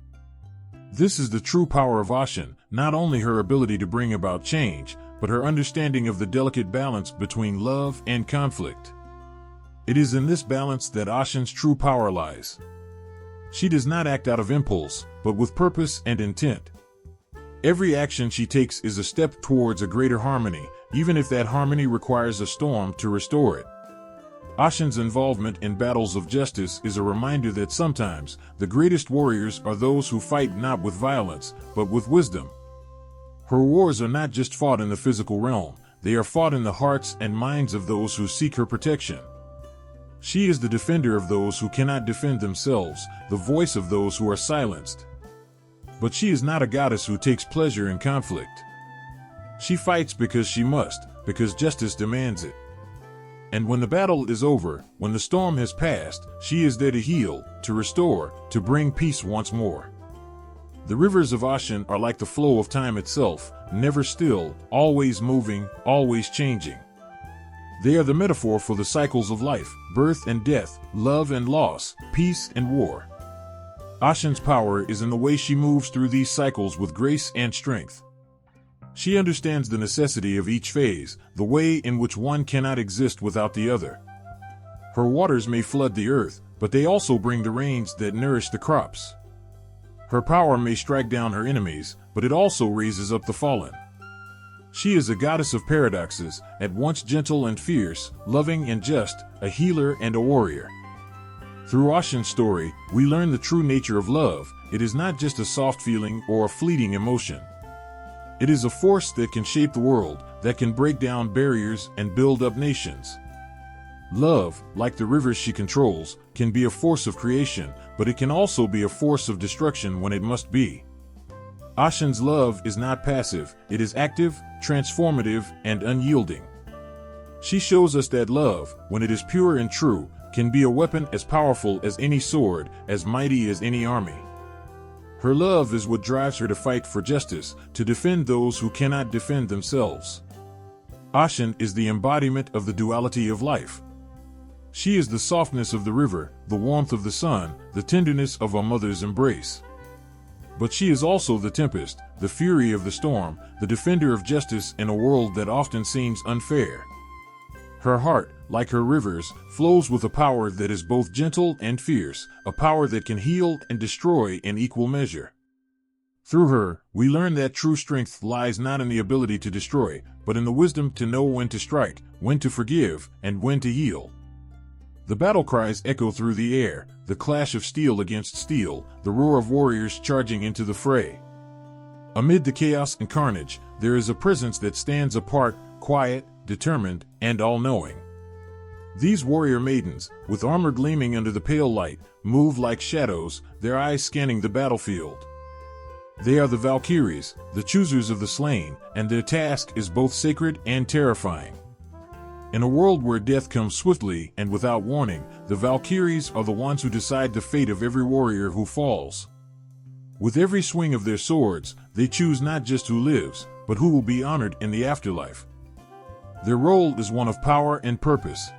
This is the true power of Ashen, not only her ability to bring about change, but her understanding of the delicate balance between love and conflict. It is in this balance that Ashen's true power lies. She does not act out of impulse, but with purpose and intent. Every action she takes is a step towards a greater harmony, even if that harmony requires a storm to restore it. Ashen's involvement in battles of justice is a reminder that sometimes the greatest warriors are those who fight not with violence, but with wisdom. Her wars are not just fought in the physical realm, they are fought in the hearts and minds of those who seek her protection. She is the defender of those who cannot defend themselves, the voice of those who are silenced. But she is not a goddess who takes pleasure in conflict. She fights because she must, because justice demands it. And when the battle is over, when the storm has passed, she is there to heal, to restore, to bring peace once more. The rivers of Ashen are like the flow of time itself, never still, always moving, always changing. They are the metaphor for the cycles of life, birth and death, love and loss, peace and war. Ashen's power is in the way she moves through these cycles with grace and strength. She understands the necessity of each phase, the way in which one cannot exist without the other. Her waters may flood the earth, but they also bring the rains that nourish the crops. Her power may strike down her enemies, but it also raises up the fallen. She is a goddess of paradoxes, at once gentle and fierce, loving and just, a healer and a warrior. Through Ashen's story, we learn the true nature of love. It is not just a soft feeling or a fleeting emotion. It is a force that can shape the world, that can break down barriers and build up nations. Love, like the rivers she controls, can be a force of creation, but it can also be a force of destruction when it must be. Ashen's love is not passive, it is active, transformative, and unyielding. She shows us that love, when it is pure and true, can be a weapon as powerful as any sword, as mighty as any army. Her love is what drives her to fight for justice, to defend those who cannot defend themselves. Ashen is the embodiment of the duality of life. She is the softness of the river, the warmth of the sun, the tenderness of a mother's embrace. But she is also the tempest, the fury of the storm, the defender of justice in a world that often seems unfair. Her heart, like her rivers, flows with a power that is both gentle and fierce, a power that can heal and destroy in equal measure. Through her, we learn that true strength lies not in the ability to destroy, but in the wisdom to know when to strike, when to forgive, and when to heal. The battle cries echo through the air, the clash of steel against steel, the roar of warriors charging into the fray. Amid the chaos and carnage, there is a presence that stands apart, quiet, determined, and all-knowing. These warrior maidens, with armor gleaming under the pale light, move like shadows, their eyes scanning the battlefield. They are the Valkyries, the choosers of the slain, and their task is both sacred and terrifying. In a world where death comes swiftly and without warning, the Valkyries are the ones who decide the fate of every warrior who falls. With every swing of their swords, they choose not just who lives, but who will be honored in the afterlife. Their role is one of power and purpose.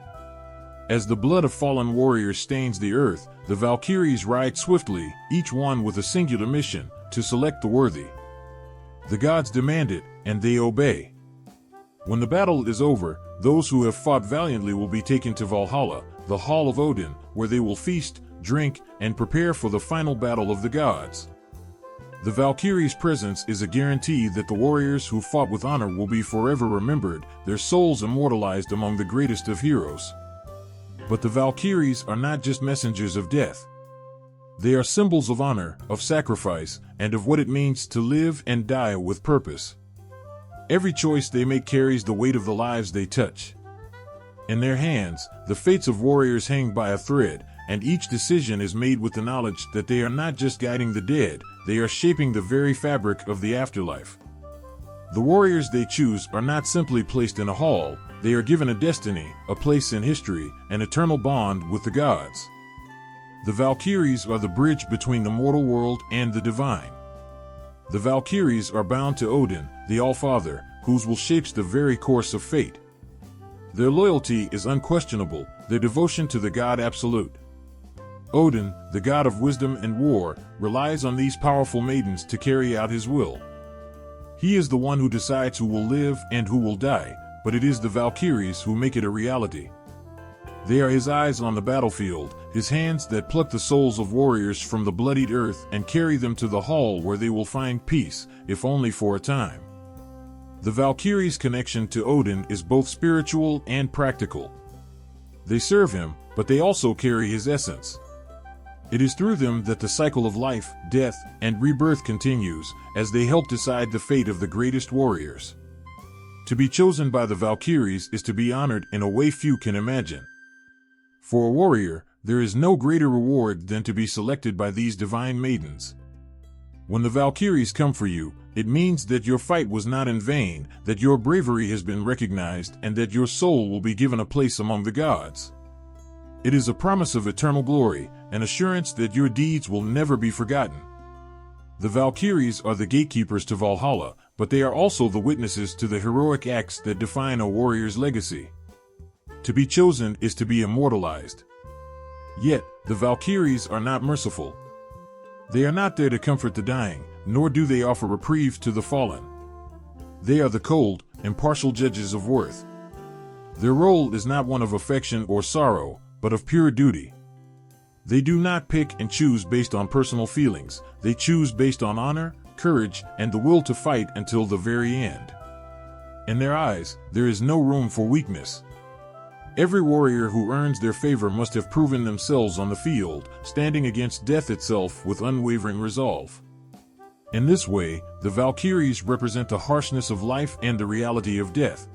As the blood of fallen warriors stains the earth, the Valkyries ride swiftly, each one with a singular mission, to select the worthy. The gods demand it, and they obey. When the battle is over, those who have fought valiantly will be taken to Valhalla, the Hall of Odin, where they will feast, drink, and prepare for the final battle of the gods. The Valkyries' presence is a guarantee that the warriors who fought with honor will be forever remembered, their souls immortalized among the greatest of heroes. But the Valkyries are not just messengers of death. They are symbols of honor, of sacrifice, and of what it means to live and die with purpose. Every choice they make carries the weight of the lives they touch. In their hands, the fates of warriors hang by a thread, and each decision is made with the knowledge that they are not just guiding the dead, they are shaping the very fabric of the afterlife. The warriors they choose are not simply placed in a hall, they are given a destiny, a place in history, an eternal bond with the gods. The Valkyries are the bridge between the mortal world and the divine. The Valkyries are bound to Odin, the All-Father, whose will shapes the very course of fate. Their loyalty is unquestionable, their devotion to the God absolute. Odin, the god of wisdom and war, relies on these powerful maidens to carry out his will. He is the one who decides who will live and who will die, but it is the Valkyries who make it a reality. They are his eyes on the battlefield, his hands that pluck the souls of warriors from the bloodied earth and carry them to the hall where they will find peace, if only for a time. The Valkyries' connection to Odin is both spiritual and practical. They serve him, but they also carry his essence. It is through them that the cycle of life, death, and rebirth continues, as they help decide the fate of the greatest warriors. To be chosen by the Valkyries is to be honored in a way few can imagine. For a warrior, there is no greater reward than to be selected by these divine maidens. When the Valkyries come for you, it means that your fight was not in vain, that your bravery has been recognized, and that your soul will be given a place among the gods. It is a promise of eternal glory, an assurance that your deeds will never be forgotten. The Valkyries are the gatekeepers to Valhalla, but they are also the witnesses to the heroic acts that define a warrior's legacy. To be chosen is to be immortalized. Yet, the Valkyries are not merciful. They are not there to comfort the dying, nor do they offer reprieve to the fallen. They are the cold, impartial judges of worth. Their role is not one of affection or sorrow, but of pure duty. They do not pick and choose based on personal feelings, they choose based on honor, courage, and the will to fight until the very end. In their eyes, there is no room for weakness. Every warrior who earns their favor must have proven themselves on the field, standing against death itself with unwavering resolve. In this way, the Valkyries represent the harshness of life and the reality of death.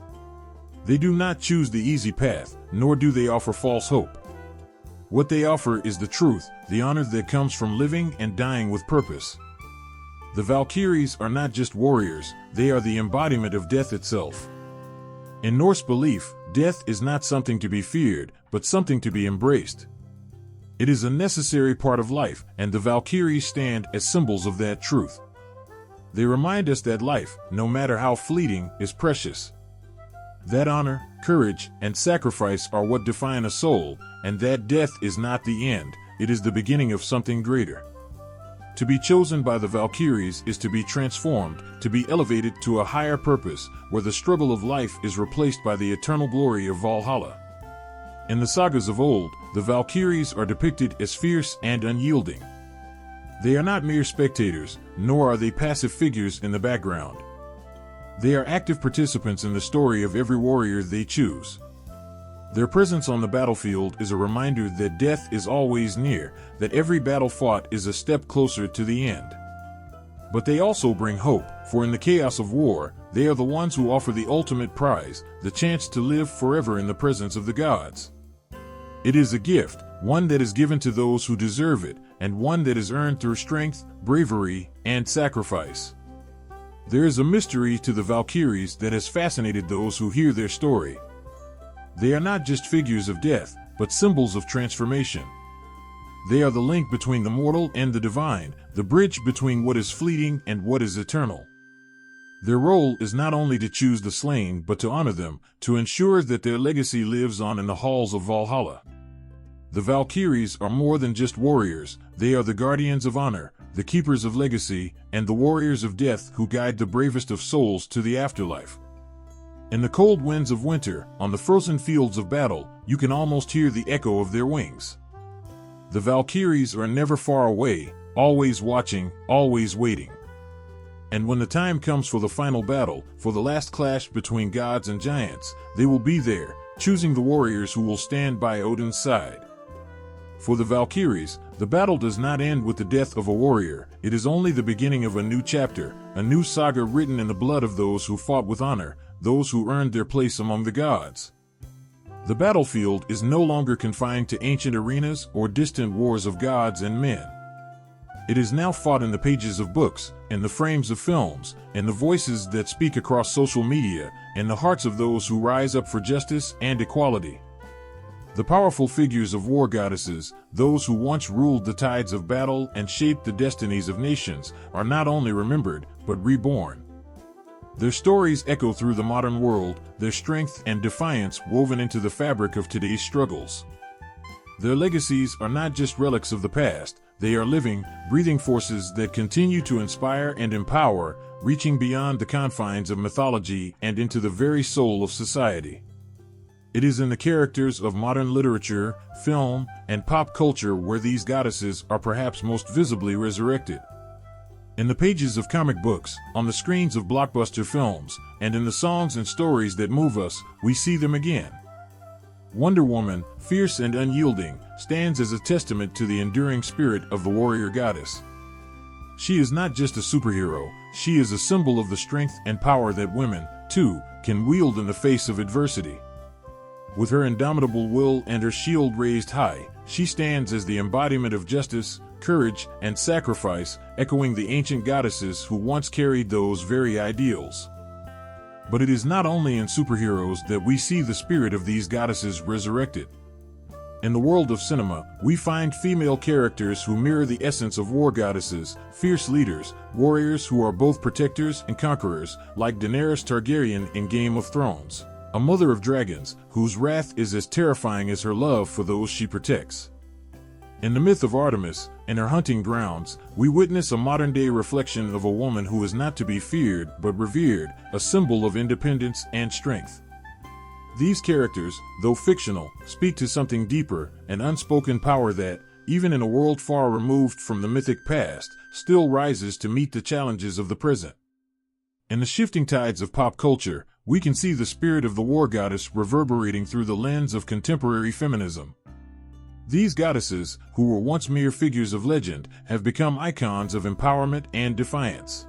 They do not choose the easy path, nor do they offer false hope. What they offer is the truth, the honor that comes from living and dying with purpose. The Valkyries are not just warriors, they are the embodiment of death itself. In Norse belief, death is not something to be feared, but something to be embraced. It is a necessary part of life, and the Valkyries stand as symbols of that truth. They remind us that life, no matter how fleeting, is precious. That honor, courage, and sacrifice are what define a soul, and that death is not the end, it is the beginning of something greater. To be chosen by the Valkyries is to be transformed, to be elevated to a higher purpose, where the struggle of life is replaced by the eternal glory of Valhalla. In the sagas of old, the Valkyries are depicted as fierce and unyielding. They are not mere spectators, nor are they passive figures in the background. They are active participants in the story of every warrior they choose. Their presence on the battlefield is a reminder that death is always near, that every battle fought is a step closer to the end. But they also bring hope, for in the chaos of war, they are the ones who offer the ultimate prize, the chance to live forever in the presence of the gods. It is a gift, one that is given to those who deserve it, and one that is earned through strength, bravery, and sacrifice. There is a mystery to the Valkyries that has fascinated those who hear their story. They are not just figures of death, but symbols of transformation. They are the link between the mortal and the divine, the bridge between what is fleeting and what is eternal. Their role is not only to choose the slain but to honor them, to ensure that their legacy lives on in the halls of Valhalla. The Valkyries are more than just warriors, they are the guardians of honor, the keepers of legacy, and the warriors of death who guide the bravest of souls to the afterlife. In the cold winds of winter, on the frozen fields of battle, you can almost hear the echo of their wings. The Valkyries are never far away, always watching, always waiting. And when the time comes for the final battle, for the last clash between gods and giants, they will be there, choosing the warriors who will stand by Odin's side. For the Valkyries, the battle does not end with the death of a warrior, it is only the beginning of a new chapter, a new saga written in the blood of those who fought with honor, those who earned their place among the gods. The battlefield is no longer confined to ancient arenas or distant wars of gods and men. It is now fought in the pages of books, in the frames of films, in the voices that speak across social media, in the hearts of those who rise up for justice and equality. The powerful figures of war goddesses, those who once ruled the tides of battle and shaped the destinies of nations, are not only remembered, but reborn. Their stories echo through the modern world, their strength and defiance woven into the fabric of today's struggles. Their legacies are not just relics of the past, they are living, breathing forces that continue to inspire and empower, reaching beyond the confines of mythology and into the very soul of society. It is in the characters of modern literature, film, and pop culture where these goddesses are perhaps most visibly resurrected. In the pages of comic books, on the screens of blockbuster films, and in the songs and stories that move us, we see them again. Wonder Woman, fierce and unyielding, stands as a testament to the enduring spirit of the warrior goddess. She is not just a superhero, she is a symbol of the strength and power that women, too, can wield in the face of adversity. With her indomitable will and her shield raised high, she stands as the embodiment of justice, courage, and sacrifice, echoing the ancient goddesses who once carried those very ideals. But it is not only in superheroes that we see the spirit of these goddesses resurrected. In the world of cinema, we find female characters who mirror the essence of war goddesses, fierce leaders, warriors who are both protectors and conquerors, like Daenerys Targaryen in Game of Thrones, a mother of dragons, whose wrath is as terrifying as her love for those she protects. In the myth of Artemis, in her hunting grounds, we witness a modern-day reflection of a woman who is not to be feared but revered, a symbol of independence and strength. These characters, though fictional, speak to something deeper, an unspoken power that, even in a world far removed from the mythic past, still rises to meet the challenges of the present. In the shifting tides of pop culture, we can see the spirit of the war goddess reverberating through the lens of contemporary feminism. These goddesses, who were once mere figures of legend, have become icons of empowerment and defiance.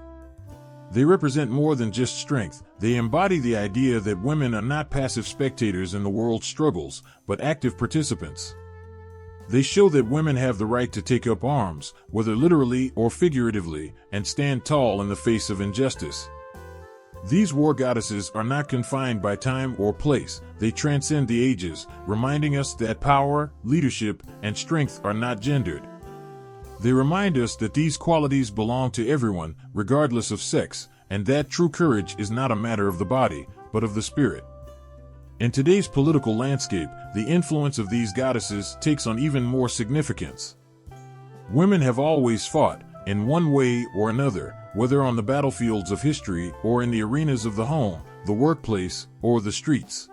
They represent more than just strength, they embody the idea that women are not passive spectators in the world's struggles, but active participants. They show that women have the right to take up arms, whether literally or figuratively, and stand tall in the face of injustice. These war goddesses are not confined by time or place, they transcend the ages, reminding us that power, leadership, and strength are not gendered. They remind us that these qualities belong to everyone, regardless of sex, and that true courage is not a matter of the body, but of the spirit. In today's political landscape, the influence of these goddesses takes on even more significance. Women have always fought, in one way or another, whether on the battlefields of history or in the arenas of the home, the workplace, or the streets.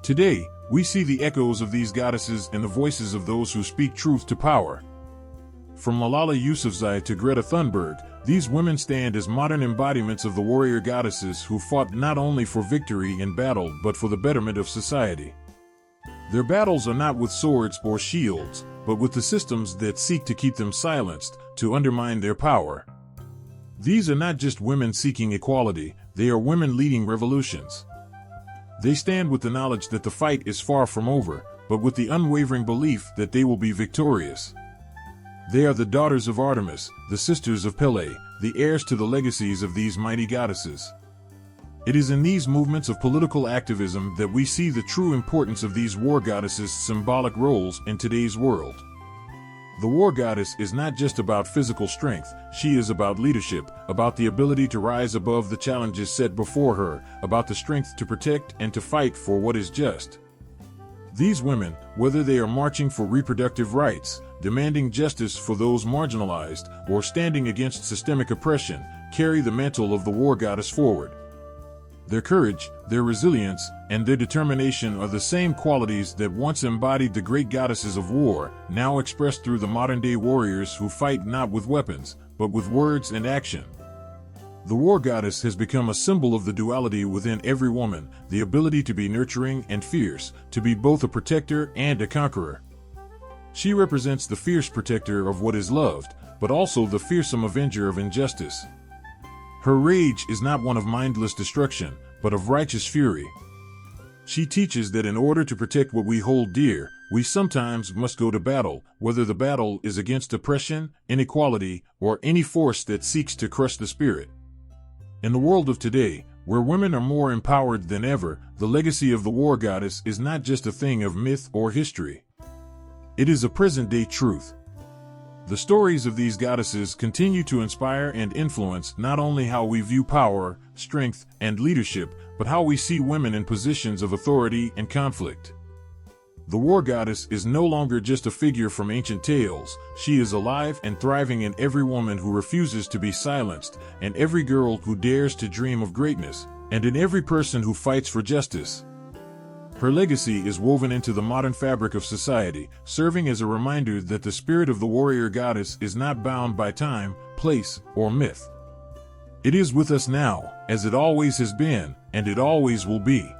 Today, we see the echoes of these goddesses in the voices of those who speak truth to power. From Malala Yousafzai to Greta Thunberg, these women stand as modern embodiments of the warrior goddesses who fought not only for victory in battle but for the betterment of society. Their battles are not with swords or shields, but with the systems that seek to keep them silenced, to undermine their power. These are not just women seeking equality, they are women leading revolutions. They stand with the knowledge that the fight is far from over, but with the unwavering belief that they will be victorious. They are the daughters of Artemis, the sisters of Pele, the heirs to the legacies of these mighty goddesses. It is in these movements of political activism that we see the true importance of these war goddesses' symbolic roles in today's world. The war goddess is not just about physical strength, she is about leadership, about the ability to rise above the challenges set before her, about the strength to protect and to fight for what is just. These women, whether they are marching for reproductive rights, demanding justice for those marginalized, or standing against systemic oppression, carry the mantle of the war goddess forward. Their courage, their resilience, and their determination are the same qualities that once embodied the great goddesses of war, now expressed through the modern-day warriors who fight not with weapons, but with words and action. The war goddess has become a symbol of the duality within every woman, the ability to be nurturing and fierce, to be both a protector and a conqueror. She represents the fierce protector of what is loved, but also the fearsome avenger of injustice. Her rage is not one of mindless destruction, but of righteous fury. She teaches that in order to protect what we hold dear, we sometimes must go to battle, whether the battle is against oppression, inequality, or any force that seeks to crush the spirit. In the world of today, where women are more empowered than ever, the legacy of the war goddess is not just a thing of myth or history. It is a present-day truth. The stories of these goddesses continue to inspire and influence not only how we view power, strength, and leadership, but how we see women in positions of authority and conflict. The war goddess is no longer just a figure from ancient tales. She is alive and thriving in every woman who refuses to be silenced, and every girl who dares to dream of greatness, and in every person who fights for justice. Her legacy is woven into the modern fabric of society, serving as a reminder that the spirit of the warrior goddess is not bound by time, place, or myth. It is with us now, as it always has been, and it always will be.